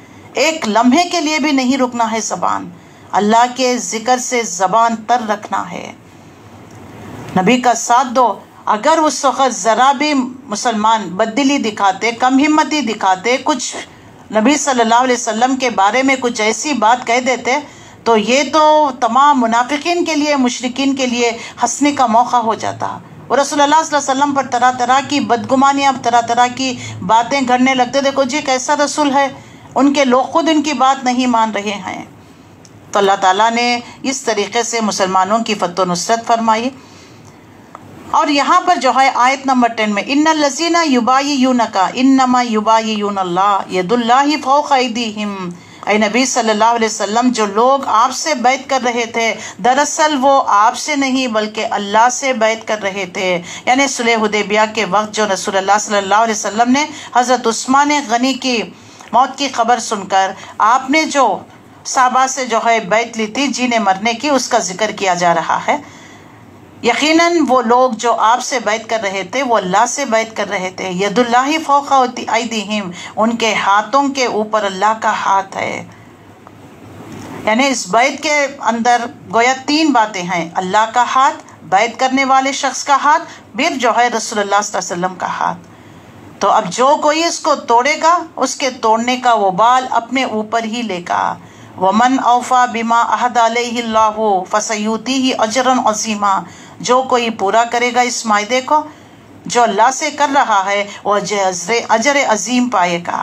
ایک لمحے کے لیے بھی نہیں رکنا ہے زبان، اللہ کے ذکر سے زبان تر رکھنا ہے۔ نبی کا ساتھ دو. اگر اس وقت ذرا بھی مسلمان بددلی دکھاتے، کم ہمتی دکھاتے، کچھ نبی صلی اللہ علیہ وسلم کے بارے میں کچھ ایسی بات کہہ دیتے تو یہ تو تمام منافقین کے لیے، مشرکین کے لیے ہنسنے کا موقع ہو جاتا. اور رسول اللہ صلی اللہ علیہ وسلم پر طرح طرح کی بدگمانیاں، طرح طرح کی باتیں گھڑنے لگتے. دیکھو جی کیسا رسول ہے، ان کے لوگ خود ان کی بات نہیں مان رہے ہیں. تو اللہ تعالیٰ نے اس طریقے سے مسلمانوں کی فتح و نصرت فرمائی. اور یہاں پر جو ہے آیت نمبر 10 میں ان الذین یبایعونک انما یبایعون اللہ ید اللہ فوق ایدیہم. اے نبی صلی اللہ علیہ وسلم، جو لوگ آپ سے بیعت کر رہے تھے دراصل وہ آپ سے نہیں بلکہ اللہ سے بیعت کر رہے تھے. یعنی صلح حدیبیہ کے وقت جو رسول اللہ صلی اللہ علیہ وسلم نے حضرت عثمان غنی کی موت کی خبر سن کر آپ نے جو صحابہ سے جو ہے بیعت لی تھی جینے مرنے کی، اس کا ذکر کیا جا رہا ہے. یقیناً وہ لوگ جو آپ سے بیعت کر رہے تھے وہ اللہ سے بیعت کر رہے تھے. ید اللہ فوق ایدیہم، ان کے ہاتھوں کے اوپر اللہ کا ہاتھ ہے. یعنی اس بیعت کے اندر گویا 3 باتیں ہیں: اللہ کا ہاتھ، بیعت کرنے والے شخص کا ہاتھ، پھر جو ہے رسول اللہ صلی اللہ علیہ وسلم کا ہاتھ. تو اب جو کوئی اس کو توڑے گا اس کے توڑنے کا وبال اپنے اوپر ہی لے گا. وَمَنْ أَوْفَى بِمَا عَهَدَ عَلَيْهِ اللَّهُ فَسَيُؤْتِيهِ أَجْرًا عَظِيمًا. جو کوئی پورا کرے گا اس معاہدے کو جو اللہ سے کر رہا ہے وہ اجر عظیم پائے گا.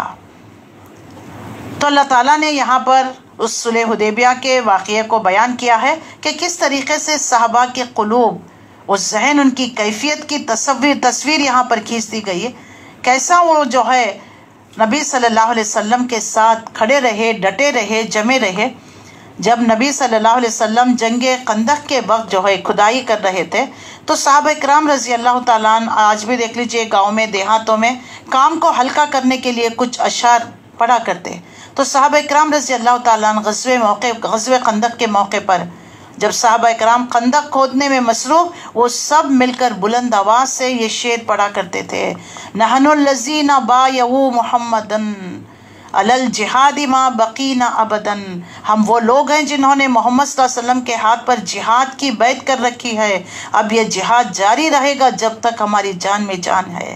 تو اللہ تعالیٰ نے یہاں پر اس صلح حدیبیہ کے واقعے کو بیان کیا ہے کہ کس طریقے سے صحابہ کے قلوب اور ذہن، ان کی کیفیت کی تصویر یہاں پر کھینچ دی گئی ہے. کیسا وہ جو ہے نبی صلی اللہ علیہ وسلم کے ساتھ کھڑے رہے، ڈٹے رہے، جمے رہے. جب نبی صلی اللہ علیہ وسلم جنگ خندق کے وقت جو ہے کھدائی کر رہے تھے تو صحابہ کرام رضی اللہ تعالیٰ عنہ، آج بھی دیکھ لیجئے گاؤں میں دیہاتوں میں کام کو ہلکا کرنے کے لیے کچھ اشعار پڑھا کرتے. تو صحابہ کرام رضی اللہ تعالیٰ عنہ غزوہ خندق کے موقع پر جب صحابہ کرام خندق کھودنے میں مصروف، وہ سب مل کر بلند آواز سے یہ شعر پڑھا کرتے تھے: نحن الذین بایعوا محمدا علی الجہاد ما بقینا ابدا. ہم وہ لوگ ہیں جنہوں نے محمد صلی اللہ علیہ وسلم کے ہاتھ پر جہاد کی بیعت کر رکھی ہے. اب یہ جہاد جاری رہے گا جب تک ہماری جان میں جان ہے.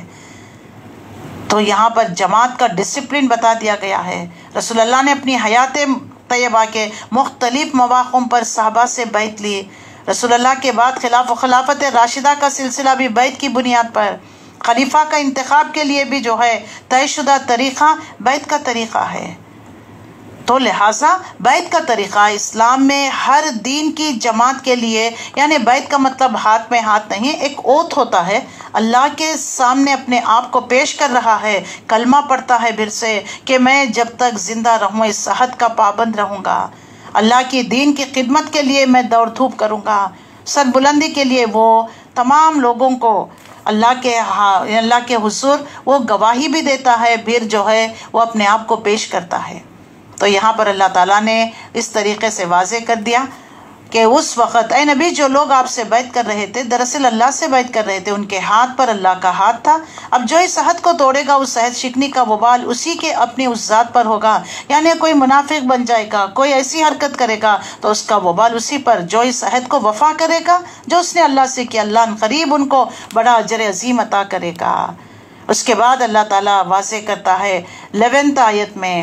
تو یہاں پر جماعت کا ڈسپلن بتا دیا گیا ہے. رسول اللہ نے اپنی حیات طیبہ کے مختلف مواقع پر صحابہ سے بیعت لی. رسول اللہ کے بعد خلافت راشدہ کا سلسلہ بھی بیعت کی بنیاد پر. خلیفہ کا انتخاب کے لیے بھی جو ہے طے شدہ طریقہ بیعت کا طریقہ ہے. تو لہٰذا بیعت کا طریقہ اسلام میں ہر دین کی جماعت کے لیے، یعنی بیعت کا مطلب ہاتھ میں ہاتھ نہیں، ایک اوتھ ہوتا ہے. اللہ کے سامنے اپنے آپ کو پیش کر رہا ہے، کلمہ پڑھتا ہے پھر سے کہ میں جب تک زندہ رہوں اس عہد کا پابند رہوں گا. اللہ کی دین کی خدمت کے لیے میں دوڑ دھوپ کروں گا. سر بلندی کے لیے وہ تمام لوگوں کو اللہ کے حضور وہ گواہی بھی دیتا ہے، پھر جو ہے وہ اپنے آپ کو پیش کرتا ہے. تو یہاں پر اللہ تعالیٰ نے اس طریقے سے واضح کر دیا کہ اس وقت اے نبی جو لوگ آپ سے بیعت کر رہے تھے دراصل اللہ سے بیعت کر رہے تھے، ان کے ہاتھ پر اللہ کا ہاتھ تھا. اب جو اس عہد کو توڑے گا اس عہد شکنی کا وبال اسی کے اپنی اس ذات پر ہوگا. یعنی کوئی منافق بن جائے گا، کوئی ایسی حرکت کرے گا تو اس کا وبال اسی پر. جو اس عہد کو وفا کرے گا جو اس نے اللہ سے کیا، اللہ ان قریب ان کو بڑا اجر عظیم عطا کرے گا. اس کے بعد اللہ تعالیٰ واضح کرتا ہے 11 آیت میں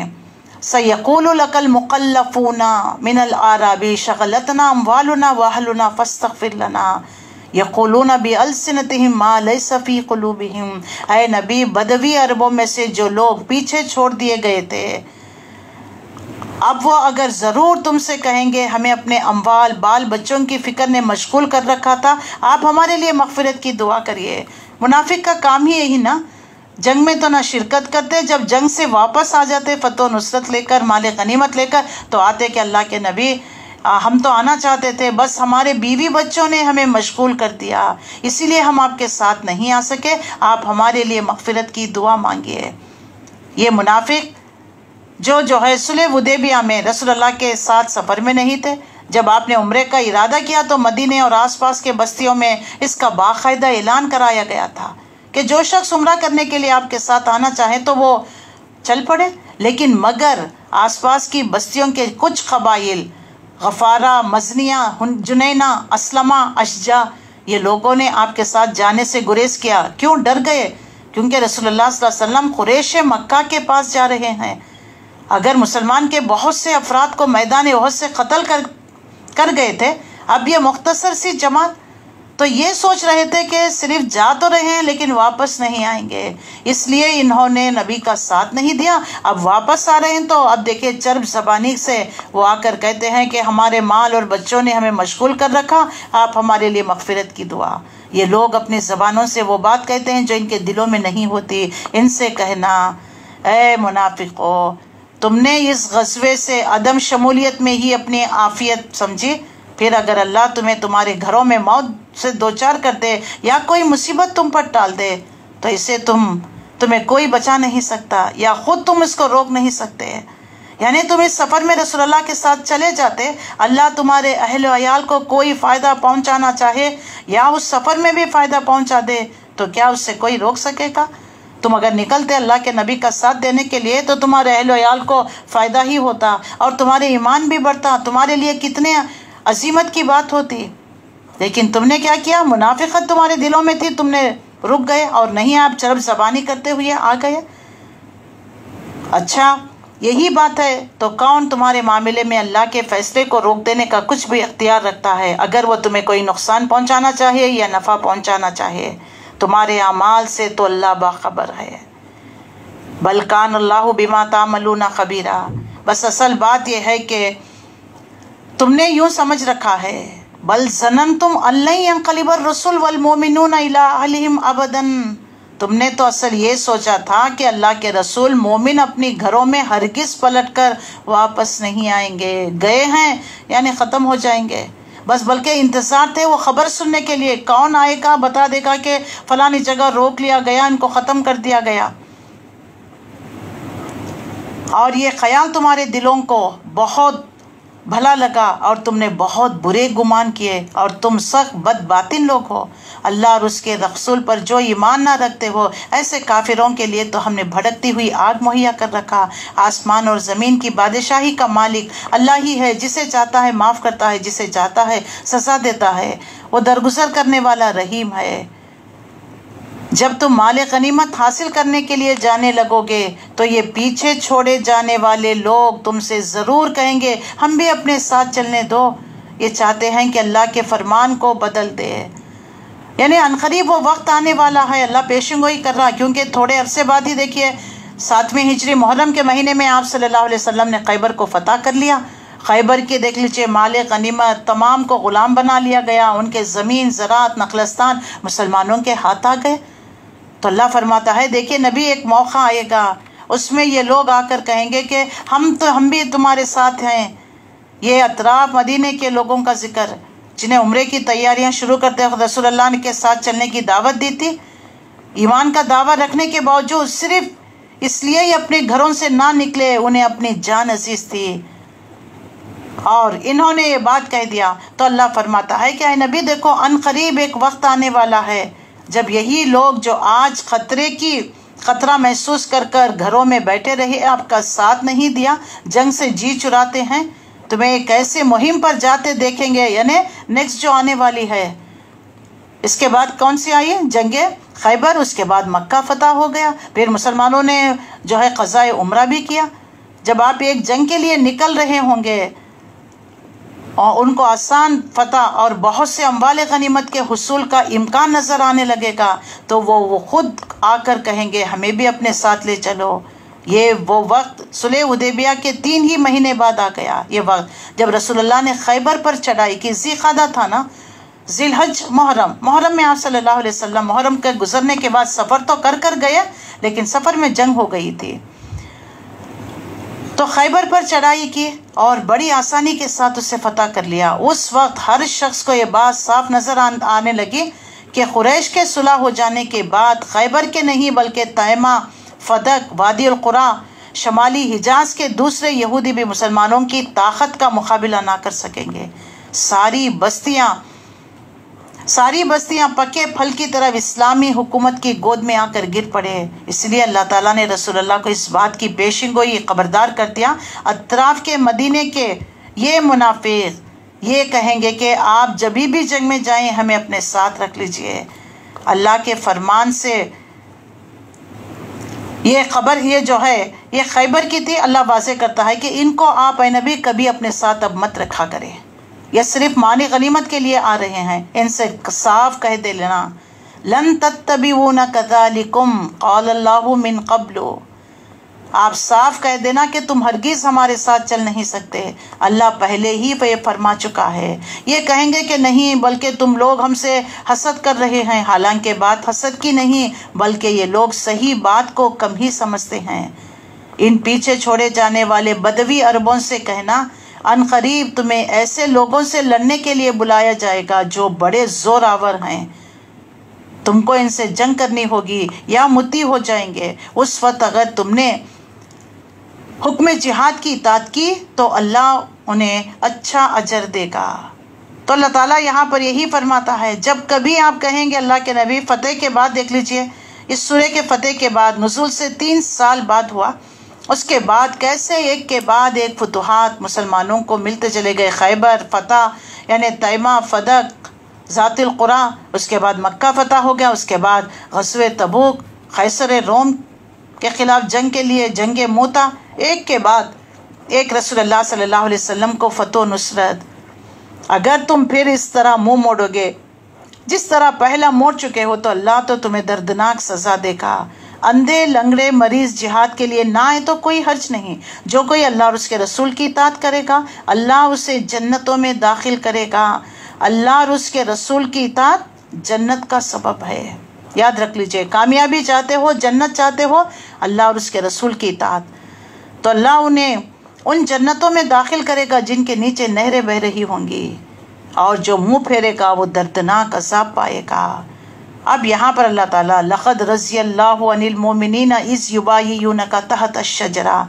سَيَقُولُ لَكَ الْمُقَلَّفُونَ مِنَ الْأَعْرَابِ شَغَلَتْنَا أَمْوَالُنَا وَأَهْلُنَا فَاسْتَغْفِرْ لَنَا يَقُولُونَ بِأَلْسِنَتِهِمْ مَا لَيْسَ فِي قُلُوبِهِمْ. اے نبی بدوی عربوں میں سے جو لوگ پیچھے چھوڑ دیے گئے تھے، اب وہ اگر ضرور تم سے کہیں گے ہمیں اپنے اموال بال بچوں کی فکر نے مشغول کر رکھا تھا، آپ ہمارے لیے مغفرت کی دعا کریے. منافق کا کام ہی یہی نا، جنگ میں تو نہ شرکت کرتے، جب جنگ سے واپس آ جاتے فتح و نصرت لے کر، مال غنیمت لے کر، تو آتے کہ اللہ کے نبی ہم تو آنا چاہتے تھے، بس ہمارے بیوی بچوں نے ہمیں مشغول کر دیا، اسی لیے ہم آپ کے ساتھ نہیں آ سکے، آپ ہمارے لیے مغفرت کی دعا مانگیے. یہ منافق جو ہے صلح حدیبیہ میں رسول اللہ کے ساتھ سفر میں نہیں تھے. جب آپ نے عمرے کا ارادہ کیا تو مدینے اور آس پاس کے بستیوں میں اس کا باقاعدہ اعلان کرایا گیا تھا کہ جو شخص عمرہ کرنے کے لیے آپ کے ساتھ آنا چاہے تو وہ چل پڑے. لیکن مگر آس پاس کی بستیوں کے کچھ قبائل غفارہ، مزنیہ، جنینہ، اسلمہ، اشجع، یہ لوگوں نے آپ کے ساتھ جانے سے گریز کیا. کیوں ڈر گئے؟ کیونکہ رسول اللہ صلی اللہ علیہ وسلم قریش مکہ کے پاس جا رہے ہیں. اگر مسلمان کے بہت سے افراد کو میدان احد سے قتل کر گئے تھے، اب یہ مختصر سی جماعت تو یہ سوچ رہے تھے کہ صرف جا تو رہے ہیں لیکن واپس نہیں آئیں گے، اس لیے انہوں نے نبی کا ساتھ نہیں دیا. اب واپس آ رہے ہیں تو اب دیکھیں چرب زبانی سے وہ آ کر کہتے ہیں کہ ہمارے مال اور بچوں نے ہمیں مشغول کر رکھا، آپ ہمارے لیے مغفرت کی دعا. یہ لوگ اپنی زبانوں سے وہ بات کہتے ہیں جو ان کے دلوں میں نہیں ہوتی. ان سے کہنا، اے منافقو، تم نے اس غزوے سے عدم شمولیت میں ہی اپنی عافیت سمجھی، پھر اگر اللہ تمہیں تمہارے گھروں میں موت سے دوچار کر دے یا کوئی مصیبت تم پر ٹال دے تو اسے تمہیں کوئی بچا نہیں سکتا یا خود تم اس کو روک نہیں سکتے. یعنی تم اس سفر میں رسول اللہ کے ساتھ چلے جاتے، اللہ تمہارے اہل و عیال کو کوئی فائدہ پہنچانا چاہے یا اس سفر میں بھی فائدہ پہنچا دے تو کیا اس سے کوئی روک سکے گا؟ تم اگر نکلتے اللہ کے نبی کا ساتھ دینے کے لیے تو تمہارے اہل و عیال کو فائدہ ہی ہوتا اور تمہارے ایمان بھی بڑھتا، تمہارے لیے کتنے عظیمت کی بات ہوتی. لیکن تم نے کیا کیا؟ منافقت تمہارے دلوں میں تھی، تم نے رک گئے اور نہیں آپ چرب زبانی کرتے ہوئے آ گئے. اچھا یہی بات ہے تو کون تمہارے معاملے میں اللہ کے فیصلے کو روک دینے کا کچھ بھی اختیار رکھتا ہے اگر وہ تمہیں کوئی نقصان پہنچانا چاہے یا نفع پہنچانا چاہے؟ تمہارے اعمال سے تو اللہ باخبر ہے. بل کان اللہ بما تعملون خبیرا. بس اصل بات یہ ہے کہ تم نے یوں سمجھ رکھا ہے، بل ظننتم ان لن ينقلب الرسل والمؤمنون الى اهلهم ابدا. تم نے تو اصل یہ سوچا تھا کہ اللہ کے رسول مومن اپنی گھروں میں ہرگز پلٹ کر واپس نہیں آئیں گے، گئے ہیں یعنی ختم ہو جائیں گے بس، بلکہ انتظار تھے وہ خبر سننے کے لیے کون آئے گا بتا دے گا کہ فلانی جگہ روک لیا گیا، ان کو ختم کر دیا گیا. اور یہ خیال تمہارے دلوں کو بہت بھلا لگا اور تم نے بہت برے گمان کیے اور تم سخت بد باطن لوگ ہو. اللہ اور اس کے رسول پر جو ایمان نہ رکھتے ہو ایسے کافروں کے لیے تو ہم نے بھڑکتی ہوئی آگ مہیا کر رکھا. آسمان اور زمین کی بادشاہی کا مالک اللہ ہی ہے، جسے چاہتا ہے معاف کرتا ہے، جسے چاہتا ہے سزا دیتا ہے. وہ درگزر کرنے والا رحیم ہے. جب تم مال غنیمت حاصل کرنے کے لیے جانے لگو گے تو یہ پیچھے چھوڑے جانے والے لوگ تم سے ضرور کہیں گے ہم بھی اپنے ساتھ چلنے دو. یہ چاہتے ہیں کہ اللہ کے فرمان کو بدل دے. یعنی عنقریب وہ وقت آنے والا ہے، اللہ پیشن گوئی کر رہا، کیونکہ تھوڑے عرصے بعد ہی دیکھیے 7ویں ہجری محرم کے مہینے میں آپ صلی اللہ علیہ وسلم نے خیبر کو فتح کر لیا. خیبر کے دیکھ لیجیے مال غنیمت تمام کو غلام بنا لیا گیا، ان کے زمین زراعت نخلستان مسلمانوں کے ہاتھ آ گئے. تو اللہ فرماتا ہے دیکھیے نبی ایک موقع آئے گا، اس میں یہ لوگ آ کر کہیں گے کہ ہم بھی تمہارے ساتھ ہیں. یہ اطراف مدینے کے لوگوں کا ذکر جنہیں عمرے کی تیاریاں شروع کرتے وقت رسول اللہ نے کے ساتھ چلنے کی دعوت دی تھی، ایمان کا دعویٰ رکھنے کے باوجود صرف اس لیے ہی اپنے گھروں سے نہ نکلے، انہیں اپنی جان عزیز تھی اور انہوں نے یہ بات کہہ دیا. تو اللہ فرماتا ہے کہ اے نبی دیکھو ان قریب ایک وقت آنے والا ہے جب یہی لوگ جو آج خطرہ محسوس کر گھروں میں بیٹھے رہے، آپ کا ساتھ نہیں دیا، جنگ سے جی چراتے ہیں، تمہیں ایک ایسے مہم پر جاتے دیکھیں گے. یعنی نیکسٹ جو آنے والی ہے، اس کے بعد کون سی آئی؟ جنگ خیبر، اس کے بعد مکہ فتح ہو گیا، پھر مسلمانوں نے جو ہے قضاء عمرہ بھی کیا. جب آپ ایک جنگ کے لیے نکل رہے ہوں گے اور ان کو آسان فتح اور بہت سے اموال غنیمت کے حصول کا امکان نظر آنے لگے گا تو وہ خود آ کر کہیں گے ہمیں بھی اپنے ساتھ لے چلو. یہ وہ وقت صلح حدیبیہ کے 3 ہی مہینے بعد آ گیا. یہ وقت جب رسول اللہ نے خیبر پر چڑھائی کی، ذی قعدہ تھا نا، ذی الحج محرم میں آپ صلی اللہ علیہ وسلم محرم کے گزرنے کے بعد سفر تو کر گئے لیکن سفر میں جنگ ہو گئی تھی. تو خیبر پر چڑھائی کی اور بڑی آسانی کے ساتھ اسے فتح کر لیا. اس وقت ہر شخص کو یہ بات صاف نظر آنے لگی کہ قریش کے صلح ہو جانے کے بعد خیبر کے نہیں بلکہ تیمہ، فدق، وادی القریٰ، شمالی حجاز کے دوسرے یہودی بھی مسلمانوں کی طاقت کا مقابلہ نہ کر سکیں گے. ساری بستیاں پکے پھل کی طرح اسلامی حکومت کی گود میں آ کر گر پڑے. اس لیے اللہ تعالیٰ نے رسول اللہ کو اس بات کی پیشن گوئی خبردار کر دیا، اطراف کے مدینے کے یہ منافق، یہ کہیں گے کہ آپ جب بھی جنگ میں جائیں ہمیں اپنے ساتھ رکھ لیجئے۔ اللہ کے فرمان سے یہ خبر یہ خیبر کی تھی۔ اللہ واضح کرتا ہے کہ ان کو آپ اے نبی کبھی اپنے ساتھ اب مت رکھا کریں، یہ صرف مالی غنیمت کے لیے آ رہے ہیں۔ ان سے صاف کہہ دے لینا، لن تتبعون کذالکم قال اللہ من قبل، آپ صاف کہہ دینا کہ تم ہرگز ہمارے ساتھ چل نہیں سکتے، اللہ پہلے ہی پہ یہ فرما چکا ہے۔ یہ کہیں گے کہ نہیں بلکہ تم لوگ ہم سے حسد کر رہے ہیں، حالانکہ بات حسد کی نہیں بلکہ یہ لوگ صحیح بات کو کم ہی سمجھتے ہیں۔ ان پیچھے چھوڑے جانے والے بدوی عربوں سے کہنا، ان قریب تمہیں ایسے لوگوں سے لڑنے کے لیے بلایا جائے گا جو بڑے زور آور ہیں، تم کو ان سے جنگ کرنی ہوگی یا متی ہو جائیں گے۔ اس وقت اگر تم نے حکم جہاد کی اطاعت کی تو اللہ انہیں اچھا اجر دے گا۔ تو اللہ تعالیٰ یہاں پر یہی فرماتا ہے، جب کبھی آپ کہیں گے اللہ کے نبی، فتح کے بعد دیکھ لیجئے، اس سورہ کے فتح کے بعد نزول سے 3 سال بعد ہوا، اس کے بعد کیسے ایک کے بعد ایک فتوحات مسلمانوں کو ملتے چلے گئے۔ خیبر فتح یعنی تیمہ، فدق، ذات القرآن، اس کے بعد مکہ فتح ہو گیا، اس کے بعد غزوہ تبوک، قیصر روم کے خلاف جنگ کے لیے جنگ موتا، ایک کے بعد ایک رسول اللہ صلی اللہ علیہ وسلم کو فتح و نصرت۔ اگر تم پھر اس طرح منہ موڑو گے جس طرح پہلا موڑ چکے ہو تو اللہ تو تمہیں دردناک سزا دے گا۔ اندھے لنگڑے مریض جہاد کے لیے نہ آئے تو کوئی حرج نہیں، جو کوئی اللہ اور اس کے رسول کی اطاعت کرے گا اللہ اسے جنتوں میں داخل کرے گا۔ اللہ اور اس کے رسول کی اطاعت جنت کا سبب ہے، یاد رکھ لیجئے، کامیابی چاہتے ہو، جنت چاہتے ہو، اللہ اور اس کے رسول کی اطاعت، تو اللہ انہیں ان جنتوں میں داخل کرے گا جن کے نیچے نہریں بہ رہی ہوں گی، اور جو منہ پھیرے گا وہ دردناک عذاب پائے گا۔ اب یہاں پر اللہ تعالیٰ لقد رضی اللہ عن المؤمنین اذ یبایعونک تحت الشجرہ،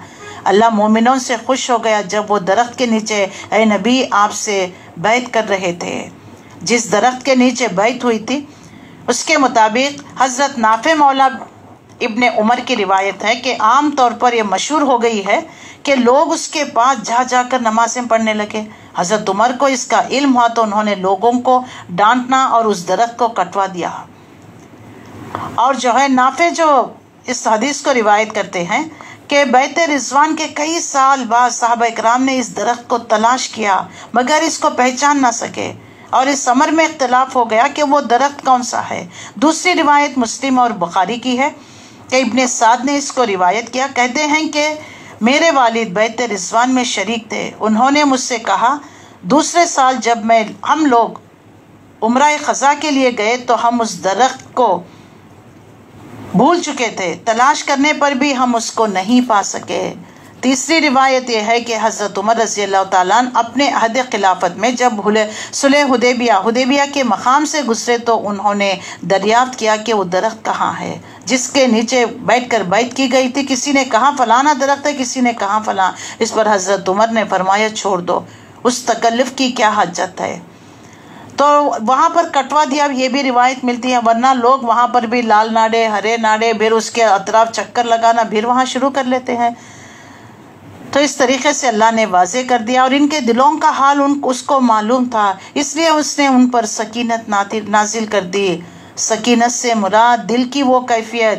اللہ مومنوں سے خوش ہو گیا جب وہ درخت کے نیچے اے نبی آپ سے بیعت کر رہے تھے۔ جس درخت کے نیچے بیعت ہوئی تھی اس کے مطابق حضرت نافع مولا ابن عمر کی روایت ہے کہ عام طور پر یہ مشہور ہو گئی ہے کہ لوگ اس کے پاس جا جا کر نمازیں پڑھنے لگے۔ حضرت عمر کو اس کا علم ہوا تو انہوں نے لوگوں کو ڈانٹنا اور اس درخت کو کٹوا دیا۔ اور نافع جو اس حدیث کو روایت کرتے ہیں کہ بیعت رضوان کے کئی سال بعد صحابہ اکرام نے اس درخت کو تلاش کیا مگر اس کو پہچان نہ سکے، اور اس امر میں اختلاف ہو گیا کہ وہ درخت کون سا ہے۔ دوسری روایت مسلم اور بخاری کی ہے کہ ابن سعد نے اس کو روایت کیا، کہتے ہیں کہ میرے والد بیعت رضوان میں شریک تھے، انہوں نے مجھ سے کہا دوسرے سال جب ہم لوگ عمرہ خزا کے لیے گئے تو ہم اس درخت کو بھول چکے تھے، تلاش کرنے پر بھی ہم اس کو نہیں پا سکے۔ تیسری روایت یہ ہے کہ حضرت عمر رضی اللہ تعالیٰ عنہ اپنے عہد خلافت میں جب صلح حدیبیہ کے مقام سے گزرے تو انہوں نے دریافت کیا کہ وہ درخت کہاں ہے جس کے نیچے بیٹھ کر بیعت کی گئی تھی۔ کسی نے کہا فلانا درخت ہے، کسی نے کہا فلاں۔ اس پر حضرت عمر نے فرمایا چھوڑ دو، اس تکلف کی کیا حاجت ہے، تو وہاں پر کٹوا دیا۔ یہ بھی روایت ملتی ہے، ورنہ لوگ وہاں پر بھی لال ناڑے، ہرے ناڑے، پھر اس کے اطراف چکر لگانا، پھر وہاں شروع کر لیتے ہیں۔ تو اس طریقے سے اللہ نے واضح کر دیا، اور ان کے دلوں کا حال اس کو معلوم تھا، اس لیے اس نے ان پر سکینت نازل کر دی۔ سکینت سے مراد دل کی وہ کیفیت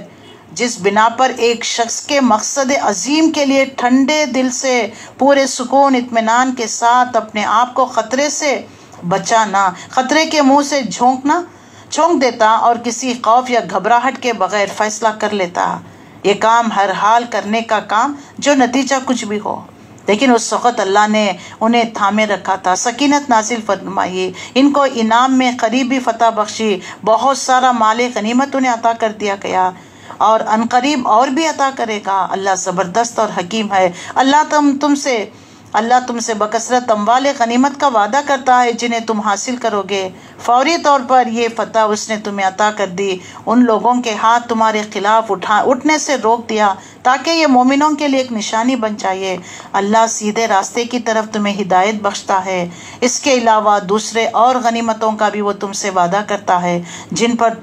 جس بنا پر ایک شخص کے مقصد عظیم کے لیے ٹھنڈے دل سے پورے سکون اطمینان کے ساتھ اپنے آپ کو خطرے سے بچانا، خطرے کے منہ سے جھونک دیتا اور کسی خوف یا گھبراہٹ کے بغیر فیصلہ کر لیتا۔ یہ کام ہر حال کرنے کا کام جو نتیجہ کچھ بھی ہو، لیکن اس وقت اللہ نے انہیں تھامے رکھا تھا، سکینت نازل فرمائی، ان کو انعام میں قریبی فتح بخشی، بہت سارا مال غنیمت انہیں عطا کر دیا گیا، اور عنقریب اور بھی عطا کرے گا۔ اللہ زبردست اور حکیم ہے۔ اللہ تم سے بکثرت اموال غنیمت کا وعدہ کرتا ہے جنہیں تم حاصل کرو گے۔ فوری طور پر یہ فتح اس نے تمہیں عطا کر دی، ان لوگوں کے ہاتھ تمہارے خلاف اٹھنے سے روک دیا تاکہ یہ مومنوں کے لیے ایک نشانی بن جائے۔ اللہ سیدھے راستے کی طرف تمہیں ہدایت بخشتا ہے۔ اس کے علاوہ دوسرے اور غنیمتوں کا بھی وہ تم سے وعدہ کرتا ہے جن پر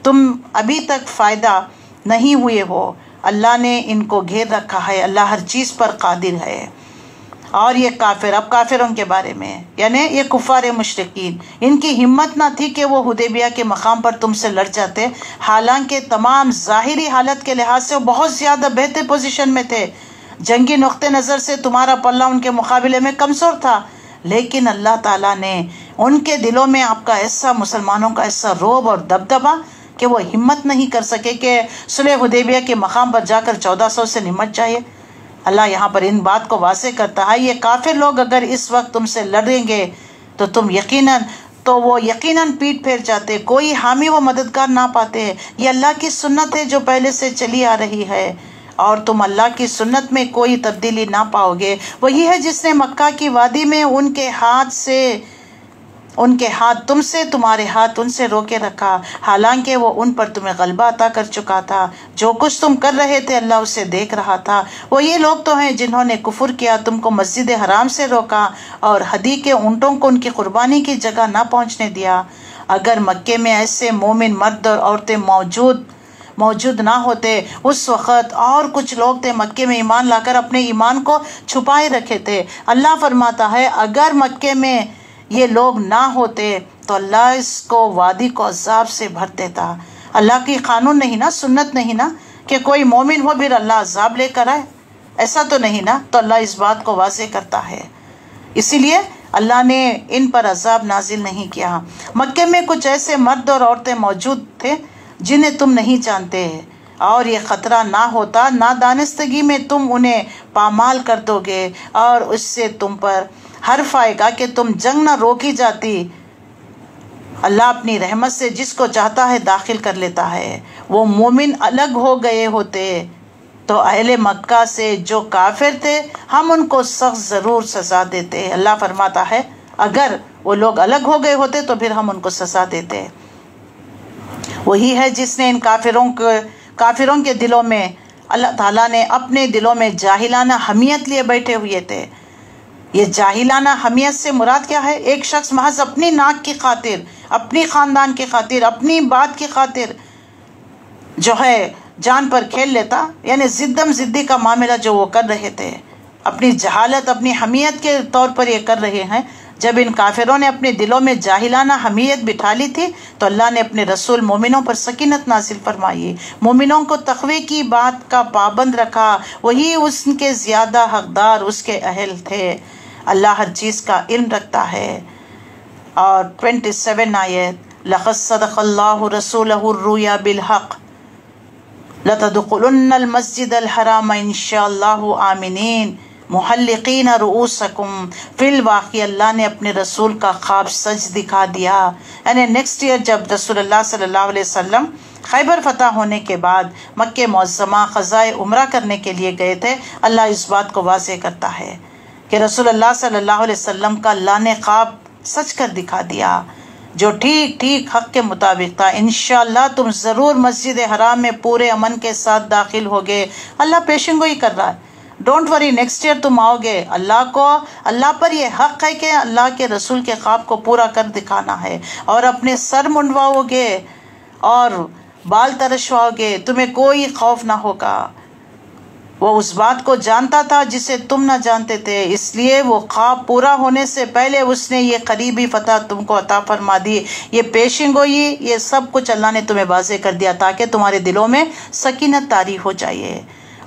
تم ابھی تک فائدہ نہیں ہوئے ہو۔ اللہ نے ان کو گھیر رکھا ہے، اللہ ہر چیز پر قادر ہے۔ اور یہ کافر، اب کافروں کے بارے میں، یعنی یہ کفار مشرکین، ان کی ہمت نہ تھی کہ وہ حدیبیہ کے مقام پر تم سے لڑ جاتے، حالانکہ تمام ظاہری حالت کے لحاظ سے وہ بہت زیادہ بہتر پوزیشن میں تھے، جنگی نقطہ نظر سے تمہارا پلہ ان کے مقابلے میں کمزور تھا، لیکن اللہ تعالیٰ نے ان کے دلوں میں آپ کا ایسا، مسلمانوں کا ایسا رعب اور دبدبا کہ وہ ہمت نہیں کر سکے کہ صلح حدیبیہ کے مقام پر جا کر 1400 سے نمٹ جائے۔ اللہ یہاں پر ان بات کو واضح کرتا ہے، یہ کافر لوگ اگر اس وقت تم سے لڑیں گے تو وہ یقیناً پیٹ پھیر جاتے، کوئی حامی و مددگار نہ پاتے۔ یہ اللہ کی سنت ہے جو پہلے سے چلی آ رہی ہے، اور تم اللہ کی سنت میں کوئی تبدیلی نہ پاؤ گے۔ وہی ہے جس نے مکہ کی وادی میں ان کے ہاتھ تم سے، تمہارے ہاتھ ان سے روکے رکھا، حالانکہ وہ ان پر تمہیں غلبہ عطا کر چکا تھا۔ جو کچھ تم کر رہے تھے اللہ اسے دیکھ رہا تھا۔ وہ یہ لوگ تو ہیں جنہوں نے کفر کیا، تم کو مسجد حرام سے روکا اور ہدی کے اونٹوں کو ان کی قربانی کی جگہ نہ پہنچنے دیا۔ اگر مکے میں ایسے مومن مرد اور عورتیں موجود نہ ہوتے، اس وقت اور کچھ لوگ تھے مکے میں ایمان لا کر اپنے ایمان کو چھپائے رکھے تھے۔ اللہ فرماتا ہے اگر مکے میں یہ لوگ نہ ہوتے تو اللہ اس کو وادی کو عذاب سے بھر دیتا۔ اللہ کی قانون نہیں نا، سنت نہیں نا کہ کوئی مومن ہو پھر اللہ عذاب لے کر آئے، ایسا تو نہیں نا، تو اللہ اس بات کو واضح کرتا ہے، اسی لیے اللہ نے ان پر عذاب نازل نہیں کیا۔ مکے میں کچھ ایسے مرد اور عورتیں موجود تھے جنہیں تم نہیں جانتے، اور یہ خطرہ نہ ہوتا، نادانستگی میں تم انہیں پامال کر دو گے، اور اس سے تم پر حرف آئے گا کہ تم جنگ نہ روکی جاتی۔ اللہ اپنی رحمت سے جس کو چاہتا ہے داخل کر لیتا ہے۔ وہ مومن الگ ہو گئے ہوتے تو اہل مکہ سے جو کافر تھے ہم ان کو سخت ضرور سزا دیتے۔ اللہ فرماتا ہے اگر وہ لوگ الگ ہو گئے ہوتے تو پھر ہم ان کو سزا دیتے۔ وہی ہے جس نے ان کافروں کے دلوں میں، اللہ تعالیٰ نے اپنے دلوں میں جاہلانہ حمیت لیے بیٹھے ہوئے تھے۔ یہ جاہلانہ حمیت سے مراد کیا ہے؟ ایک شخص محض اپنی ناک کی خاطر، اپنی خاندان کی خاطر، اپنی بات کی خاطر جو ہے جان پر کھیل لیتا، یعنی زدم زدی کا معاملہ جو وہ کر رہے تھے، اپنی جہالت، اپنی حمیت کے طور پر یہ کر رہے ہیں۔ جب ان کافروں نے اپنے دلوں میں جاہلانہ حمیت بٹھا لی تھی تو اللہ نے اپنے رسول مومنوں پر سکینت نازل فرمائی، مومنوں کو تقوی کی بات کا پابند رکھا، وہی اس کے زیادہ حقدار، اس کے اہل تھے۔ اللہ ہر چیز کا علم رکھتا ہے۔ اور 27 آیت، لَقَدْ صَدَقَ اللَّهُ رَسُولَهُ الرُّؤْيَا بِالْحَقِّ لَتَدْخُلُنَّ الْمَسْجِدَ الْحَرَامَ إِنْ شَاءَ اللَّهُ آمِنِينَ مُحَلِّقِينَ رُؤُوسَكُمْ۔ فی الواقع اللہ نے اپنے رسول کا خواب سچ دکھا دیا، یعنی نیکسٹ ایئر جب رسول اللہ صلی اللہ علیہ وسلم خیبر فتح ہونے کے بعد مکہ معظمہ قضائے عمرہ کرنے کے لیے گئے تھے، اللہ اس بات کو واضح کرتا ہے کہ رسول اللہ صلی اللہ علیہ وسلم کا اللہ نے خواب سچ کر دکھا دیا جو ٹھیک حق کے مطابق تھا۔ انشاءاللہ تم ضرور مسجد حرام میں پورے امن کے ساتھ داخل ہوگے۔ اللہ پیشن گوئی کر رہا ہے، ڈونٹ وری، نیکسٹ ایئر تم آؤ گے۔ اللہ پر یہ حق ہے کہ اللہ کے رسول کے خواب کو پورا کر دکھانا ہے، اور اپنے سر منڈواؤ گے اور بال ترشواؤ گے، تمہیں کوئی خوف نہ ہوگا۔ وہ اس بات کو جانتا تھا جسے تم نہ جانتے تھے، اس لیے وہ خواب پورا ہونے سے پہلے اس نے یہ قریبی فتح تم کو عطا فرما دی۔ یہ پیشن گوئی، یہ سب کچھ اللہ نے تمہیں واضح کر دیا تاکہ تمہارے دلوں میں سکینت طاری ہو جائے۔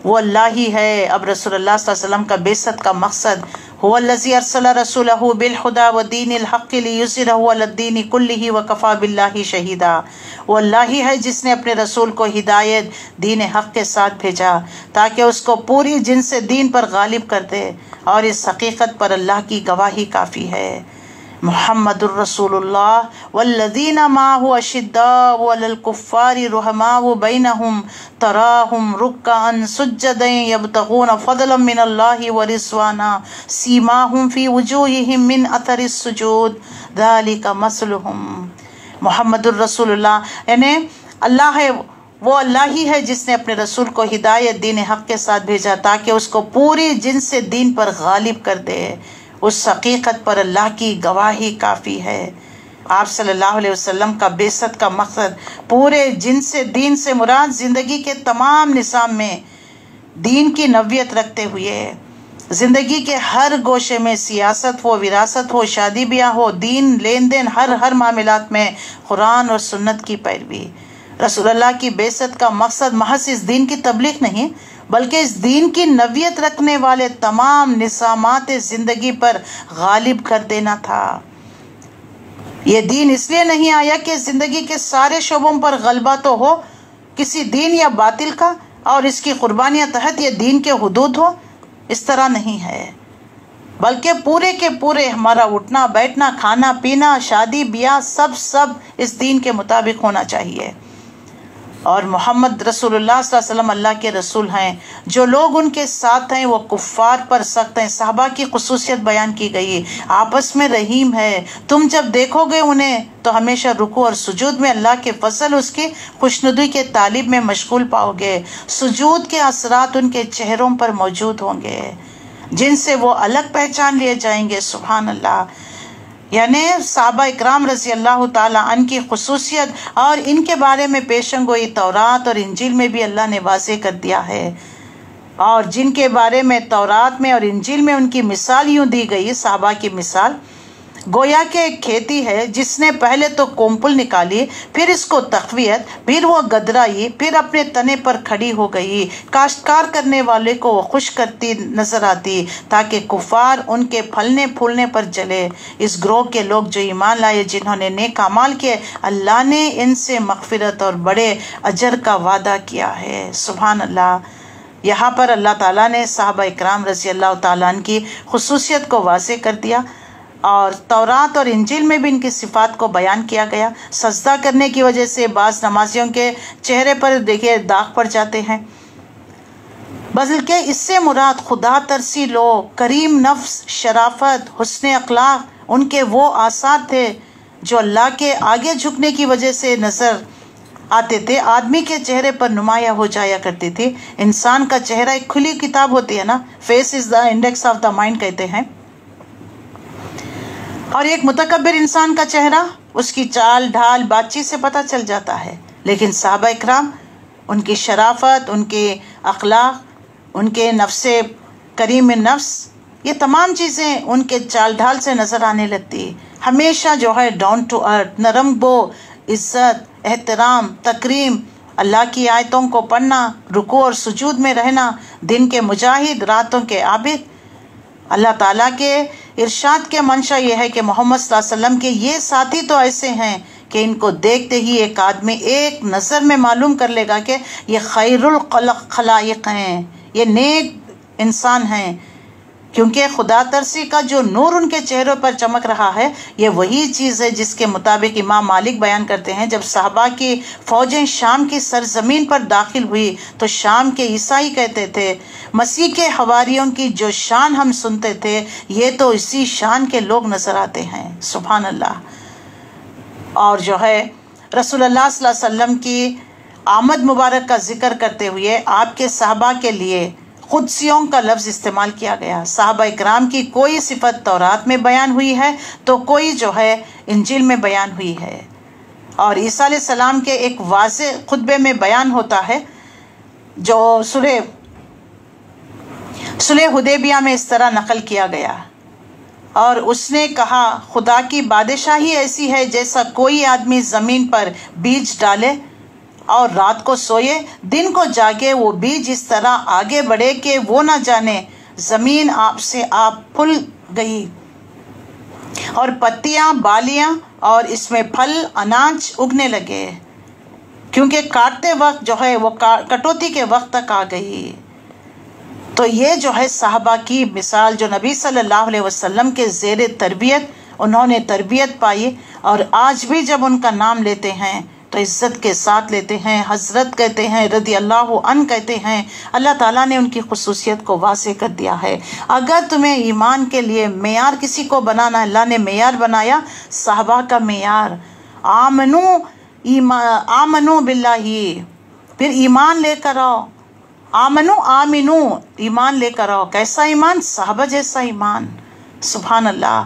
وہ اللہ ہی ہے۔ اب رسول اللہ صلی اللہ علیہ وسلم کا بعثت کا مقصد، هو الذی ارسل رسولہ بالہدی ودین الحق لیظہرہ علی الدین کلہ وکفی باللہ شہیدا۔ وہ اللہ ہی ہے جس نے اپنے رسول کو ہدایت، دین حق کے ساتھ بھیجا تاکہ اس کو پوری جن سے دین پر غالب کر دے، اور اس حقیقت پر اللہ کی گواہی کافی ہے۔ محمد الرسول اللہ والذین معہ اشداء علی الکفار رحماء بینہم تراہم رکعا سجدا یبتغون فضلا من اللہ ورضوانا سیماہم فی وجوہہم من اثر السجود ذلک مثلہم۔ محمد الرسول اللہ یعنی اللہ ہے، وہ اللہ ہی ہے جس نے اپنے رسول کو ہدایت، دین حق کے ساتھ بھیجا تاکہ اس کو پوری جن سے دین پر غالب کر دے۔ اس حقیقت پر اللہ کی گواہی کافی ہے۔ آپ صلی اللہ علیہ وسلم کا بعثت کا مقصد پورے جن سے دین سے مراد زندگی کے تمام نظام میں دین کی نوعیت رکھتے ہوئے زندگی کے ہر گوشے میں، سیاست ہو، وراثت ہو، شادی بیاہ ہو، دین لین دین، ہر معاملات میں قرآن اور سنت کی پیروی۔ رسول اللہ کی بعثت کا مقصد محض اس دین کی تبلیغ نہیں، بلکہ اس دین کی نوعیت رکھنے والے تمام نظامات زندگی پر غالب کر دینا تھا۔ یہ دین اس لیے نہیں آیا کہ زندگی کے سارے شعبوں پر غلبہ تو ہو کسی دین یا باطل کا اور اس کی قربانیاں تحت یہ دین کے حدود ہو، اس طرح نہیں ہے، بلکہ پورے کے پورے ہمارا اٹھنا بیٹھنا، کھانا پینا، شادی بیاہ سب اس دین کے مطابق ہونا چاہیے۔ اور محمد رسول اللہ صلی اللہ علیہ وسلم اللہ کے رسول ہیں، جو لوگ ان کے ساتھ ہیں وہ کفار پر سخت ہیں۔ صحابہ کی خصوصیت بیان کی گئی، آپس میں رحیم ہے، تم جب دیکھو گے انہیں تو ہمیشہ رکوع اور سجود میں اللہ کے فضل، اس کی خوشنودی کے طالب میں مشغول پاؤ گے۔ سجود کے اثرات ان کے چہروں پر موجود ہوں گے جن سے وہ الگ پہچان لیے جائیں گے۔ سبحان اللہ۔ یعنی صحابہ اکرام رضی اللہ تعالی عنہ کی خصوصیت اور ان کے بارے میں پیشن گوئی تورات اور انجیل میں بھی اللہ نے واضح کر دیا ہے، اور جن کے بارے میں تورات میں اور انجیل میں ان کی مثال یوں دی گئی، صحابہ کی مثال گویا کہ ایک کھیتی ہے جس نے پہلے تو کومپل نکالی، پھر اس کو تقویت، پھر وہ گدرائی، پھر اپنے تنے پر کھڑی ہو گئی۔ کاشتکار کرنے والے کو وہ خوش کرتی نظر آتی تاکہ کفار ان کے پھلنے پھولنے پر جلے۔ اس گروہ کے لوگ جو ایمان لائے، جنہوں نے نیک اعمال کیے، اللہ نے ان سے مغفرت اور بڑے اجر کا وعدہ کیا ہے۔ سبحان اللہ۔ یہاں پر اللہ تعالیٰ نے صحابہ اکرام رضی اللہ تعالیٰ عنہ کی خصوصیت کو واضح کر دیا، اور تورات اور انجیل میں بھی ان کی صفات کو بیان کیا گیا۔ سجدہ کرنے کی وجہ سے بعض نمازیوں کے چہرے پر دیکھیے داغ پڑ جاتے ہیں، بلکہ اس سے مراد خدا ترسی لوگ، کریم نفس، شرافت، حسن اخلاق ان کے وہ آثار تھے جو اللہ کے آگے جھکنے کی وجہ سے نظر آتے تھے، آدمی کے چہرے پر نمایاں ہو جایا کرتی تھی۔ انسان کا چہرہ ایک کھلی کتاب ہوتی ہے نا، face is the index of the mind کہتے ہیں، اور ایک متکبر انسان کا چہرہ اس کی چال ڈھال بات چیت سے پتہ چل جاتا ہے، لیکن صحابہ اکرام ان کی شرافت، ان کے اخلاق، ان کے نفس کریم نفس، یہ تمام چیزیں ان کے چال ڈھال سے نظر آنے لگتی۔ ہمیشہ جو ہے ڈاؤن ٹو ارتھ، نرم بو، عزت، احترام، تکریم، اللہ کی آیتوں کو پڑھنا، رکوع اور سجود میں رہنا، دن کے مجاہد، راتوں کے عابد۔ اللہ تعالیٰ کے ارشاد کے منشا یہ ہے کہ محمد صلی اللہ علیہ وسلم کے یہ ساتھی تو ایسے ہیں کہ ان کو دیکھتے ہی ایک آدمی ایک نظر میں معلوم کر لے گا کہ یہ خیر الخلائق ہیں، یہ نیک انسان ہیں، کیونکہ خدا ترسی کا جو نور ان کے چہروں پر چمک رہا ہے، یہ وہی چیز ہے جس کے مطابق امام مالک بیان کرتے ہیں، جب صحابہ کی فوجیں شام کی سرزمین پر داخل ہوئی تو شام کے عیسائی کہتے تھے، مسیح کے حواریوں کی جو شان ہم سنتے تھے، یہ تو اسی شان کے لوگ نظر آتے ہیں۔ سبحان اللہ۔ اور جو ہے رسول اللہ صلی اللہ علیہ وسلم کی آمد مبارک کا ذکر کرتے ہوئے آپ کے صحابہ کے لیے قدسیوں کا لفظ استعمال کیا گیا۔ صحابہ اکرام کی کوئی صفت تورات میں بیان ہوئی ہے تو کوئی جو ہے انجیل میں بیان ہوئی ہے، اور عیسیٰ علیہ السلام کے ایک واضح خطبے میں بیان ہوتا ہے جو صلح حدیبیہ میں اس طرح نقل کیا گیا، اور اس نے کہا، خدا کی بادشاہی ایسی ہے جیسا کوئی آدمی زمین پر بیج ڈالے اور رات کو سوئے، دن کو جاگے، وہ بیج اس طرح آگے بڑھے کہ وہ نہ جانے زمین آپ سے آپ پھول گئی اور پتیاں، بالیاں اور اس میں پھل، اناج اگنے لگے، کیونکہ کاٹتے وقت جو ہے وہ کٹوتی کے وقت تک آ گئی۔ تو یہ جو ہے صحابہ کی مثال، جو نبی صلی اللہ علیہ وسلم کے زیر تربیت انہوں نے تربیت پائی، اور آج بھی جب ان کا نام لیتے ہیں تو عزت کے ساتھ لیتے ہیں، حضرت کہتے ہیں، رضی اللہ عنہ کہتے ہیں۔ اللہ تعالیٰ نے ان کی خصوصیت کو واضح کر دیا ہے۔ اگر تمہیں ایمان کے لیے معیار کسی کو بنانا، اللہ نے معیار بنایا صحابہ کا معیار، آمنو باللہ، پھر ایمان لے کر آؤ، آمنو ایمان لے کر آؤ۔ کیسا ایمان؟ صحابہ جیسا ایمان۔ سبحان اللہ۔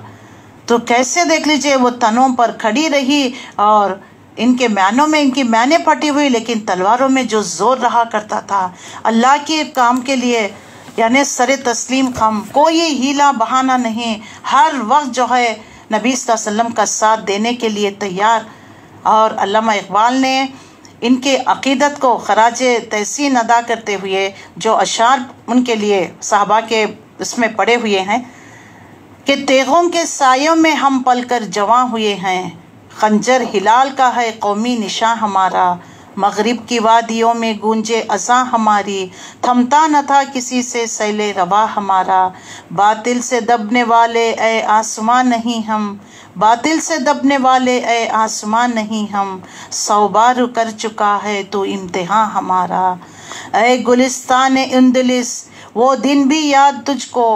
تو کیسے دیکھ لیجئے، وہ تنوں پر کھڑی رہی اور ان کے میانوں میں ان کی میانیں پھٹی ہوئی، لیکن تلواروں میں جو زور رہا کرتا تھا، اللہ کے کام کے لیے یعنی سر تسلیم خم، کوئی ہیلا بہانہ نہیں، ہر وقت جو ہے نبی صلی اللہ علیہ وسلم کا ساتھ دینے کے لیے تیار۔ اور علامہ اقبال نے ان کے عقیدت کو خراج تحسین ادا کرتے ہوئے جو اشعار ان کے لیے صحابہ کے اس میں پڑے ہوئے ہیں کہ تیغوں کے سایوں میں ہم پل کر جواں ہوئے ہیں، خنجر ہلال کا ہے قومی نشاں ہمارا، مغرب کی وادیوں میں گونجے اذاں ہماری، تھمتا نہ تھا کسی سے سیل روا ہمارا، باطل سے دبنے والے اے آسمان نہیں ہم، باطل سے دبنے والے اے آسمان نہیں ہم، 100 بار کر چکا ہے تو امتحان ہمارا، اے گلستان اندلس وہ دن بھی یاد تجھ کو،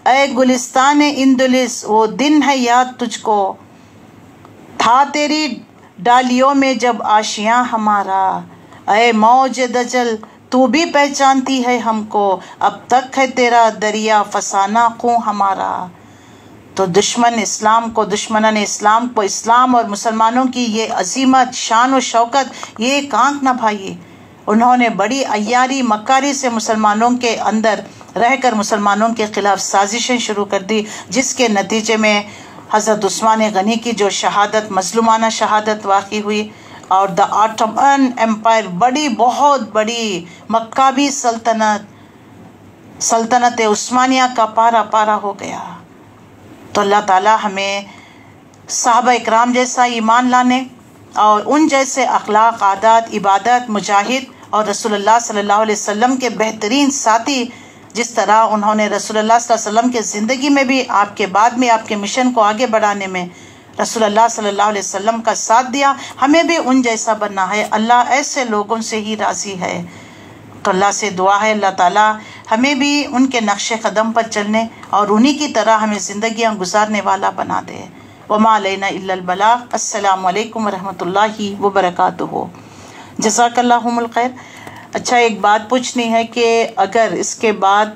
اے گلستان اندلس وہ دن ہے یاد تجھ کو، تھا تیری ڈالیوں میں جب آشیاں ہمارا، اے موج دجل تو بھی پہچانتی ہے ہم کو، اب تک ہے تیرا دریا فسانہ خوں ہمارا۔ تو دشمن اسلام کو، دشمنان اسلام کو، اسلام اور مسلمانوں کی یہ عظیمت، شان و شوکت، یہ ایک آنکھ نہ بھائیے۔ انہوں نے بڑی عیاری مکاری سے مسلمانوں کے اندر رہ کر مسلمانوں کے خلاف سازشیں شروع کر دی، جس کے نتیجے میں حضرت عثمان غنی کی جو شہادت، مظلومانہ شہادت واقع ہوئی، اور دا آٹومن امپائر، بڑی بہت بڑی مکابی سلطنت عثمانیہ کا پارا پارا ہو گیا۔ تو اللہ تعالی ہمیں صحابہ اکرام جیسا ایمان لانے اور ان جیسے اخلاق، عادات، عبادت، مجاہد اور رسول اللہ صلی اللہ علیہ وسلم کے بہترین ساتھی، جس طرح انہوں نے رسول اللہ صلی اللہ علیہ وسلم کے زندگی میں بھی آپ کے بعد میں آپ کے مشن کو آگے بڑھانے میں رسول اللہ صلی اللہ علیہ وسلم کا ساتھ دیا، ہمیں بھی ان جیسا بننا ہے۔ اللہ ایسے لوگوں سے ہی راضی ہے۔ تو اللہ سے دعا ہے اللہ تعالیٰ ہمیں بھی ان کے نقش قدم پر چلنے اور انہی کی طرح ہمیں زندگیاں گزارنے والا بنا دے۔ وما علینا الا البلاغ۔ السلام علیکم ورحمۃ اللہ وبرکاتہ۔ جزاک اللہم الخیر۔ اچھا، ایک بات پوچھنی ہے کہ اگر اس کے بعد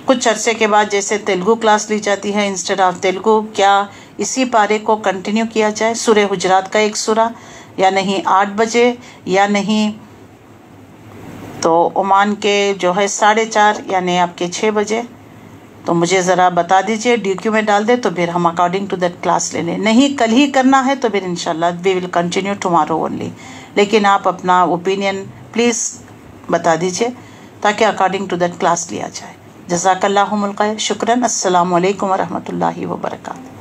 کچھ عرصے کے بعد جیسے تیلگو کلاس لی جاتی ہے انسٹیڈ آف تیلگو، کیا اسی پارے کو کنٹینیو کیا جائے، سورہ حجرات کا ایک سورہ، یا نہیں 8 بجے یا نہیں تو عمان کے جو ہے 4:30 یعنی آپ کے 6 بجے؟ تو مجھے ذرا بتا دیجئے، DQ میں ڈال دے تو پھر ہم اکارڈنگ ٹو دیٹ کلاس لے لیں۔ نہیں کل ہی کرنا ہے تو پھر انشاءاللہ وی ول کنٹینیو ٹمارو اونلی، لیکن آپ اپنا اوپینین پلیز بتا دیجئے تاکہ اکارڈنگ ٹو دیٹ کلاس لیا جائے۔ جزاک اللہم الخیر، شکراً۔ السلام علیکم ورحمۃ اللہ وبرکاتہ۔